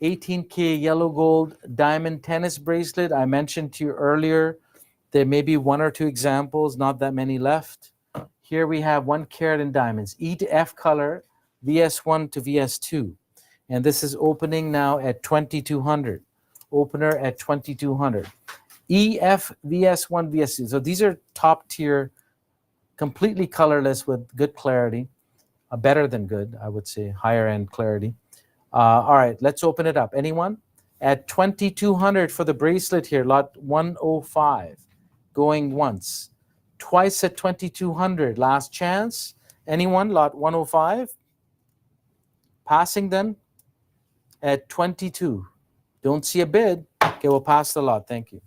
18K yellow gold diamond tennis bracelet. I mentioned to you earlier, there may be one or two examples, not that many left. Here we have 1 carat in diamonds, E to F color, VS1 to VS2. And this is opening now at 2,200. Opener at 2,200. EF, VS1, VS2. So these are top tier, completely colorless with good clarity. Better than good, I would say, higher end clarity. All right, let's open it up. Anyone? At 2,200 for the bracelet here, lot 105. Going once. Twice at 2,200. Last chance. Anyone? Lot 105. Passing then at 22. Don't see a bid. Okay, we'll pass the lot. Thank you.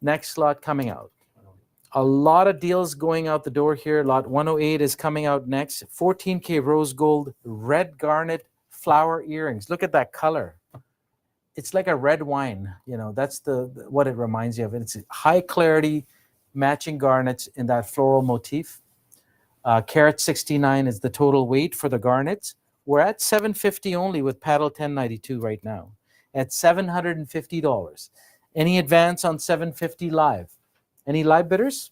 Next lot coming out. A lot of deals going out the door here. Lot 108 is coming out next. 14K rose gold red garnet flower earrings. Look at that color. It's like a red wine. You know, that's what it reminds you of. It's high clarity matching garnets in that floral motif. Carat 69 is the total weight for the garnets. We're at $750 only with paddle 1092 right now at $750. Any advance on 750 live? Any live bidders?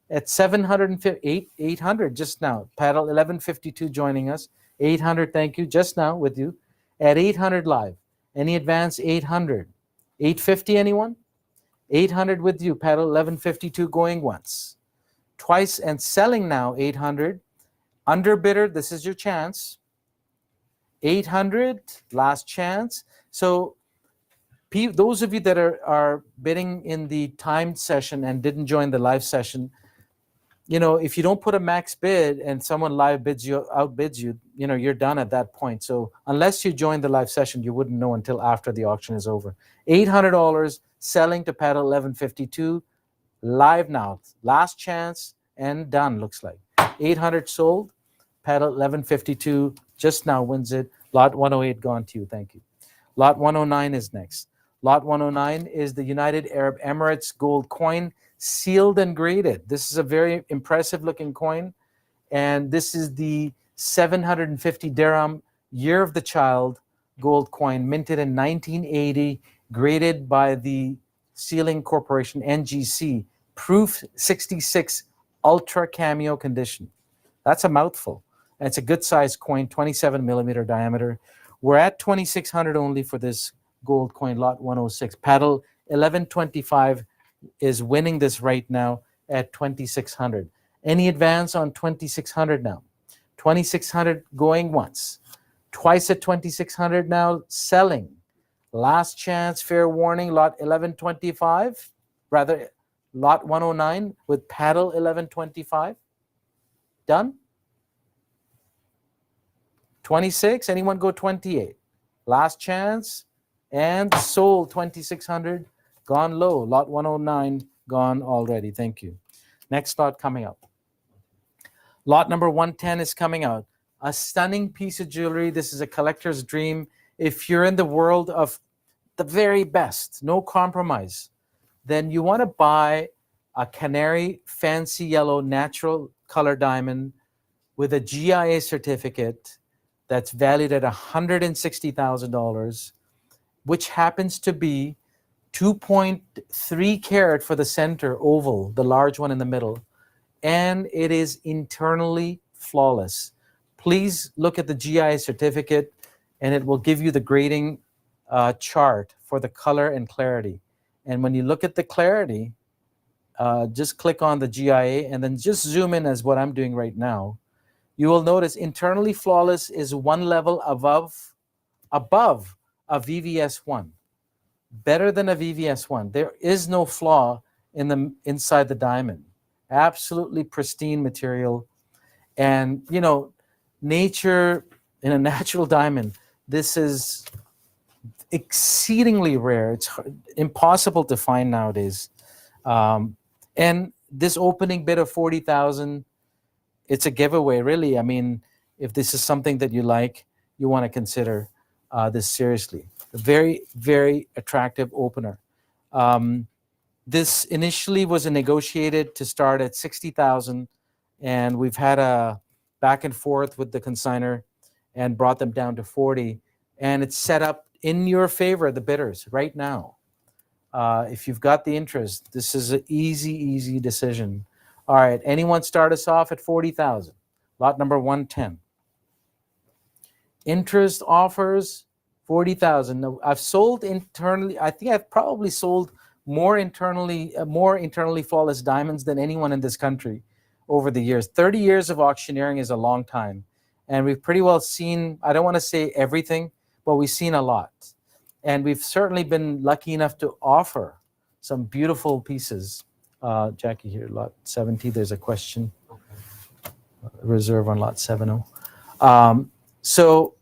At 750, 800 just now. Paddle 1152 joining us. 800, thank you, just now with you. At 800 live. Any advance? 800. 850, anyone? 800 with you. Paddle 1152 going once. Twice and selling now 800. Underbidder, this is your chance. 800, last chance. So those of you that are bidding in the timed session and didn't join the live session, you know, if you don't put a max bid and someone live outbids you, you know, you're done at that point. So unless you join the live session, you wouldn't know until after the auction is over. $800 selling to paddle 1152. Live now. Last chance and done, looks like. 800 sold. Paddle 1152 just now wins it. Lot 108 gone to you. Thank you. Lot 109 is next. Lot 109 is the United Arab Emirates gold coin, sealed and graded. This is a very impressive looking coin. And this is the 750 dirham Year of the Child gold coin, minted in 1980, graded by the Sealing Corporation, NGC, proof 66 ultra cameo condition. That's a mouthful. And it's a good sized coin, 27 millimeter diameter. We're at 2,600 only for this gold coin, lot 106. Paddle 1125 is winning this right now at 2,600. Any advance on 2,600 now? 2,600 going once. Twice at 2,600 now, selling. Last chance, fair warning, lot 1125. Rather, lot 109 with paddle 1125. Done? 26, anyone go 28? Last chance, and sold 2,600, gone low. Lot 109 gone already. Thank you. Next lot coming up. Lot number 110 is coming out. A stunning piece of jewelry. This is a collector's dream. If you're in the world of the very best, no compromise, then you want to buy a canary fancy yellow natural color diamond with a GIA certificate that's valued at $160,000. which happens to be 2.3 carat for the center oval, the large one in the middle, and it is internally flawless. Please look at the GI certificate, and it will give you the grading chart for the color and clarity. And when you look at the clarity, just click on the GIA and then just zoom in as what I'm doing right now. You will notice internally flawless is one level above a VVS1, better than a VVS1. There is no flaw inside the diamond. Absolutely pristine material. And, you know, nature in a natural diamond, this is exceedingly rare. It's impossible to find nowadays. And this opening bid of 40,000, it's a giveaway, really. I mean, if this is something that you like, you want to consider this seriously. A very, very attractive opener. This initially was negotiated to start at 60,000, and we've had a back and forth with the consignor and brought them down to 40, and it's set up in your favor, the bidders, right now. If you've got the interest, this is an easy decision. All right, anyone start us off at 40,000? Lot number 110. Interest offers 40,000. Now, I've sold internally. I think I've probably sold more internally flawless diamonds than anyone in this country over the years. 30 years of auctioneering is a long time, and we've pretty well seen, I don't want to say everything, but we've seen a lot. And we've certainly been lucky enough to offer some beautiful pieces. Jackie here, lot 70, there's a question. Okay. Reserve on lot 70. So,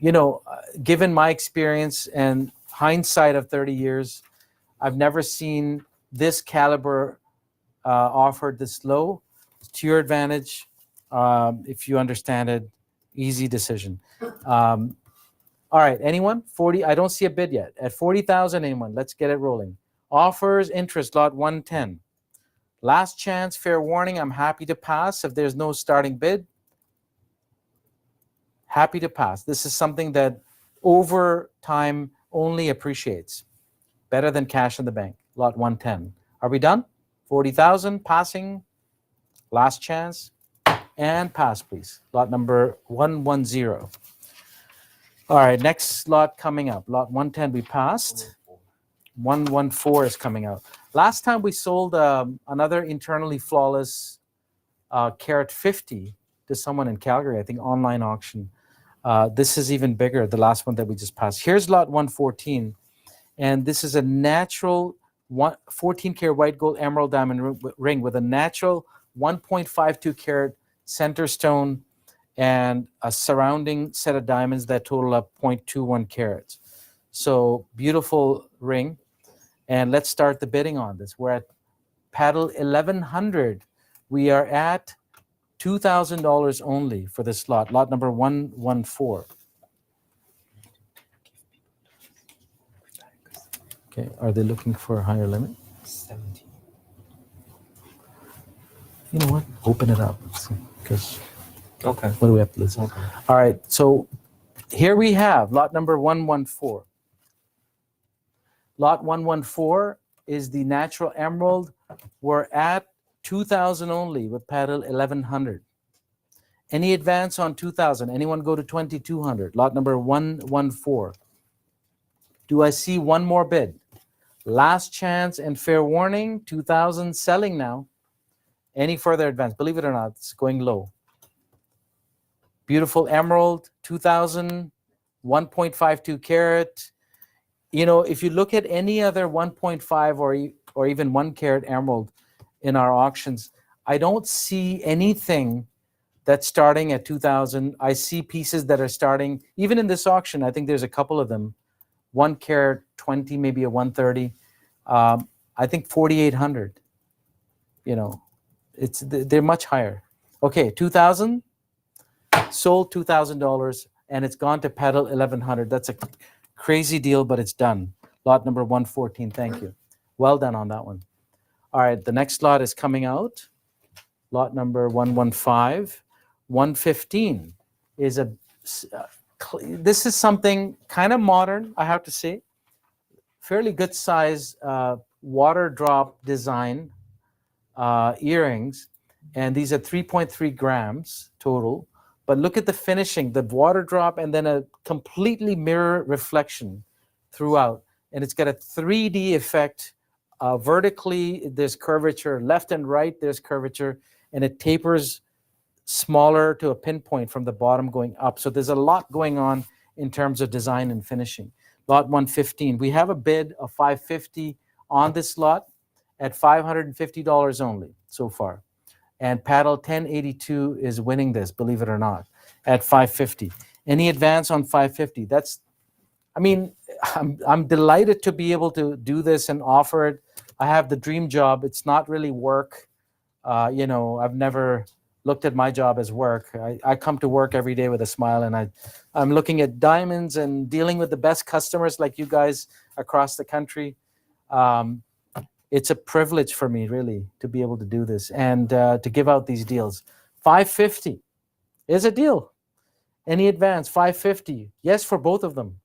you know, given my experience and hindsight of 30 years, I've never seen this caliber offered this low. It's to your advantage. If you understand it, easy decision. All right, anyone? 40, I don't see a bid yet. At 40,000, anyone? Let's get it rolling. Offers, interest, lot 110. Last chance, fair warning, I'm happy to pass if there's no starting bid. Happy to pass. This is something that over time only appreciates. Better than cash in the bank, lot 110. Are we done? 40,000, passing, last chance, and pass, please. Lot number 110. All right, next lot coming up. Lot 110 we passed. 114 is coming out. Last time we sold another internally flawless carat 50 to someone in Calgary, I think online auction. This is even bigger, the last one that we just passed. Here's lot 114, and this is a natural 14 karat white gold emerald diamond ring with a natural 1.52 carat center stone and a surrounding set of diamonds that total up 0.21 carats. So beautiful ring. And let's start the bidding on this. We're at paddle 1100. We are at $2,000 only for this lot, lot number 114. Okay, are they looking for a higher limit? 17. You know what? Open it up. Because okay. What do we have to listen? Okay. All right, so here we have lot number 114. Lot 114 is the natural emerald. We're at 2,000 only with paddle 1100. Any advance on 2,000? Anyone go to 2,200? Lot number 114. Do I see one more bid? Last chance and fair warning, 2,000 selling now. Any further advance? Believe it or not, it's going low. Beautiful emerald, 2,000, 1.52 carat. You know, if you look at any other 1.5 or even 1 carat emerald in our auctions, I don't see anything that's starting at 2,000. I see pieces that are starting, even in this auction, I think there's a couple of them, 1 carat 20, maybe a 130. I think 4,800. You know, they're much higher. Okay, 2,000, sold $2,000, and it's gone to paddle 1,100. That's a crazy deal, but it's done. Lot number 114, thank you. Well done on that one. All right, the next lot is coming out. Lot number 115. 115 is This is something kind of modern, I have to say. Fairly good size water drop design earrings, and these are 3.3 grams total. But look at the finishing, the water drop, and then a completely mirror reflection throughout. And it's got a 3D effect. Vertically, there's curvature. Left and right, there's curvature. And it tapers smaller to a pinpoint from the bottom going up. So there's a lot going on in terms of design and finishing. Lot 115. We have a bid of $550 on this lot at $550 only so far. And paddle 1082 is winning this, believe it or not, at $550. Any advance on $550? I'm delighted to be able to do this and offer it. I have the dream job. It's not really work. I've never looked at my job as work. I come to work every day with a smile, and I'm looking at diamonds and dealing with the best customers like you guys across the country. It's a privilege for me, really, to be able to do this and to give out these deals. $550 is a deal. Any advance? $550. Yes, for both of them.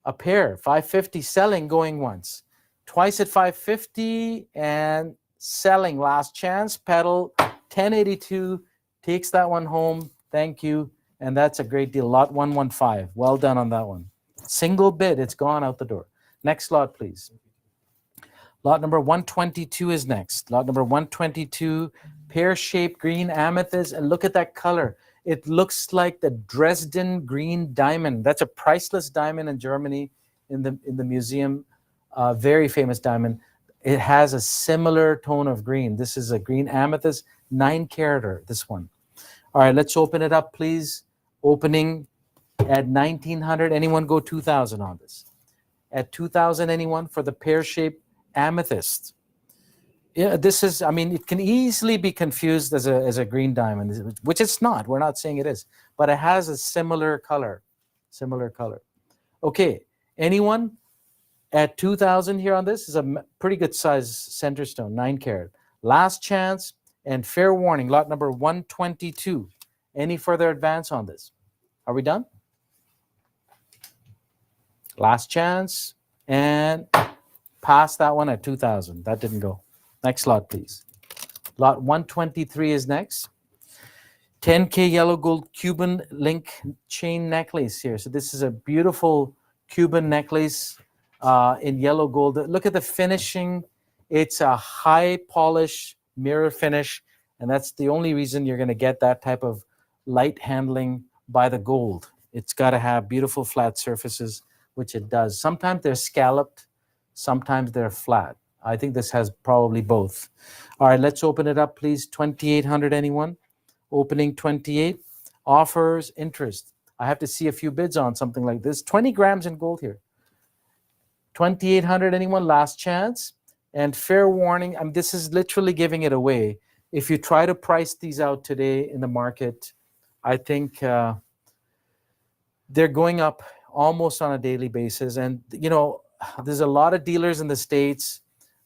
A pair, $550, selling going once. Twice at $550 and selling. Last chance, pedal 1082 takes that one home. Thank you. And that's a great deal. Lot 115. Well done on that one. Single bid, it's gone out the door. Next lot, please. Lot number 122 is next. Lot number 122, pear-shaped green amethyst. And look at that color. It looks like the Dresden green diamond. That's a priceless diamond in Germany in the museum. Very famous diamond. It has a similar tone of green. This is a green amethyst, 9-carater, this one. All right, let's open it up, please. Opening at 1,900. Anyone go 2,000 on this? At 2,000, anyone for the pear-shaped amethyst? Yeah, this is, it can easily be confused as a green diamond, which it's not. We're not saying it is, but it has a similar color. Okay, anyone at 2,000 here on this? Is a pretty good size center stone, 9-carat. Last chance and fair warning, lot number 122. Any further advance on this? Are we done? Last chance and pass that one at 2,000. That didn't go. Next lot, please. Lot 123 is next. 10K yellow gold Cuban link chain necklace here. So this is a beautiful Cuban necklace in yellow gold. Look at the finishing. It's a high polish mirror finish, and that's the only reason you're going to get that type of light handling by the gold. It's got to have beautiful flat surfaces, which it does. Sometimes they're scalloped, sometimes they're flat. I think this has probably both. All right, let's open it up, please. 2,800, anyone? Opening 28. Offers, interest. I have to see a few bids on something like this. 20 grams in gold here. 2,800, anyone? Last chance. And fair warning, this is literally giving it away. If you try to price these out today in the market, I think they're going up almost on a daily basis. And, there's a lot of dealers in the States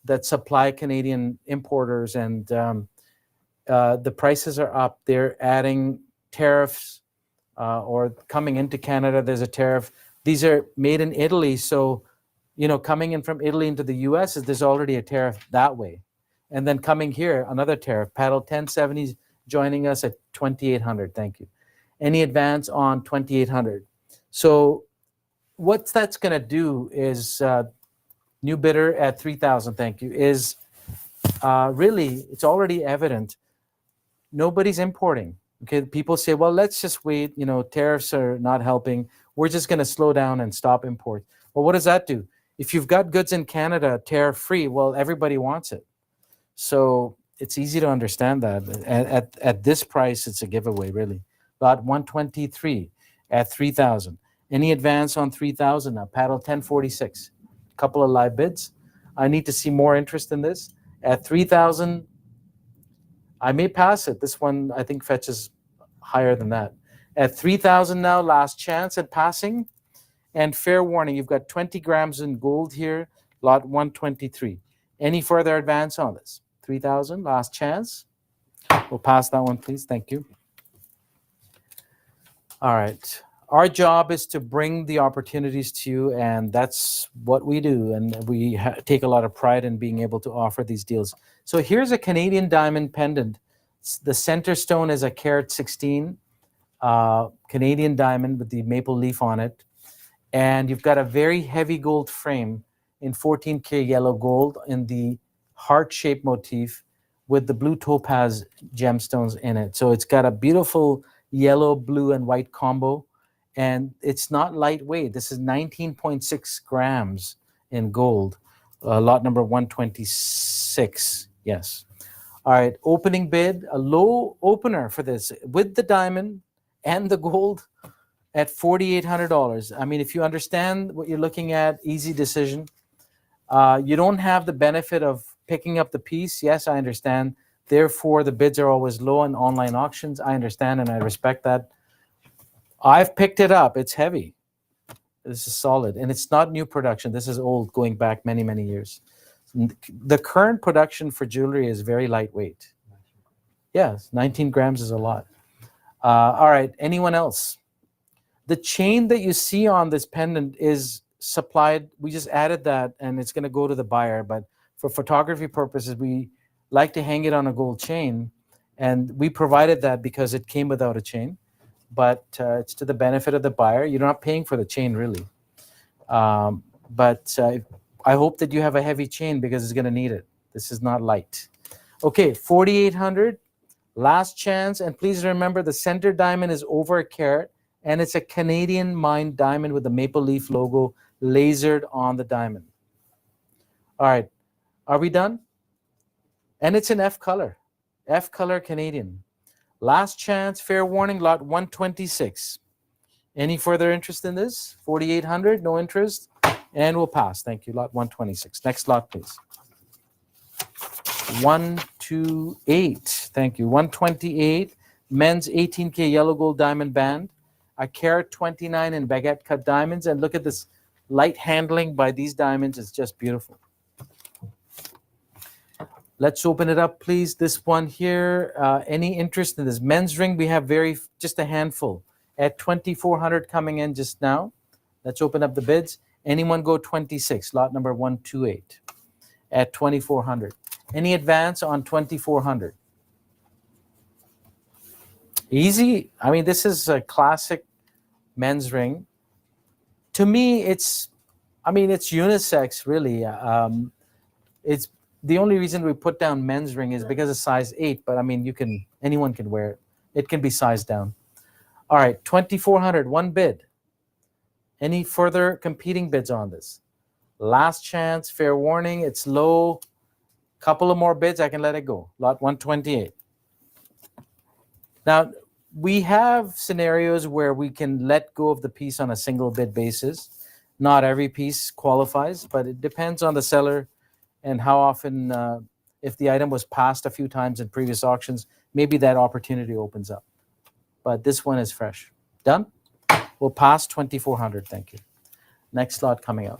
that supply Canadian importers, and the prices are up. They're adding tariffs or coming into Canada, there's a tariff. These are made in Italy, so coming in from Italy into the US, there's already a tariff that way. And then coming here, another tariff. Paddle 1070 joining us at 2,800. Thank you. Any advance on 2,800? So what that's going to do is new bidder at 3,000. Thank you. Is really, it's already evident. Nobody's importing. Okay, people say, well, let's just wait. Tariffs are not helping. We're just going to slow down and stop imports. Well, what does that do? If you've got goods in Canada tariff-free, well, everybody wants it. So it's easy to understand that. At this price, it's a giveaway, really. Lot 123 at 3,000. Any advance on 3,000 now? Paddle 1046. Couple of live bids. I need to see more interest in this. At 3,000, I may pass it. This one, I think, fetches higher than that. At 3,000 now, last chance at passing. And fair warning, you've got 20 grams in gold here, lot 123. Any further advance on this? 3,000, last chance. We'll pass that one, please. Thank you. All right. Our job is to bring the opportunities to you, and that's what we do. And we take a lot of pride in being able to offer these deals. So here's a Canadian diamond pendant. The center stone is a carat 16 Canadian diamond with the maple leaf on it. And you've got a very heavy gold frame in 14K yellow gold in the heart-shaped motif with the blue topaz gemstones in it. So it's got a beautiful yellow, blue, and white combo. And it's not lightweight. This is 19.6 grams in gold. Lot number 126. Yes. All right. Opening bid, a low opener for this with the diamond and the gold at $4,800. I mean, if you understand what you're looking at, easy decision. You don't have the benefit of picking up the piece. Yes, I understand. Therefore, the bids are always low on online auctions. I understand and I respect that. I've picked it up. It's heavy. This is solid. And it's not new production. This is old, going back many, many years. The current production for jewelry is very lightweight. Yes, 19 grams is a lot. All right, anyone else? The chain that you see on this pendant is supplied. We just added that, and it's going to go to the buyer. But for photography purposes, we like to hang it on a gold chain. And we provided that because it came without a chain. But it's to the benefit of the buyer. You're not paying for the chain, really. But I hope that you have a heavy chain because it's going to need it. This is not light. Okay, 4,800, last chance. And please remember, the center diamond is over a carat, and it's a Canadian mined diamond with the maple leaf logo lasered on the diamond. All right, are we done? And it's an F color Canadian. Last chance, fair warning, lot 126. Any further interest in this? 4,800, no interest, and we'll pass. Thank you, lot 126. Next lot, please. 128, thank you. 128, men's 18K yellow gold diamond band, a carat 29 in baguette cut diamonds, and look at this light handling by these diamonds. It's just beautiful. Let's open it up, please. This one here, any interest in this? Men's ring, we have just a handful at 2,400 coming in just now. Let's open up the bids. Anyone go 26, lot number 128 at 2,400. Any advance on 2,400? Easy. I mean, this is a classic men's ring. To me, it's unisex, really. It's the only reason we put down men's ring is because of size 8, but I mean, anyone can wear it. It can be sized down. All right, 2,400, one bid. Any further competing bids on this? Last chance, fair warning, it's low. Couple of more bids, I can let it go. Lot 128. Now, we have scenarios where we can let go of the piece on a single bid basis. Not every piece qualifies, but it depends on the seller and how often, if the item was passed a few times in previous auctions, maybe that opportunity opens up. But this one is fresh. Done? We'll pass 2,400, thank you. Next lot coming out.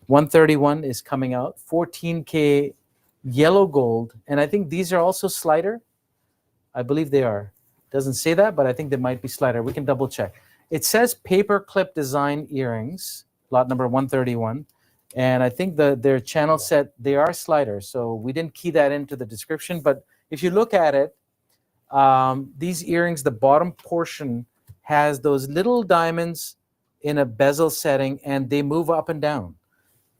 131 is coming out, 14K yellow gold, and I think these are also slider. I believe they are. Doesn't say that, but I think they might be slider. We can double check. It says paper clip design earrings, lot number 131. And I think their channel set, they are sliders. So we didn't key that into the description. But if you look at it, these earrings, the bottom portion has those little diamonds in a bezel setting, and they move up and down.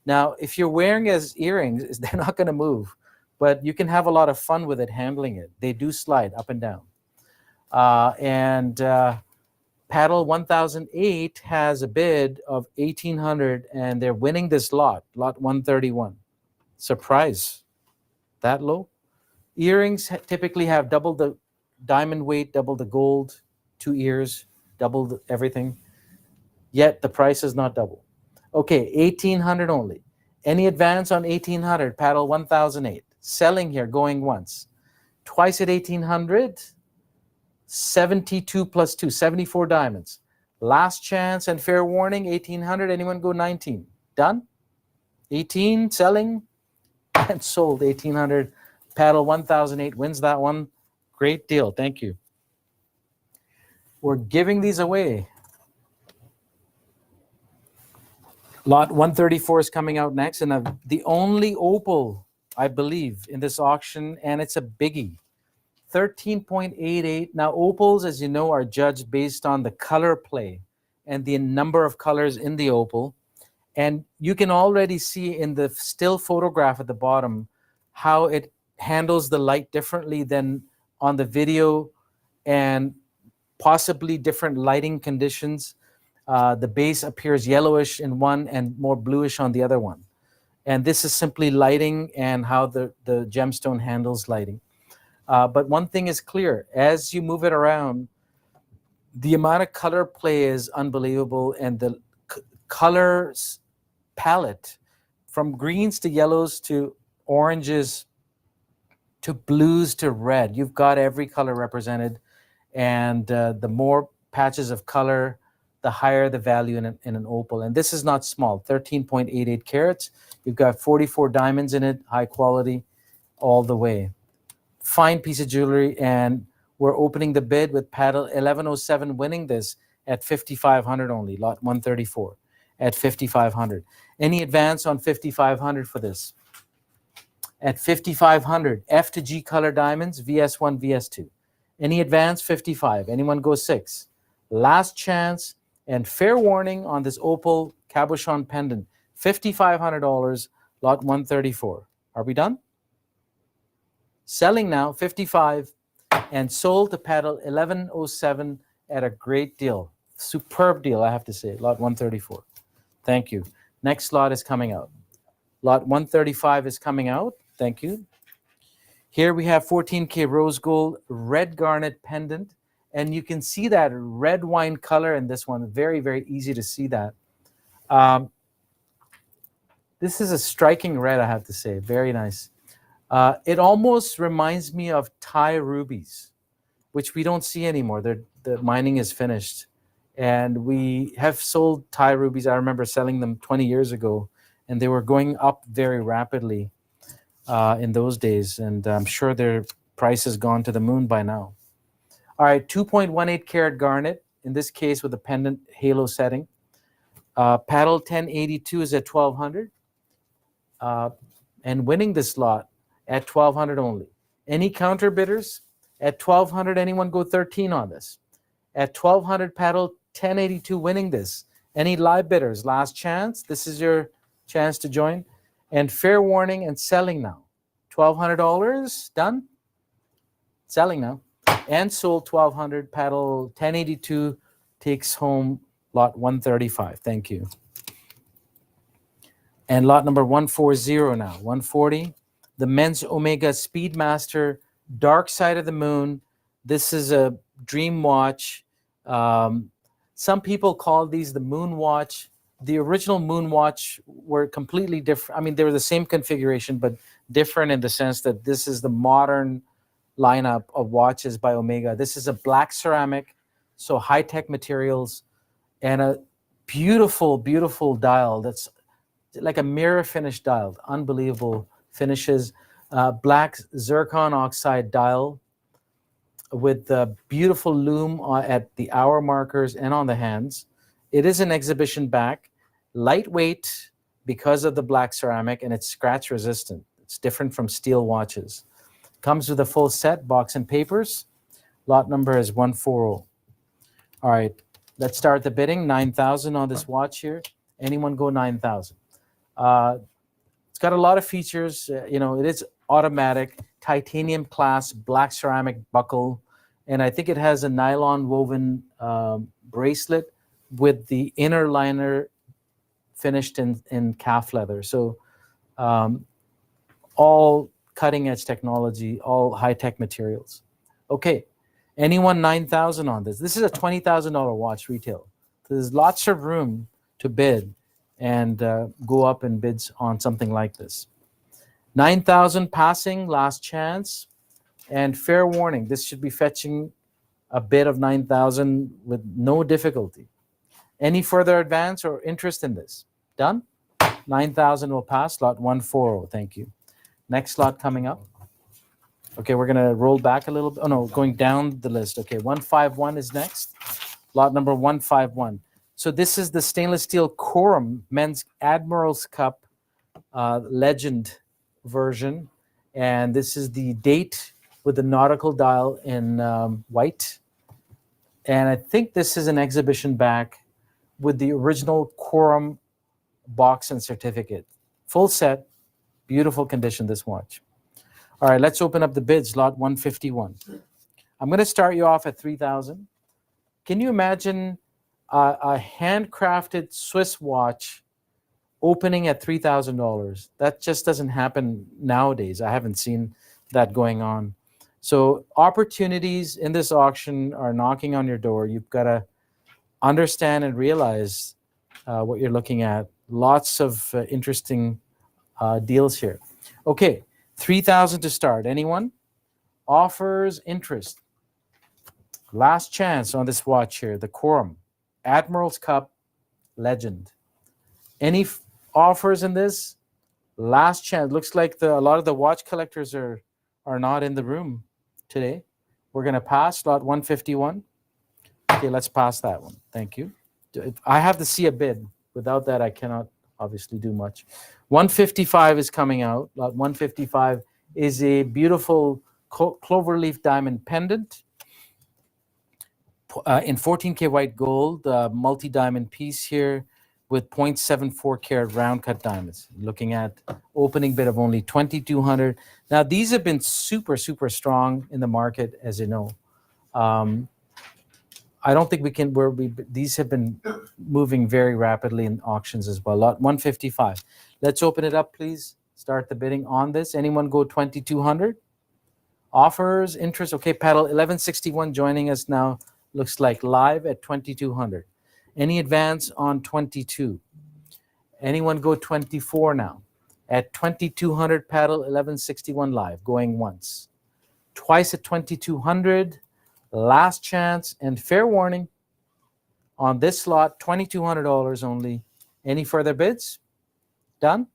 Now, if you're wearing as earrings, they're not going to move. But you can have a lot of fun with it, handling it. They do slide up and down. Paddle 1008 has a bid of 1,800, and they're winning this lot 131. Surprise. That low? Earrings typically have double the diamond weight, double the gold, 2 ears, double everything. Yet the price is not double. Okay, 1,800 only. Any advance on 1,800? Paddle 1008. Selling here, going once. Twice at 1,800. 72 plus 2, 74 diamonds. Last chance and fair warning, 1,800. Anyone go 19? Done? 18, selling, and sold. 1,800. Paddle 1008 wins that one. Great deal. Thank you. We're giving these away. Lot 134 is coming out next, and the only opal, I believe, in this auction, and it's a biggie. 13.88. Now, opals, as you know, are judged based on the color play and the number of colors in the opal. And you can already see in the still photograph at the bottom how it handles the light differently than on the video, and possibly different lighting conditions. The base appears yellowish in one and more bluish on the other one. And this is simply lighting and how the gemstone handles lighting. But one thing is clear, as you move it around, the amount of color play is unbelievable, and the color palette from greens to yellows to oranges to blues to red, you've got every color represented, and the more patches of color, the higher the value in an opal. And this is not small, 13.88 carats. You've got 44 diamonds in it, high quality all the way. Fine piece of jewelry, and we're opening the bid with paddle 1107 winning this at 5,500 only, lot 134 at 5,500. Any advance on 5,500 for this? At 5,500, F to G color diamonds, VS1, VS2. Any advance? 55. Anyone go 6? Last chance, and fair warning on this opal cabochon pendant, $5,500, lot 134. Are we done? Selling now, 55, and sold to paddle 1107 at a great deal. Superb deal, I have to say, lot 134. Thank you. Next lot is coming out. Lot 135 is coming out. Thank you. Here we have 14K rose gold, red garnet pendant, and you can see that red wine color in this one. Very, very easy to see that. This is a striking red, I have to say. Very nice. It almost reminds me of Thai rubies, which we don't see anymore. The mining is finished. And we have sold Thai rubies. I remember selling them 20 years ago, and they were going up very rapidly in those days. And I'm sure their price has gone to the moon by now. All right, 2.18 karat garnet, in this case with a pendant halo setting. Paddle 1082 is at 1,200. And winning this lot at 1,200 only. Any counter bidders? At 1,200, anyone go 13 on this? At 1,200, paddle 1082 winning this. Any live bidders? Last chance. This is your chance to join. And fair warning and selling now. $1,200 done. Selling now. And sold 1,200. Paddle 1082 takes home lot 135. Thank you. And lot number 140 now. 140. The men's Omega Speedmaster Dark Side of the Moon. This is a dream watch. Some people call these the Moon Watch. The original Moon Watch were completely different. I mean, they were the same configuration, but different in the sense that this is the modern lineup of watches by Omega. This is a black ceramic, so high-tech materials, and a beautiful, beautiful dial that's like a mirror finish dial. Unbelievable finishes. Black zircon oxide dial with the beautiful lume at the hour markers and on the hands. It is an exhibition back, lightweight because of the black ceramic, and it's scratch resistant. It's different from steel watches. Comes with a full set, box and papers. Lot number is 140. All right, let's start the bidding. 9,000 on this watch here. Anyone go 9,000? It's got a lot of features. It is automatic, titanium class, black ceramic buckle, and I think it has a nylon woven bracelet with the inner liner finished in calf leather. So all cutting edge technology, all high tech materials. Okay, anyone 9,000 on this? This is a $20,000 watch retail. So there's lots of room to bid and go up in bids on something like this. 9,000 passing, last chance, and fair warning. This should be fetching a bid of 9,000 with no difficulty. Any further advance or interest in this? Done? 9,000 will pass, lot 140. Thank you. Next lot coming up. Okay, we're going to roll back a little bit. Oh, no, going down the list. Okay, 151 is next. lot number 151. So this is the stainless steel Corum Men's Admiral's Cup Legend version. And this is the date with the nautical dial in white. And I think this is an exhibition back with the original Corum box and certificate. Full set, beautiful condition, this watch. All right, let's open up the bids, lot 151. I'm going to start you off at 3,000. Can you imagine a handcrafted Swiss watch opening at $3,000? That just doesn't happen nowadays. I haven't seen that going on. So opportunities in this auction are knocking on your door. You've got to understand and realize what you're looking at. Lots of interesting deals here. Okay, 3,000 to start. Anyone? Offers, interest. Last chance on this watch here, the Corum Admiral's Cup Legend. Any offers in this? Last chance. Looks like a lot of the watch collectors are not in the room today. We're going to pass lot 151. Okay, let's pass that one. Thank you. I have to see a bid. Without that, I cannot obviously do much. 155 is coming out. Lot 155 is a beautiful cloverleaf diamond pendant in 14K white gold, multi-diamond piece here with 0.74 carat round cut diamonds. Looking at opening bid of only 2,200. Now, these have been super, super strong in the market, as you know. I don't think we can, these have been moving very rapidly in auctions as well. Lot 155. Let's open it up, please. Start the bidding on this. Anyone go 2,200? Offers, interest. Okay, paddle 1161 joining us now. Looks like live at 2,200. Any advance on 22? Anyone go 24 now? At 2,200, paddle 1161 live, going once. Twice at 2,200. Last chance and fair warning on this slot, $2,200 only. Any further bids? Done?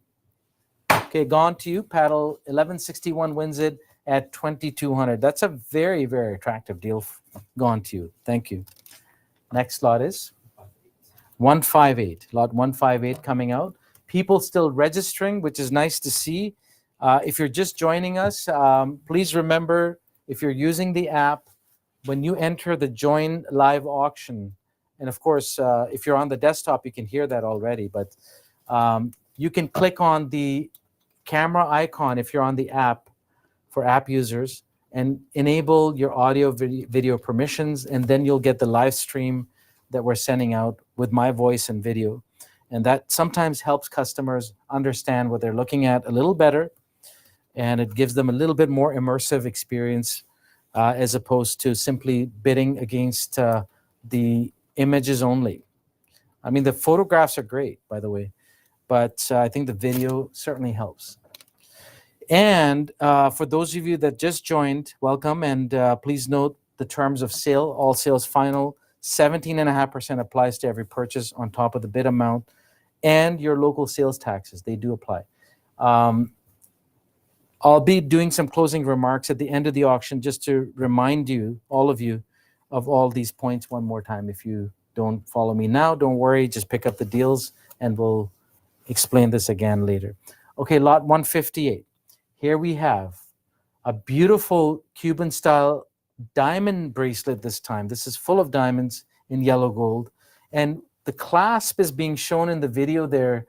Okay, gone to you. Paddle 1161 wins it at 2,200. That's a very, very attractive deal. Gone to you. Thank you. Next slot is 158. Lot 158 coming out. People still registering, which is nice to see. If you're just joining us, please remember, if you're using the app, when you enter the join live auction, and of course, if you're on the desktop, you can hear that already, but you can click on the camera icon if you're on the app for app users and enable your audio video permissions, and then you'll get the live stream that we're sending out with my voice and video. And that sometimes helps customers understand what they're looking at a little better, and it gives them a little bit more immersive experience as opposed to simply bidding against the images only. I mean, the photographs are great, by the way, but I think the video certainly helps. And for those of you that just joined, welcome, and please note the terms of sale. All sales final, 17.5% applies to every purchase on top of the bid amount, and your local sales taxes, they do apply. I'll be doing some closing remarks at the end of the auction just to remind you, all of you, of all these points one more time. If you don't follow me now, don't worry, just pick up the deals and we'll explain this again later. Okay, lot 158. Here we have a beautiful Cuban style diamond bracelet this time. This is full of diamonds in yellow gold. And the clasp is being shown in the video there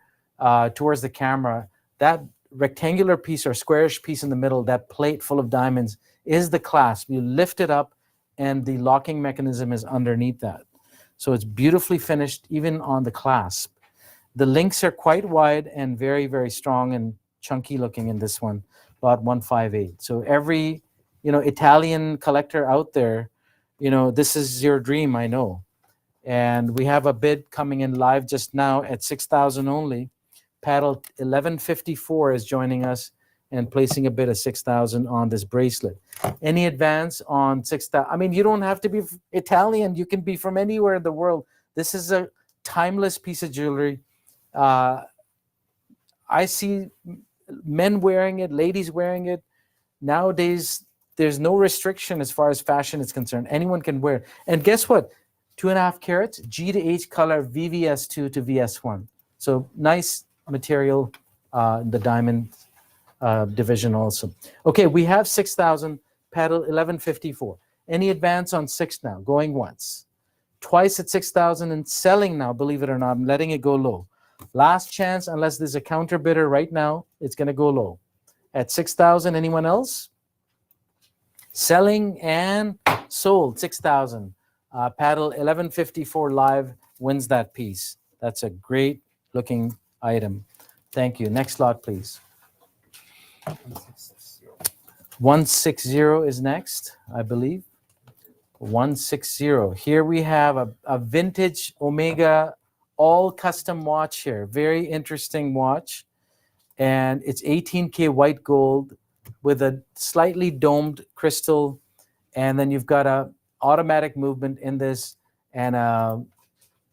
towards the camera. That rectangular piece or squarish piece in the middle, that plate full of diamonds, is the clasp. You lift it up and the locking mechanism is underneath that. So it's beautifully finished even on the clasp. The links are quite wide and very, very strong and chunky looking in this one, lot 158. So every, Italian collector out there, this is your dream, I know. And we have a bid coming in live just now at 6,000 only. Paddle 1154 is joining us and placing a bid of 6,000 on this bracelet. Any advance on 6,000? I mean, you don't have to be Italian. You can be from anywhere in the world. This is a timeless piece of jewelry. I see men wearing it, ladies wearing it. Nowadays, there's no restriction as far as fashion is concerned. Anyone can wear it. And guess what? 2.5 carats, G to H color, VVS2 to VS1. So nice material, the diamond division also. Okay, we have 6,000, paddle 1154. Any advance on 6 now? Going once. Twice at 6,000 and selling now, believe it or not. I'm letting it go low. Last chance, unless there's a counter bidder right now, it's going to go low. At 6,000, anyone else? Selling and sold, 6,000. Paddle 1154 live wins that piece. That's a great looking item. Thank you. Next lot, please. 160 is next, I believe. 160. Here we have a vintage Omega all custom watch here. Very interesting watch. And it's 18K white gold with a slightly domed crystal. And then you've got a automatic movement in this and a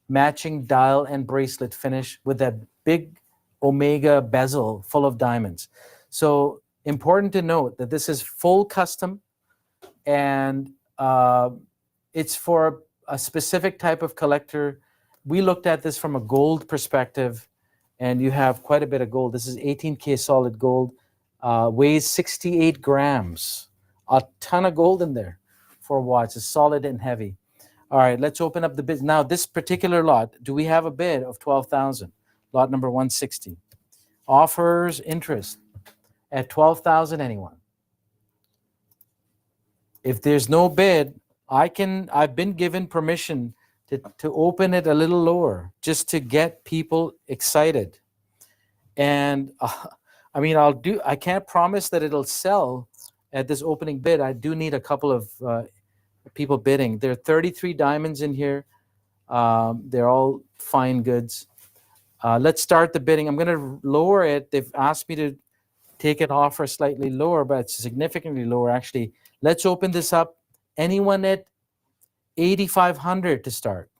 matching dial and bracelet finish with that big Omega bezel full of diamonds. So important to note that this is full custom and it's for a specific type of collector. We looked at this from a gold perspective, and you have quite a bit of gold. This is 18K solid gold, weighs 68 grams. A ton of gold in there for a watch. It's solid and heavy. All right, let's open up the bid. Now, this particular lot, do we have a bid of 12,000? Lot number 160. Offers interest at 12,000, anyone? If there's no bid, I've been given permission to open it a little lower just to get people excited. And I can't promise that it'll sell at this opening bid. I do need a couple of people bidding. There are 33 diamonds in here. They're all fine goods. Let's start the bidding. I'm going to lower it. They've asked me to take an offer slightly lower, but it's significantly lower actually. Let's open this up. Anyone at 8,500 to start?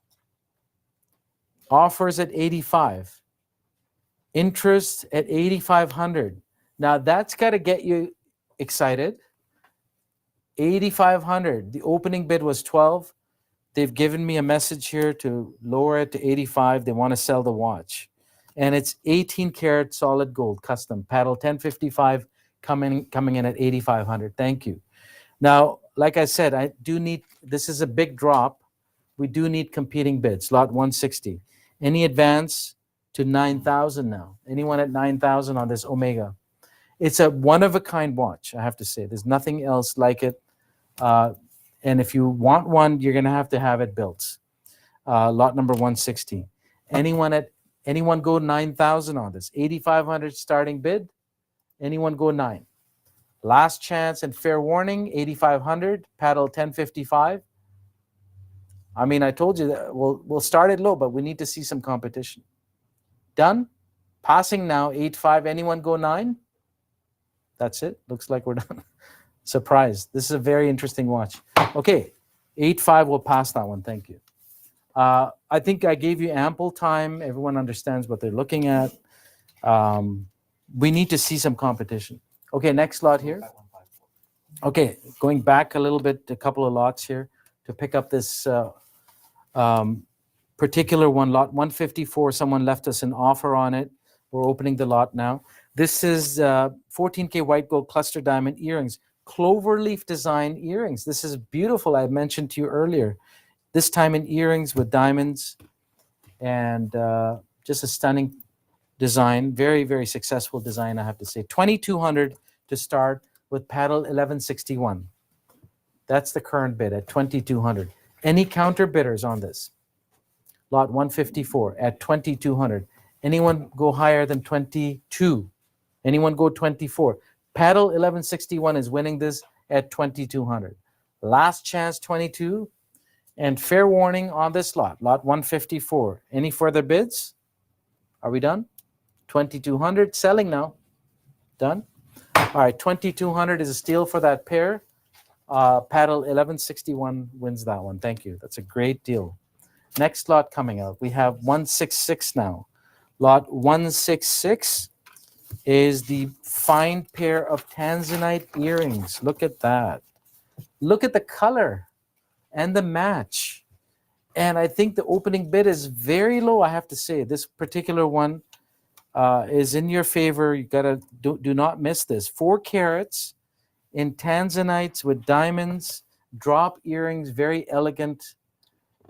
Offers at 85. Interest at 8,500. Now that's got to get you excited. 8,500. The opening bid was 12. They've given me a message here to lower it to 85. They want to sell the watch. And it's 18 karat solid gold custom. Paddle 1055 coming in at 8,500. Thank you. Now, like I said, I do need, this is a big drop. We do need competing bids. Lot 160. Any advance to 9,000 now? Anyone at 9,000 on this Omega? It's a one-of-a-kind watch, I have to say. There's nothing else like it. And if you want one, you're going to have it built. Lot number 160. Anyone go 9,000 on this? 8,500 starting bid. Anyone go 9? Last chance and fair warning, 8,500, paddle 1055. I mean, I told you that we'll start it low, but we need to see some competition. Done? Passing now, 8.5. Anyone go 9? That's it. Looks like we're done. Surprise. This is a very interesting watch. Okay, 8.5 will pass that one. Thank you. I think I gave you ample time. Everyone understands what they're looking at. We need to see some competition. Okay, next lot here. Okay, going back a little bit, a couple of lots here to pick up this particular one, lot 154. Someone left us an offer on it. We're opening the lot now. This is 14K white gold cluster diamond earrings, cloverleaf design earrings. This is beautiful. I mentioned to you earlier. This time in earrings with diamonds and just a stunning design. Very, very successful design, I have to say. 2,200 to start with paddle 1161. That's the current bid at 2,200. Any counter bidders on this? Lot 154 at 2,200. Anyone go higher than 22? Anyone go 24? Paddle 1161 is winning this at 2,200. Last chance 22. And fair warning on this lot, lot 154. Any further bids? Are we done? 2,200 selling now. Done? All right, 2,200 is a steal for that pair. Paddle 1161 wins that one. Thank you. That's a great deal. Next lot coming out. We have 166 now. Lot 166 is the fine pair of tanzanite earrings. Look at that. Look at the color and the match. And I think the opening bid is very low, I have to say. This particular one is in your favor. You gotta do not miss this. 4 carats in tanzanites with diamonds, drop earrings, very elegant.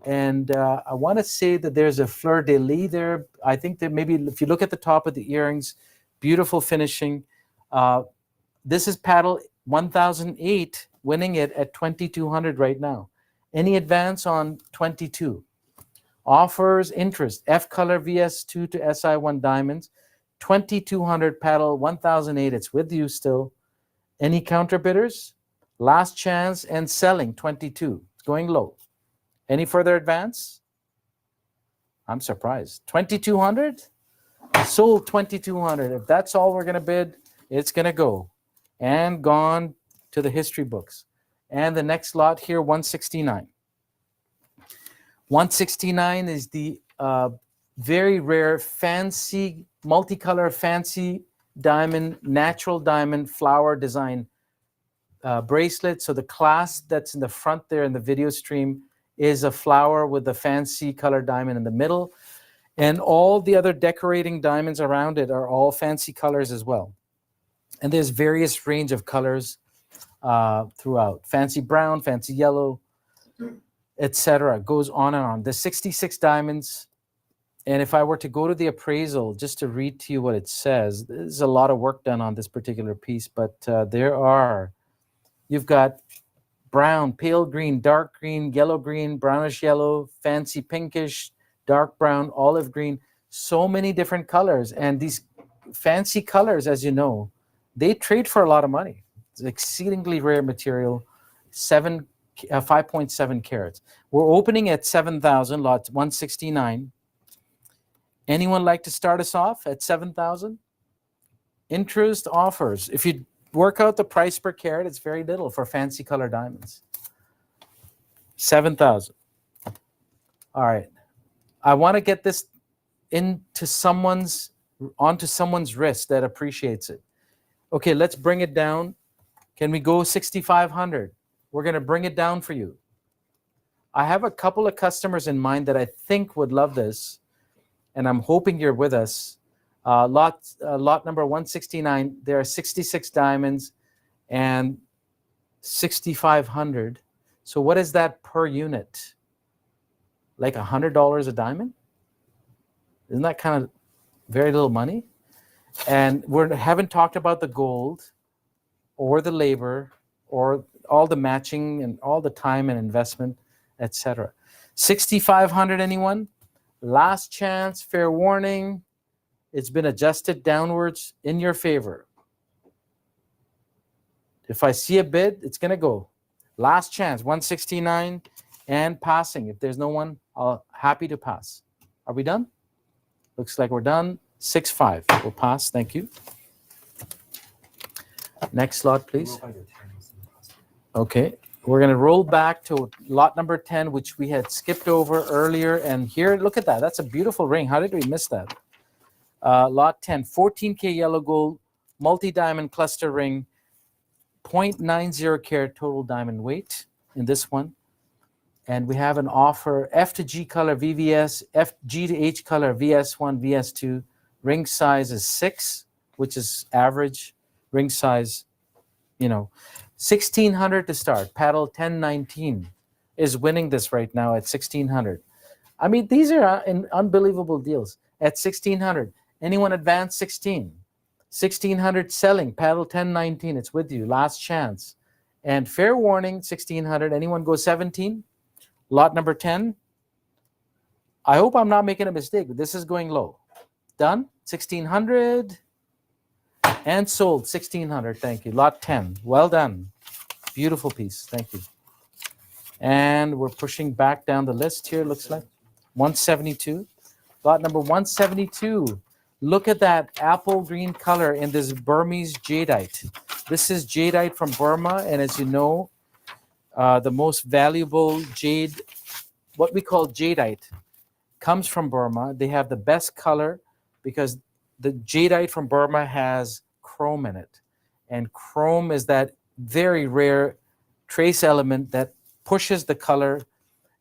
And I want to say that there's a fleur de lis there. I think that maybe if you look at the top of the earrings, beautiful finishing. This is paddle 1008, winning it at 2200 right now. Any advance on 22? Offers interest. F color VS2 to SI1 diamonds. 2200 paddle 1008. It's with you still. Any counter bidders? Last chance and selling 22. It's going low. Any further advance? I'm surprised. 2200? Sold 2200. If that's all we're going to bid, it's going to go. And gone to the history books. And the next lot here, 169. 169 is the very rare, fancy, multicolor, fancy diamond, natural diamond flower design bracelet. So the clasp that's in the front there in the video stream is a flower with a fancy color diamond in the middle. And all the other decorating diamonds around it are all fancy colors as well. And there's various range of colors throughout. Fancy brown, fancy yellow, etc. Goes on and on. There's 66 diamonds. And if I were to go to the appraisal, just to read to you what it says, there's a lot of work done on this particular piece, but you've got brown, pale green, dark green, yellow green, brownish yellow, fancy pinkish, dark brown, olive green, so many different colors. And these fancy colors, as you know, they trade for a lot of money. It's exceedingly rare material, 5.7 carats. We're opening at 7,000, lot 169. Anyone like to start us off at 7,000? Interest offers. If you work out the price per carat, it's very little for fancy color diamonds. 7,000. All right. I want to get this onto someone's wrist that appreciates it. Okay, let's bring it down. Can we go 6,500? We're going to bring it down for you. I have a couple of customers in mind that I think would love this, and I'm hoping you're with us. Lot number 169, there are 66 diamonds and 6,500. So what is that per unit? Like $100 a diamond? Isn't that kind of very little money? And we haven't talked about the gold or the labor or all the matching and all the time and investment, etc. 6,500, anyone? Last chance, fair warning. It's been adjusted downwards in your favor. If I see a bid, it's going to go. Last chance, 169 and passing. If there's no one, I'll happy to pass. Are we done? Looks like we're done. 6.5. We'll pass. Thank you. Next lot, please. Okay. We're going to roll back to lot number 10, which we had skipped over earlier. And here, look at that. That's a beautiful ring. How did we miss that? Lot 10, 14K yellow gold, multi-diamond cluster ring, 0.90 carat total diamond weight in this one. And we have an offer, F to G color VVS, G to H color VS1, VS2. Ring size is 6, which is average. Ring size, 1,600 to start. Paddle 1019 is winning this right now at 1,600. I mean, these are unbelievable deals at 1,600. Anyone advance 16? 1,600 selling. Paddle 1019. It's with you. Last chance. And fair warning, 1,600. Anyone go 17? Lot number 10. I hope I'm not making a mistake, but this is going low. Done. 1,600. And sold. 1,600. Thank you. Lot 10. Well done. Beautiful piece. Thank you. And we're pushing back down the list here, looks like. 172. Lot number 172. Look at that apple green color in this Burmese jadeite. This is jadeite from Burma, and as you know, the most valuable jade, what we call jadeite, comes from Burma. They have the best color because the jadeite from Burma has chrome in it. And chrome is that very rare trace element that pushes the color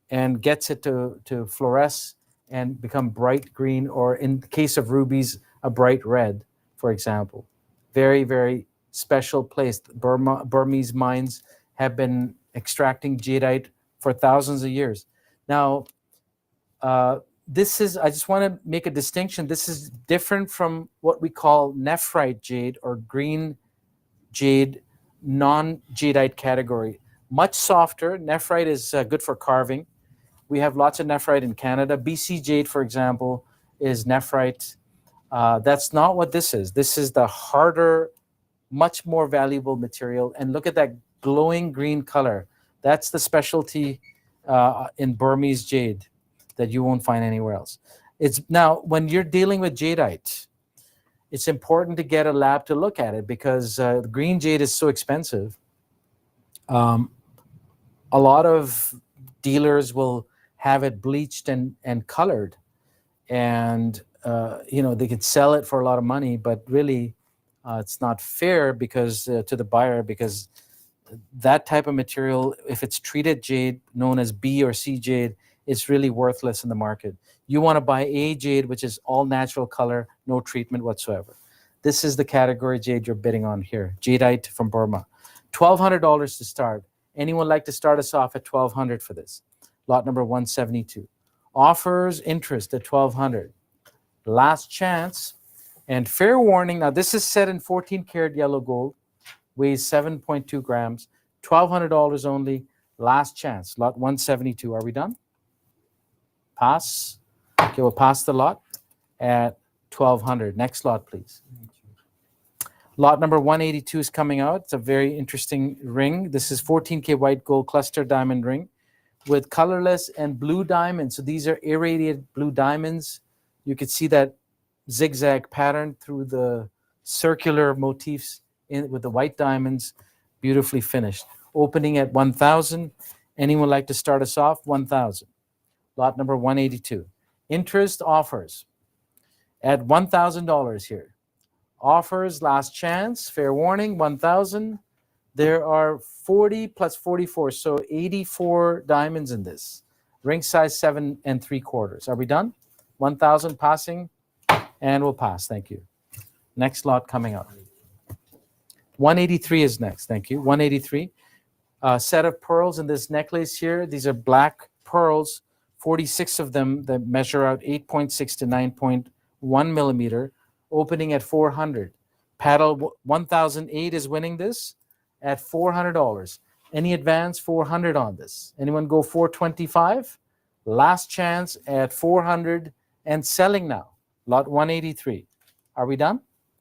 and gets it to fluoresce and become bright green, or in the case of rubies, a bright red, for example. Very, very special place. Burmese mines have been extracting jadeite for thousands of years. Now, this is, I just want to make a distinction. This is different from what we call nephrite jade or green jade, non-jadeite category. Much softer. Nephrite is good for carving. We have lots of nephrite in Canada. BC jade, for example, is nephrite. That's not what this is. This is the harder, much more valuable material. And look at that glowing green color. That's the specialty in Burmese jade that you won't find anywhere else. It's now, when you're dealing with jadeite, it's important to get a lab to look at it, because green jade is so expensive. A lot of dealers will have it bleached and colored, and they could sell it for a lot of money, but really it's not fair because to the buyer, because that type of material, if it's treated jade, known as B or C jade, it's really worthless in the market. You want to buy A jade, which is all natural color, no treatment whatsoever. This is the category jade you're bidding on here, jadeite from Burma. $1,200 to start. Anyone like to start us off at $1,200 for this? Lot number 172. Offers interest at $1,200. Last chance. And fair warning, now this is set in 14 karat yellow gold, weighs 7.2 grams, $1,200 only. Last chance, lot 172. Are we done? Pass. Okay, we'll pass the lot at $1,200. Next lot, please. Lot number 182 is coming out. It's a very interesting ring. This is 14K white gold cluster diamond ring with colorless and blue diamonds. So these are irradiated blue diamonds. You can see that zigzag pattern through the circular motifs with the white diamonds. Beautifully finished. Opening at 1,000. Anyone like to start us off? 1,000. Lot number 182. Interest offers at $1,000 here. Offers, last chance, fair warning, 1,000. There are 40 plus 44, so 84 diamonds in this. Ring size 7 3/4. Are we done? 1,000 passing, and we'll pass. Thank you. Next lot coming up. 183 is next. Thank you. 183. Set of pearls in this necklace here. These are black pearls, 46 of them that measure out 8.6 to 9.1 millimeter, opening at $400. Paddle 1008 is winning this at $400. Any advance? $400 on this. Anyone go 425? Last chance at $400 and selling now. Lot 183. Are we done?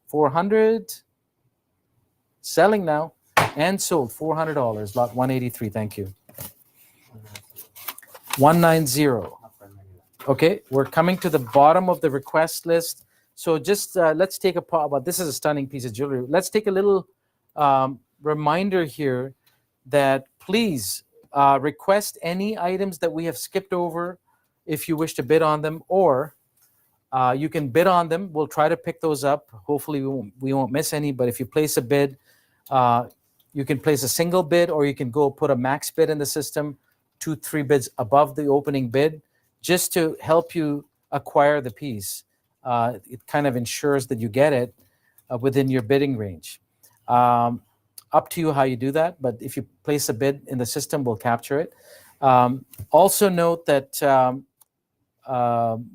400. Selling now and sold. $400. Lot 183. Thank you. 190. Okay, we're coming to the bottom of the request list. So just let's take a pause. But this is a stunning piece of jewelry. Let's take a little reminder here that please request any items that we have skipped over if you wish to bid on them, or you can bid on them. We'll try to pick those up. Hopefully we won't miss any, but if you place a bid, you can place a single bid, or you can go put a max bid in the system, 2-3 bids above the opening bid, just to help you acquire the piece. It kind of ensures that you get it within your bidding range. Up to you how you do that, but if you place a bid in the system, we'll capture it. Also note that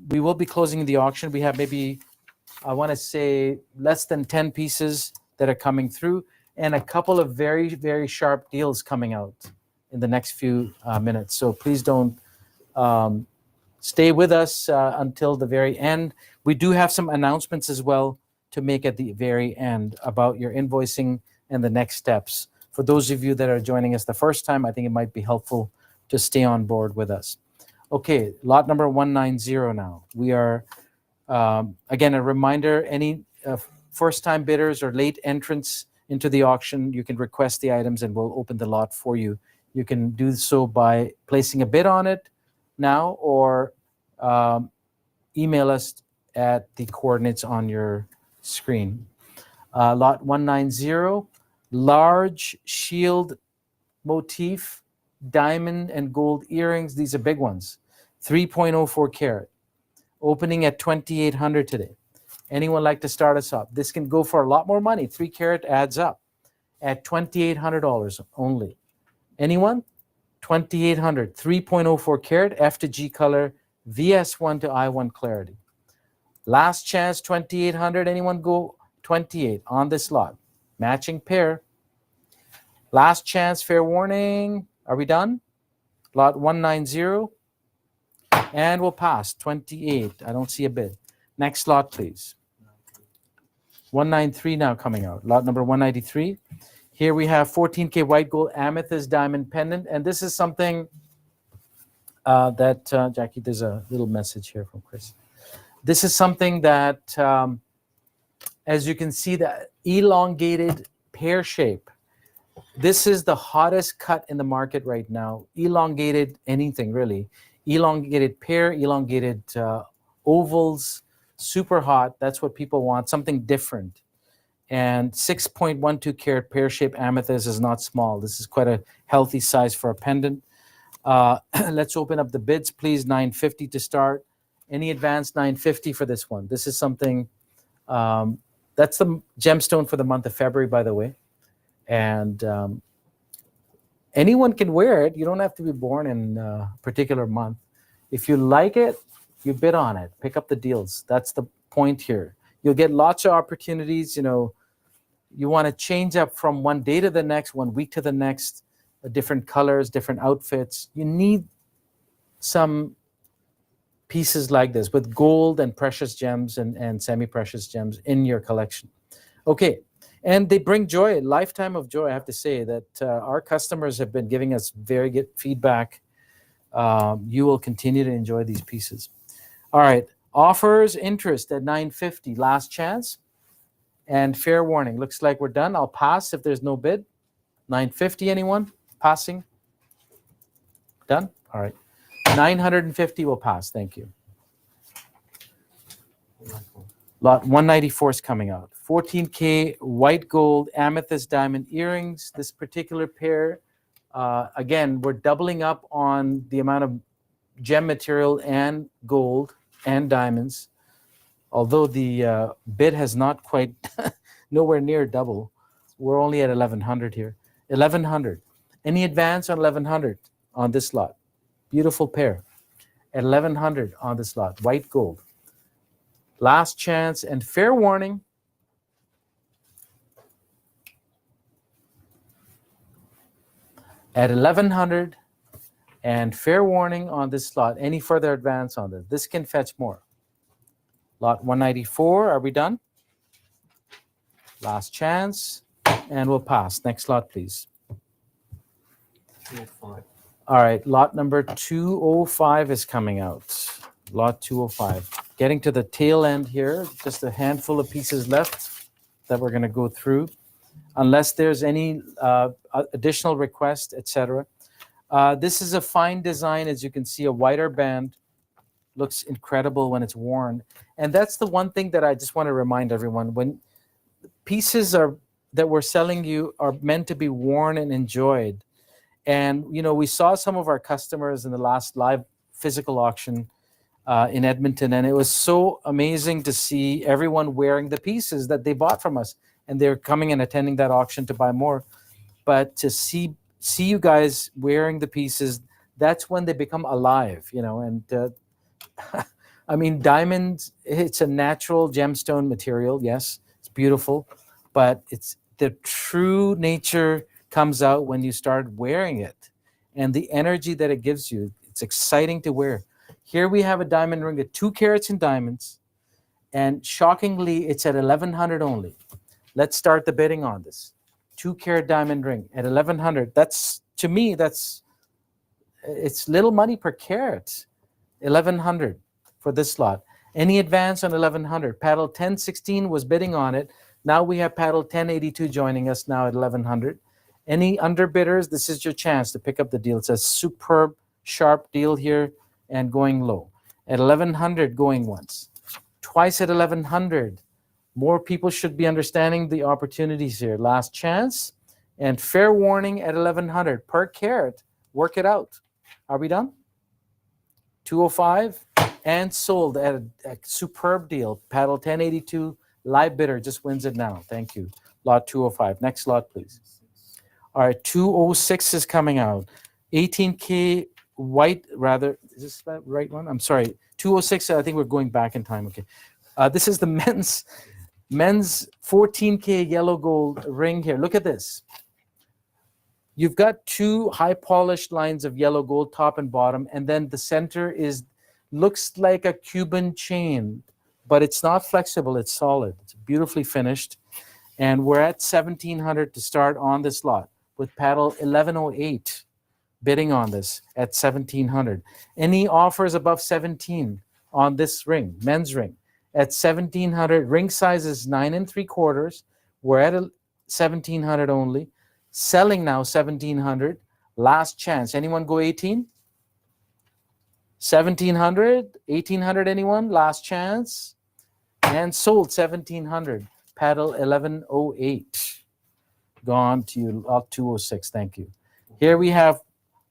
we will be closing the auction. We have maybe, I want to say, less than 10 pieces that are coming through, and a couple of very, very sharp deals coming out in the next few minutes. So please don't stay with us until the very end. We do have some announcements as well to make at the very end about your invoicing and the next steps. For those of you that are joining us the first time, I think it might be helpful to stay on board with us. Okay, lot number 190 now. We are, again, a reminder, any first-time bidders or late entrants into the auction, you can request the items and we'll open the lot for you. You can do so by placing a bid on it now, or email us at the coordinates on your screen. Lot 190, large shield motif diamond and gold earrings. These are big ones. 3.04 carat. Opening at 2,800 today. Anyone like to start us up? This can go for a lot more money. 3 carat adds up at $2,800 only. Anyone? 2,800. 3.04 carat F to G color, VS1 to I1 clarity. Last chance, 2,800. Anyone go 28 on this lot? Matching pair. Last chance, fair warning. Are we done? Lot 190. And we'll pass. 28. I don't see a bid. Next lot, please. 193 now coming out. Lot number 193. Here we have 14K white gold amethyst diamond pendant. And this is something that, Jackie, there's a little message here from Chris. This is something that, as you can see, the elongated pear shape. This is the hottest cut in the market right now. Elongated anything, really. Elongated pear, elongated ovals, super hot. That's what people want, something different. And 6.12 carat pear-shaped amethyst is not small. This is quite a healthy size for a pendant. Let's open up the bids, please. $950 to start. Any advance? $950 for this one. This is something, that's the gemstone for the month of February, by the way. And anyone can wear it. You don't have to be born in a particular month. If you like it, you bid on it. Pick up the deals. That's the point here. You'll get lots of opportunities. You know, you want to change up from one day to the next, 1 week to the next, different colors, different outfits. You need some pieces like this with gold and precious gems and semi-precious gems in your collection. Okay. And they bring joy, a lifetime of joy. I have to say that our customers have been giving us very good feedback. You will continue to enjoy these pieces. All right, offers interest at $950, last chance. And fair warning, looks like we're done. I'll pass if there's no bid. $950, anyone? Passing? Done? All right. $950 will pass, thank you. Lot 194 is coming out. 14K white gold amethyst diamond earrings. This particular pair, again, we're doubling up on the amount of gem material and gold and diamonds. Although the bid has not quite, nowhere near double. We're only at 1,100 here. 1,100. Any advance on 1,100 on this lot? Beautiful pair. At 1,100 on this lot. White gold. Last chance and fair warning. At 1,100 and fair warning on this lot. Any further advance on this? This can fetch more. Lot 194, are we done? Last chance, and we'll pass. Next lot, please. 205. All right, lot number 205 is coming out. Lot 205. Getting to the tail end here, just a handful of pieces left that we're going to go through, unless there's any additional request, etc. This is a fine design, as you can see, a wider band. Looks incredible when it's worn. And that's the one thing that I just want to remind everyone. When pieces that we're selling you are meant to be worn and enjoyed. And, you know, we saw some of our customers in the last live physical auction in Edmonton, and it was so amazing to see everyone wearing the pieces that they bought from us. And they're coming and attending that auction to buy more. But to see you guys wearing the pieces, that's when they become alive, you know. And I mean, diamonds, it's a natural gemstone material. Yes, it's beautiful, but it's the true nature comes out when you start wearing it, and the energy that it gives you. It's exciting to wear. Here we have a diamond ring at 2 carats in diamonds, and shockingly, it's at 1,100 only. Let's start the bidding on this. 2 carat diamond ring at 1,100. That's, to me, it's little money per carat. 1,100 for this lot. Any advance on 1,100? Paddle 1016 was bidding on it. Now we have paddle 1082 joining us now at 1,100. Any underbidders? This is your chance to pick up the deal. It's a superb, sharp deal here and going low. At 1,100 going once. Twice at 1,100. More people should be understanding the opportunities here. Last chance and fair warning at 1,100 per carat. Work it out. Are we done? 205 and sold at a superb deal. Paddle 1082, live bidder just wins it now. Thank you. Lot 205. Next lot, please. All right, 206 is coming out. 18K white, rather. Is this the right one? I'm sorry. 206, I think we're going back in time. Okay. This is the men's 14K yellow gold ring here. Look at this. You've got two high polished lines of yellow gold, top and bottom, and then the center looks like a Cuban chain, but it's not flexible, it's solid. It's beautifully finished. And we're at 1,700 to start on this lot with paddle 1108 bidding on this at 1,700. Any offers above 17 on this ring, men's ring, at 1,700. Ring size is 9 3/4. We're at 1,700 only. Selling now 1,700. Last chance. Anyone go 18? 1,700, 1,800. Anyone? Last chance. And sold 1,700. Paddle 1108. Gone to you. Lot 206. Thank you. Here we have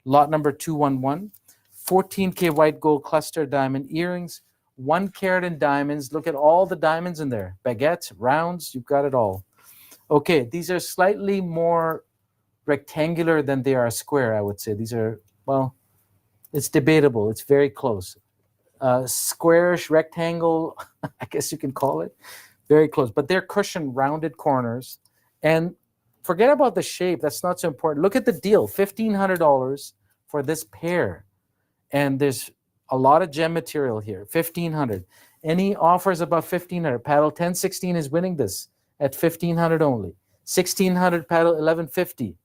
lot number 211. 14K white gold cluster diamond earrings. 1 carat in diamonds. Look at all the diamonds in there. Baguettes, rounds. You've got it all. Okay, these are slightly more rectangular than they are square, I would say. These are, well, it's debatable. It's very close. Squarish, rectangle, I guess you can call it. Very close. But they're cushioned, rounded corners. And forget about the shape. That's not so important. Look at the deal. $1,500 for this pair. And there's a lot of gem material here. $1,500. Any offers above $1,500? Paddle 1016 is winning this at $1,500 only. 1,600 paddle 1150.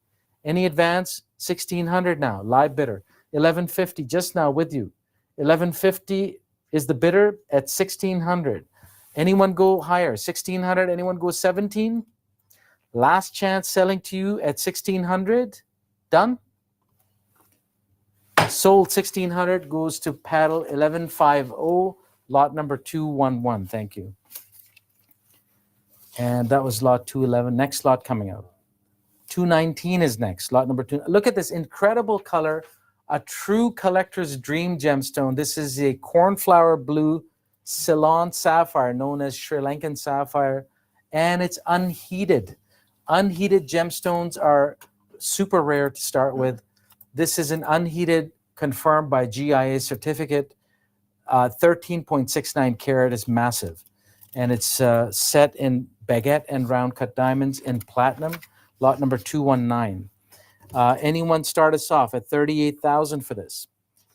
Any advance? 1,600 now. Live bidder. 1150 just now with you. 1150 is the bidder at 1,600. Anyone go higher? 1,600. Anyone go 17? Last chance selling to you at 1,600. Done. Sold 1,600 goes to paddle 1150. Lot number 211. Thank you. And that was lot 211. Next lot coming out. 219 is next. Lot number 2. Look at this incredible color. A true collector's dream gemstone. This is a cornflower blue Ceylon sapphire, known as Sri Lankan sapphire. And it's unheated. Unheated gemstones are super rare to start with. This is an unheated, confirmed by GIA certificate. 13.69 carat is massive. And it's set in baguette and round cut diamonds in platinum. Lot number 219. Anyone start us off at 38,000 for this.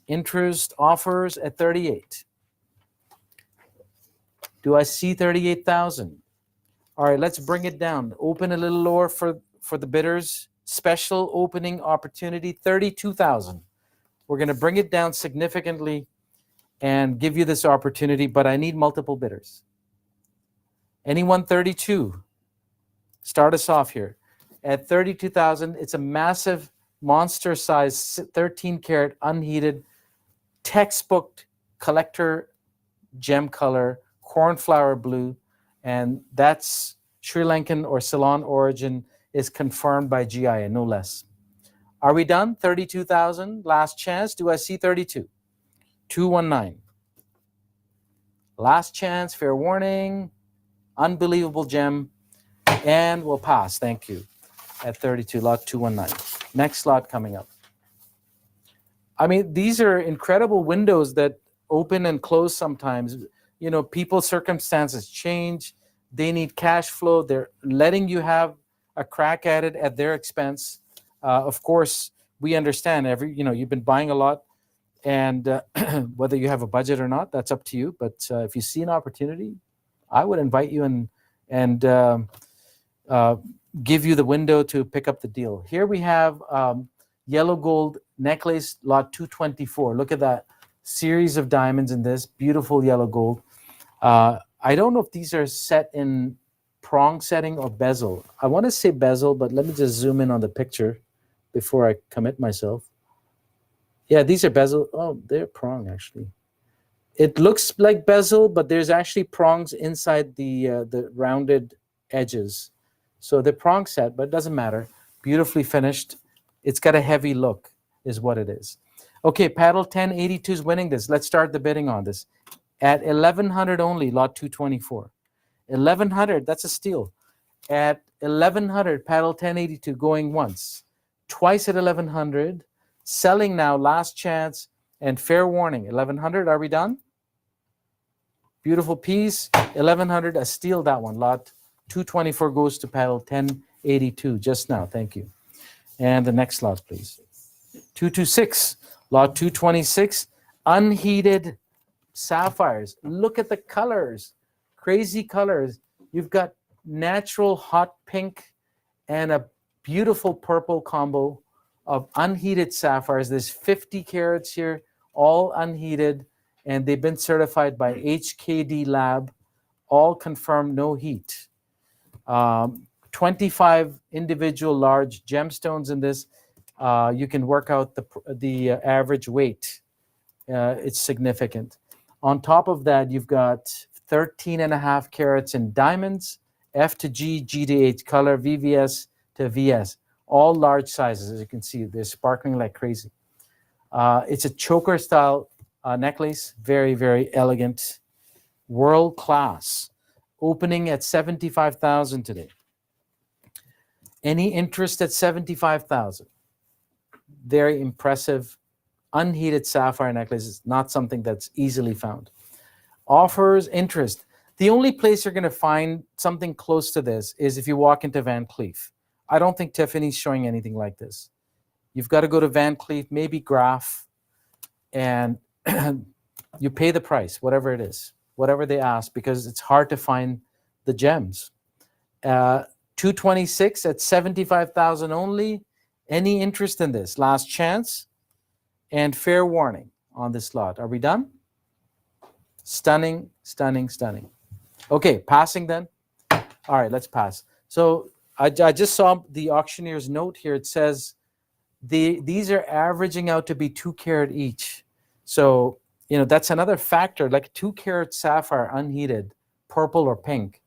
Interest offers at 38. Do I see 38,000? All right, let's bring it down. Open a little lower for the bidders. Special opening opportunity, 32,000. We're going to bring it down significantly and give you this opportunity, but I need multiple bidders. Anyone 32? Start us off here. At 32,000, it's a massive monster size, 13 karat unheated, textbook collector gem color, cornflower blue, and that's Sri Lankan or Ceylon origin, is confirmed by GIA, no less. Are we done? 32,000, last chance. Do I see 32? 219. Last chance, fair warning, unbelievable gem, and we'll pass. Thank you. At 32, lot 219. Next lot coming up. I mean, these are incredible windows that open and close sometimes. You know, people's circumstances change. They need cash flow. They're letting you have a crack at it at their expense. Of course, we understand you've been buying a lot, and whether you have a budget or not, that's up to you. But if you see an opportunity, I would invite you and give you the window to pick up the deal. Here we have yellow gold necklace, lot 224. Look at that series of diamonds in this beautiful yellow gold. I don't know if these are set in prong setting or bezel. I want to say bezel, but let me just zoom in on the picture before I commit myself. Yeah, these are bezel. Oh, they're prong actually. It looks like bezel, but there's actually prongs inside the rounded edges. So they're prong set, but it doesn't matter. Beautifully finished. It's got a heavy look. is what it is. Okay, paddle 1082 is winning this. Let's start the bidding on this. At 1100 only, lot 224. 1100, that's a steal. At 1100, paddle 1082 going once. Twice at 1100. Selling now, last chance, and fair warning. 1100, are we done? Beautiful piece. 1100, a steal that one. Lot 224 goes to paddle 1082 just now. Thank you. And the next lot, please. 226, lot 226, unheated sapphires. Look at the colors, crazy colors. You've got natural hot pink and a beautiful purple combo of unheated sapphires. There's 50 carats here, all unheated, and they've been certified by HKD Lab, all confirmed no heat. 25 individual large gemstones in this. You can work out the average weight. It's significant. On top of that, you've got 13.5 carats in diamonds, F to G, G to H color, VVS to VS, all large sizes. As you can see, they're sparkling like crazy. It's a choker style necklace, very, very elegant, world class, opening at $75,000 today. Any interest at $75,000? Very impressive, unheated sapphire necklace is not something that's easily found. Offers, interest. The only place you're going to find something close to this is if you walk into Van Cleef. I don't think Tiffany's showing anything like this. You've got to go to Van Cleef, maybe Graf, and you pay the price, whatever it is, whatever they ask, because it's hard to find the gems. 226 at 75,000 only. Any interest in this? Last chance and fair warning on this lot. Are we done? Stunning, stunning, stunning. Okay, passing then. All right, let's pass. So I just saw the auctioneer's note here. It says these are averaging out to be 2 carat each. So, that's another factor. Like 2 carat sapphire unheated, purple or pink,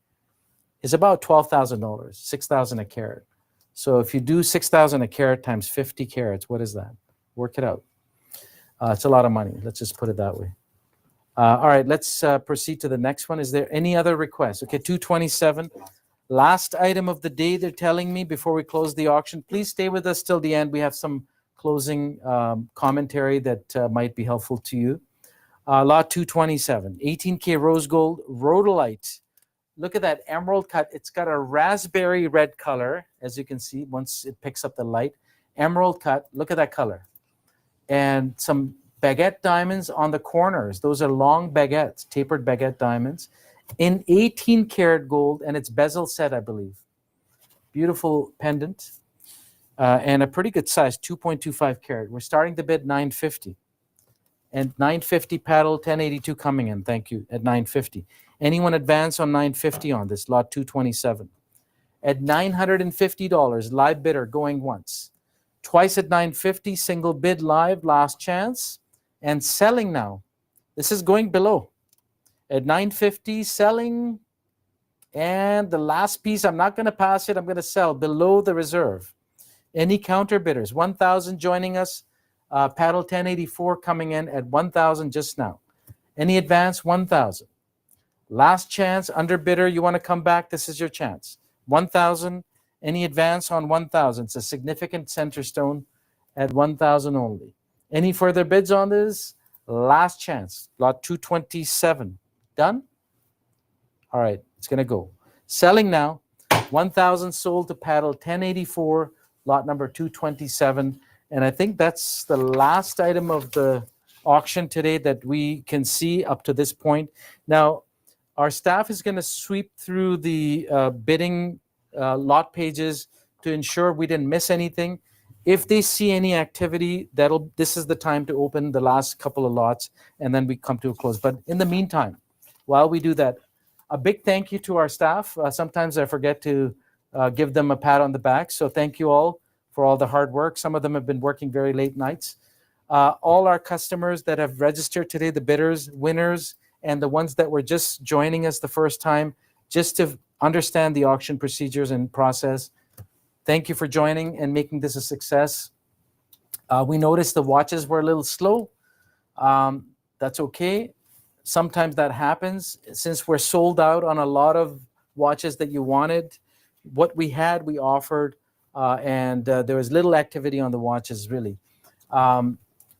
is about $12,000, $6,000 a carat. So if you do $6,000 a carat times 50 carats, what is that? Work it out. It's a lot of money. Let's just put it that way. All right, let's proceed to the next one. Is there any other requests? Okay, 227. Last item of the day, they're telling me before we close the auction. Please stay with us till the end. We have some closing commentary that might be helpful to you. Lot 227, 18K rose gold, rhodolite. Look at that emerald cut. It's got a raspberry red color, as you can see, once it picks up the light. Emerald cut, look at that color. And some baguette diamonds on the corners. Those are long baguettes, tapered baguette diamonds, in 18 karat gold, and it's bezel set, I believe. Beautiful pendant, and a pretty good size, 2.25 carat. We're starting to bid $950. And $950 paddle, 1082 coming in, thank you, at $950. Anyone advance on $950 on this, lot 227? At $950, live bidder going once. Twice at $950, single bid live, last chance. And selling now. This is going below. At $950, selling. And the last piece, I'm not going to pass it, I'm going to sell below the reserve. Any counter bidders? 1,000 joining us. Paddle 1084 coming in at 1,000 just now. Any advance? 1,000. Last chance, under bidder, you want to come back, this is your chance. 1,000, any advance on 1,000. It's a significant center stone at 1,000 only. Any further bids on this? Last chance, lot 227. Done? All right, it's going to go. Selling now, 1,000 sold to paddle 1084, lot number 227. And I think that's the last item of the auction today that we can see up to this point. Now, our staff is going to sweep through the bidding lot pages to ensure we didn't miss anything. If they see any activity, this is the time to open the last couple of lots, and then we come to a close. But in the meantime, while we do that, a big thank you to our staff. Sometimes I forget to give them a pat on the back. So thank you all for all the hard work. Some of them have been working very late nights. All our customers that have registered today, the bidders, winners, and the ones that were just joining us the first time, just to understand the auction procedures and process. Thank you for joining and making this a success. We noticed the watches were a little slow. That's okay. Sometimes that happens. Since we're sold out on a lot of watches that you wanted, what we had, we offered, and there was little activity on the watches, really. Um,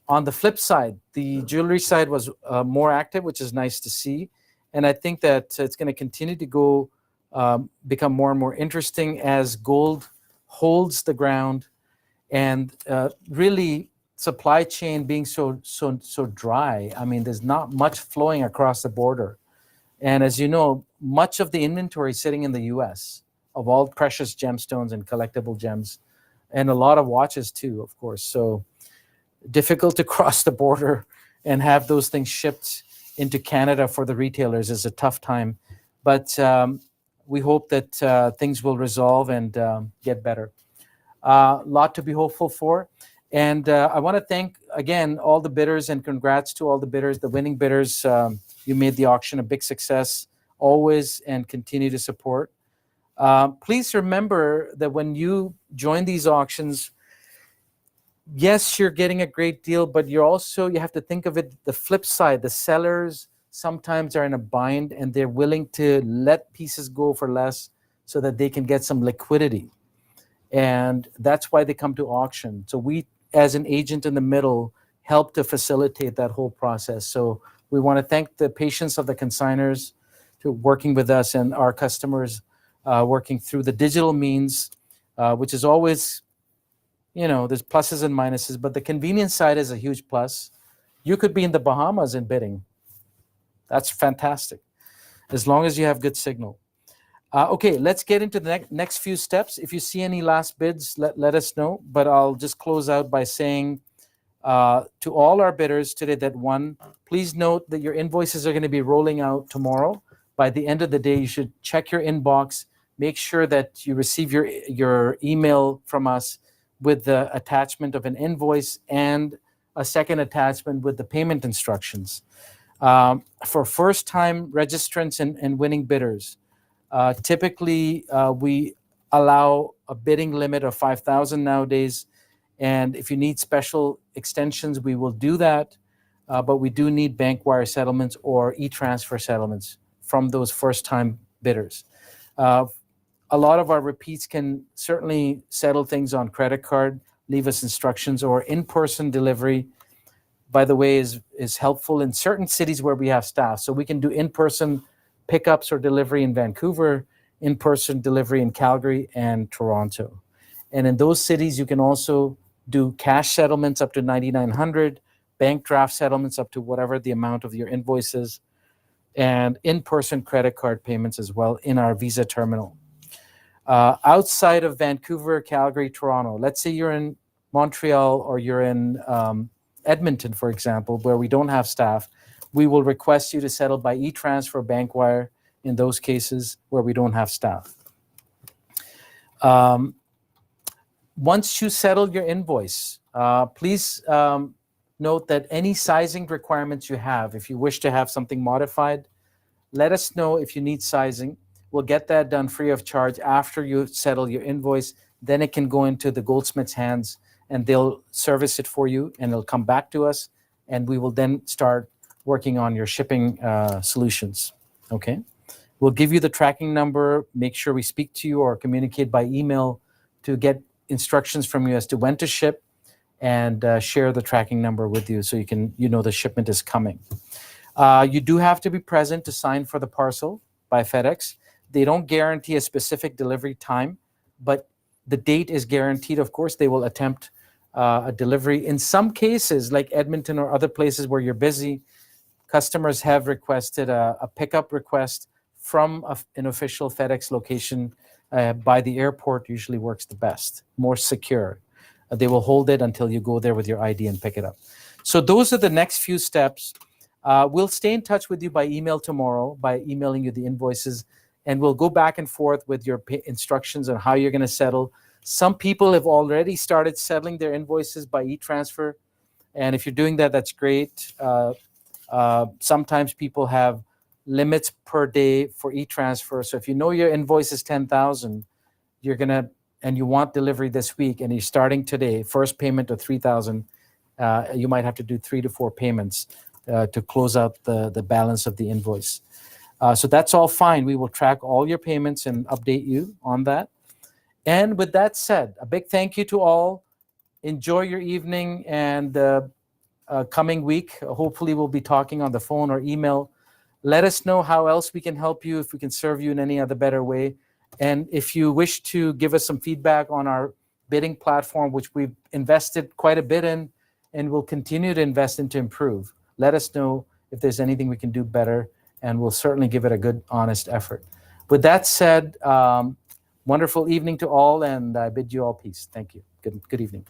on the flip side, the jewelry side was more active, which is nice to see. And I think that it's going to continue to go become more and more interesting as gold holds the ground, and really supply chain being so dry. I mean, there's not much flowing across the border. And as you know, much of the inventory is sitting in the US of all precious gemstones and collectible gems, and a lot of watches too, of course. So difficult to cross the border and have those things shipped into Canada for the retailers is a tough time. But we hope that things will resolve and get better. A lot to be hopeful for. And I want to thank, again, all the bidders, and congrats to all the bidders, the winning bidders. You made the auction a big success always, and continue to support. Please remember that when you join these auctions, yes, you're getting a great deal, but you have to think of it the flip side. The sellers sometimes are in a bind, and they're willing to let pieces go for less so that they can get some liquidity. And that's why they come to auction. So we, as an agent in the middle, help to facilitate that whole process. So we want to thank the patience of the consigners to working with us, and our customers working through the digital means, which is always, there's pluses and minuses, but the convenience side is a huge plus. You could be in the Bahamas and bidding. That's fantastic, as long as you have good signal. Okay, let's get into the next few steps. If you see any last bids, let us know. But I'll just close out by saying to all our bidders today that won, please note that your invoices are going to be rolling out tomorrow. By the end of the day, you should check your inbox. Make sure that you receive your email from us with the attachment of an invoice and a second attachment with the payment instructions. For first-time registrants and winning bidders, typically, we allow a bidding limit of 5,000 nowadays, and if you need special extensions, we will do that. But we do need bank wire settlements or e-transfer settlements from those first-time bidders. A lot of our repeats can certainly settle things on credit card, leave us instructions, or in-person delivery. By the way, is helpful in certain cities where we have staff, so we can do in-person pickups or delivery in Vancouver, in-person delivery in Calgary and Toronto. And in those cities, you can also do cash settlements up to $9,900, bank draft settlements up to whatever the amount of your invoices, and in-person credit card payments as well in our Visa terminal. Outside of Vancouver, Calgary, Toronto, let's say you're in Montreal or you're in Edmonton, for example, where we don't have staff, we will request you to settle by e-transfer, bank wire in those cases where we don't have staff. Once you settle your invoice, please note that any sizing requirements you have, if you wish to have something modified, let us know if you need sizing. We'll get that done free of charge after you settle your invoice. Then it can go into the goldsmith's hands, and they'll service it for you, and it'll come back to us, and we will then start working on your shipping solutions. Okay, we'll give you the tracking number. Make sure we speak to you or communicate by email to get instructions from you as to when to ship, and share the tracking number with you so you know the shipment is coming. You do have to be present to sign for the parcel by FedEx. They don't guarantee a specific delivery time, but the date is guaranteed. Of course, they will attempt a delivery. In some cases, like Edmonton or other places where you're busy, customers have requested a pickup request from an official FedEx location by the airport. Usually works the best, more secure. They will hold it until you go there with your ID and pick it up. So those are the next few steps. We'll stay in touch with you by email tomorrow, by emailing you the invoices, and we'll go back and forth with your instructions on how you're going to settle. Some people have already started settling their invoices by e-transfer, and if you're doing that, that's great. Sometimes people have limits per day for e-transfer. So if you know your invoice is 10,000, you're going to and you want delivery this week, and you're starting today, first payment of 3,000, you might have to do 3 to 4 payments to close out the balance of the invoice. So that's all fine. We will track all your payments and update you on that. And with that said, a big thank you to all. Enjoy your evening, and coming week, hopefully we'll be talking on the phone or email. Let us know how else we can help you, if we can serve you in any other better way. And if you wish to give us some feedback on our bidding platform, which we've invested quite a bit in and will continue to invest in to improve, let us know if there's anything we can do better, and we'll certainly give it a good, honest effort. With that said, wonderful evening to all, and I bid you all peace. Thank you. Good evening.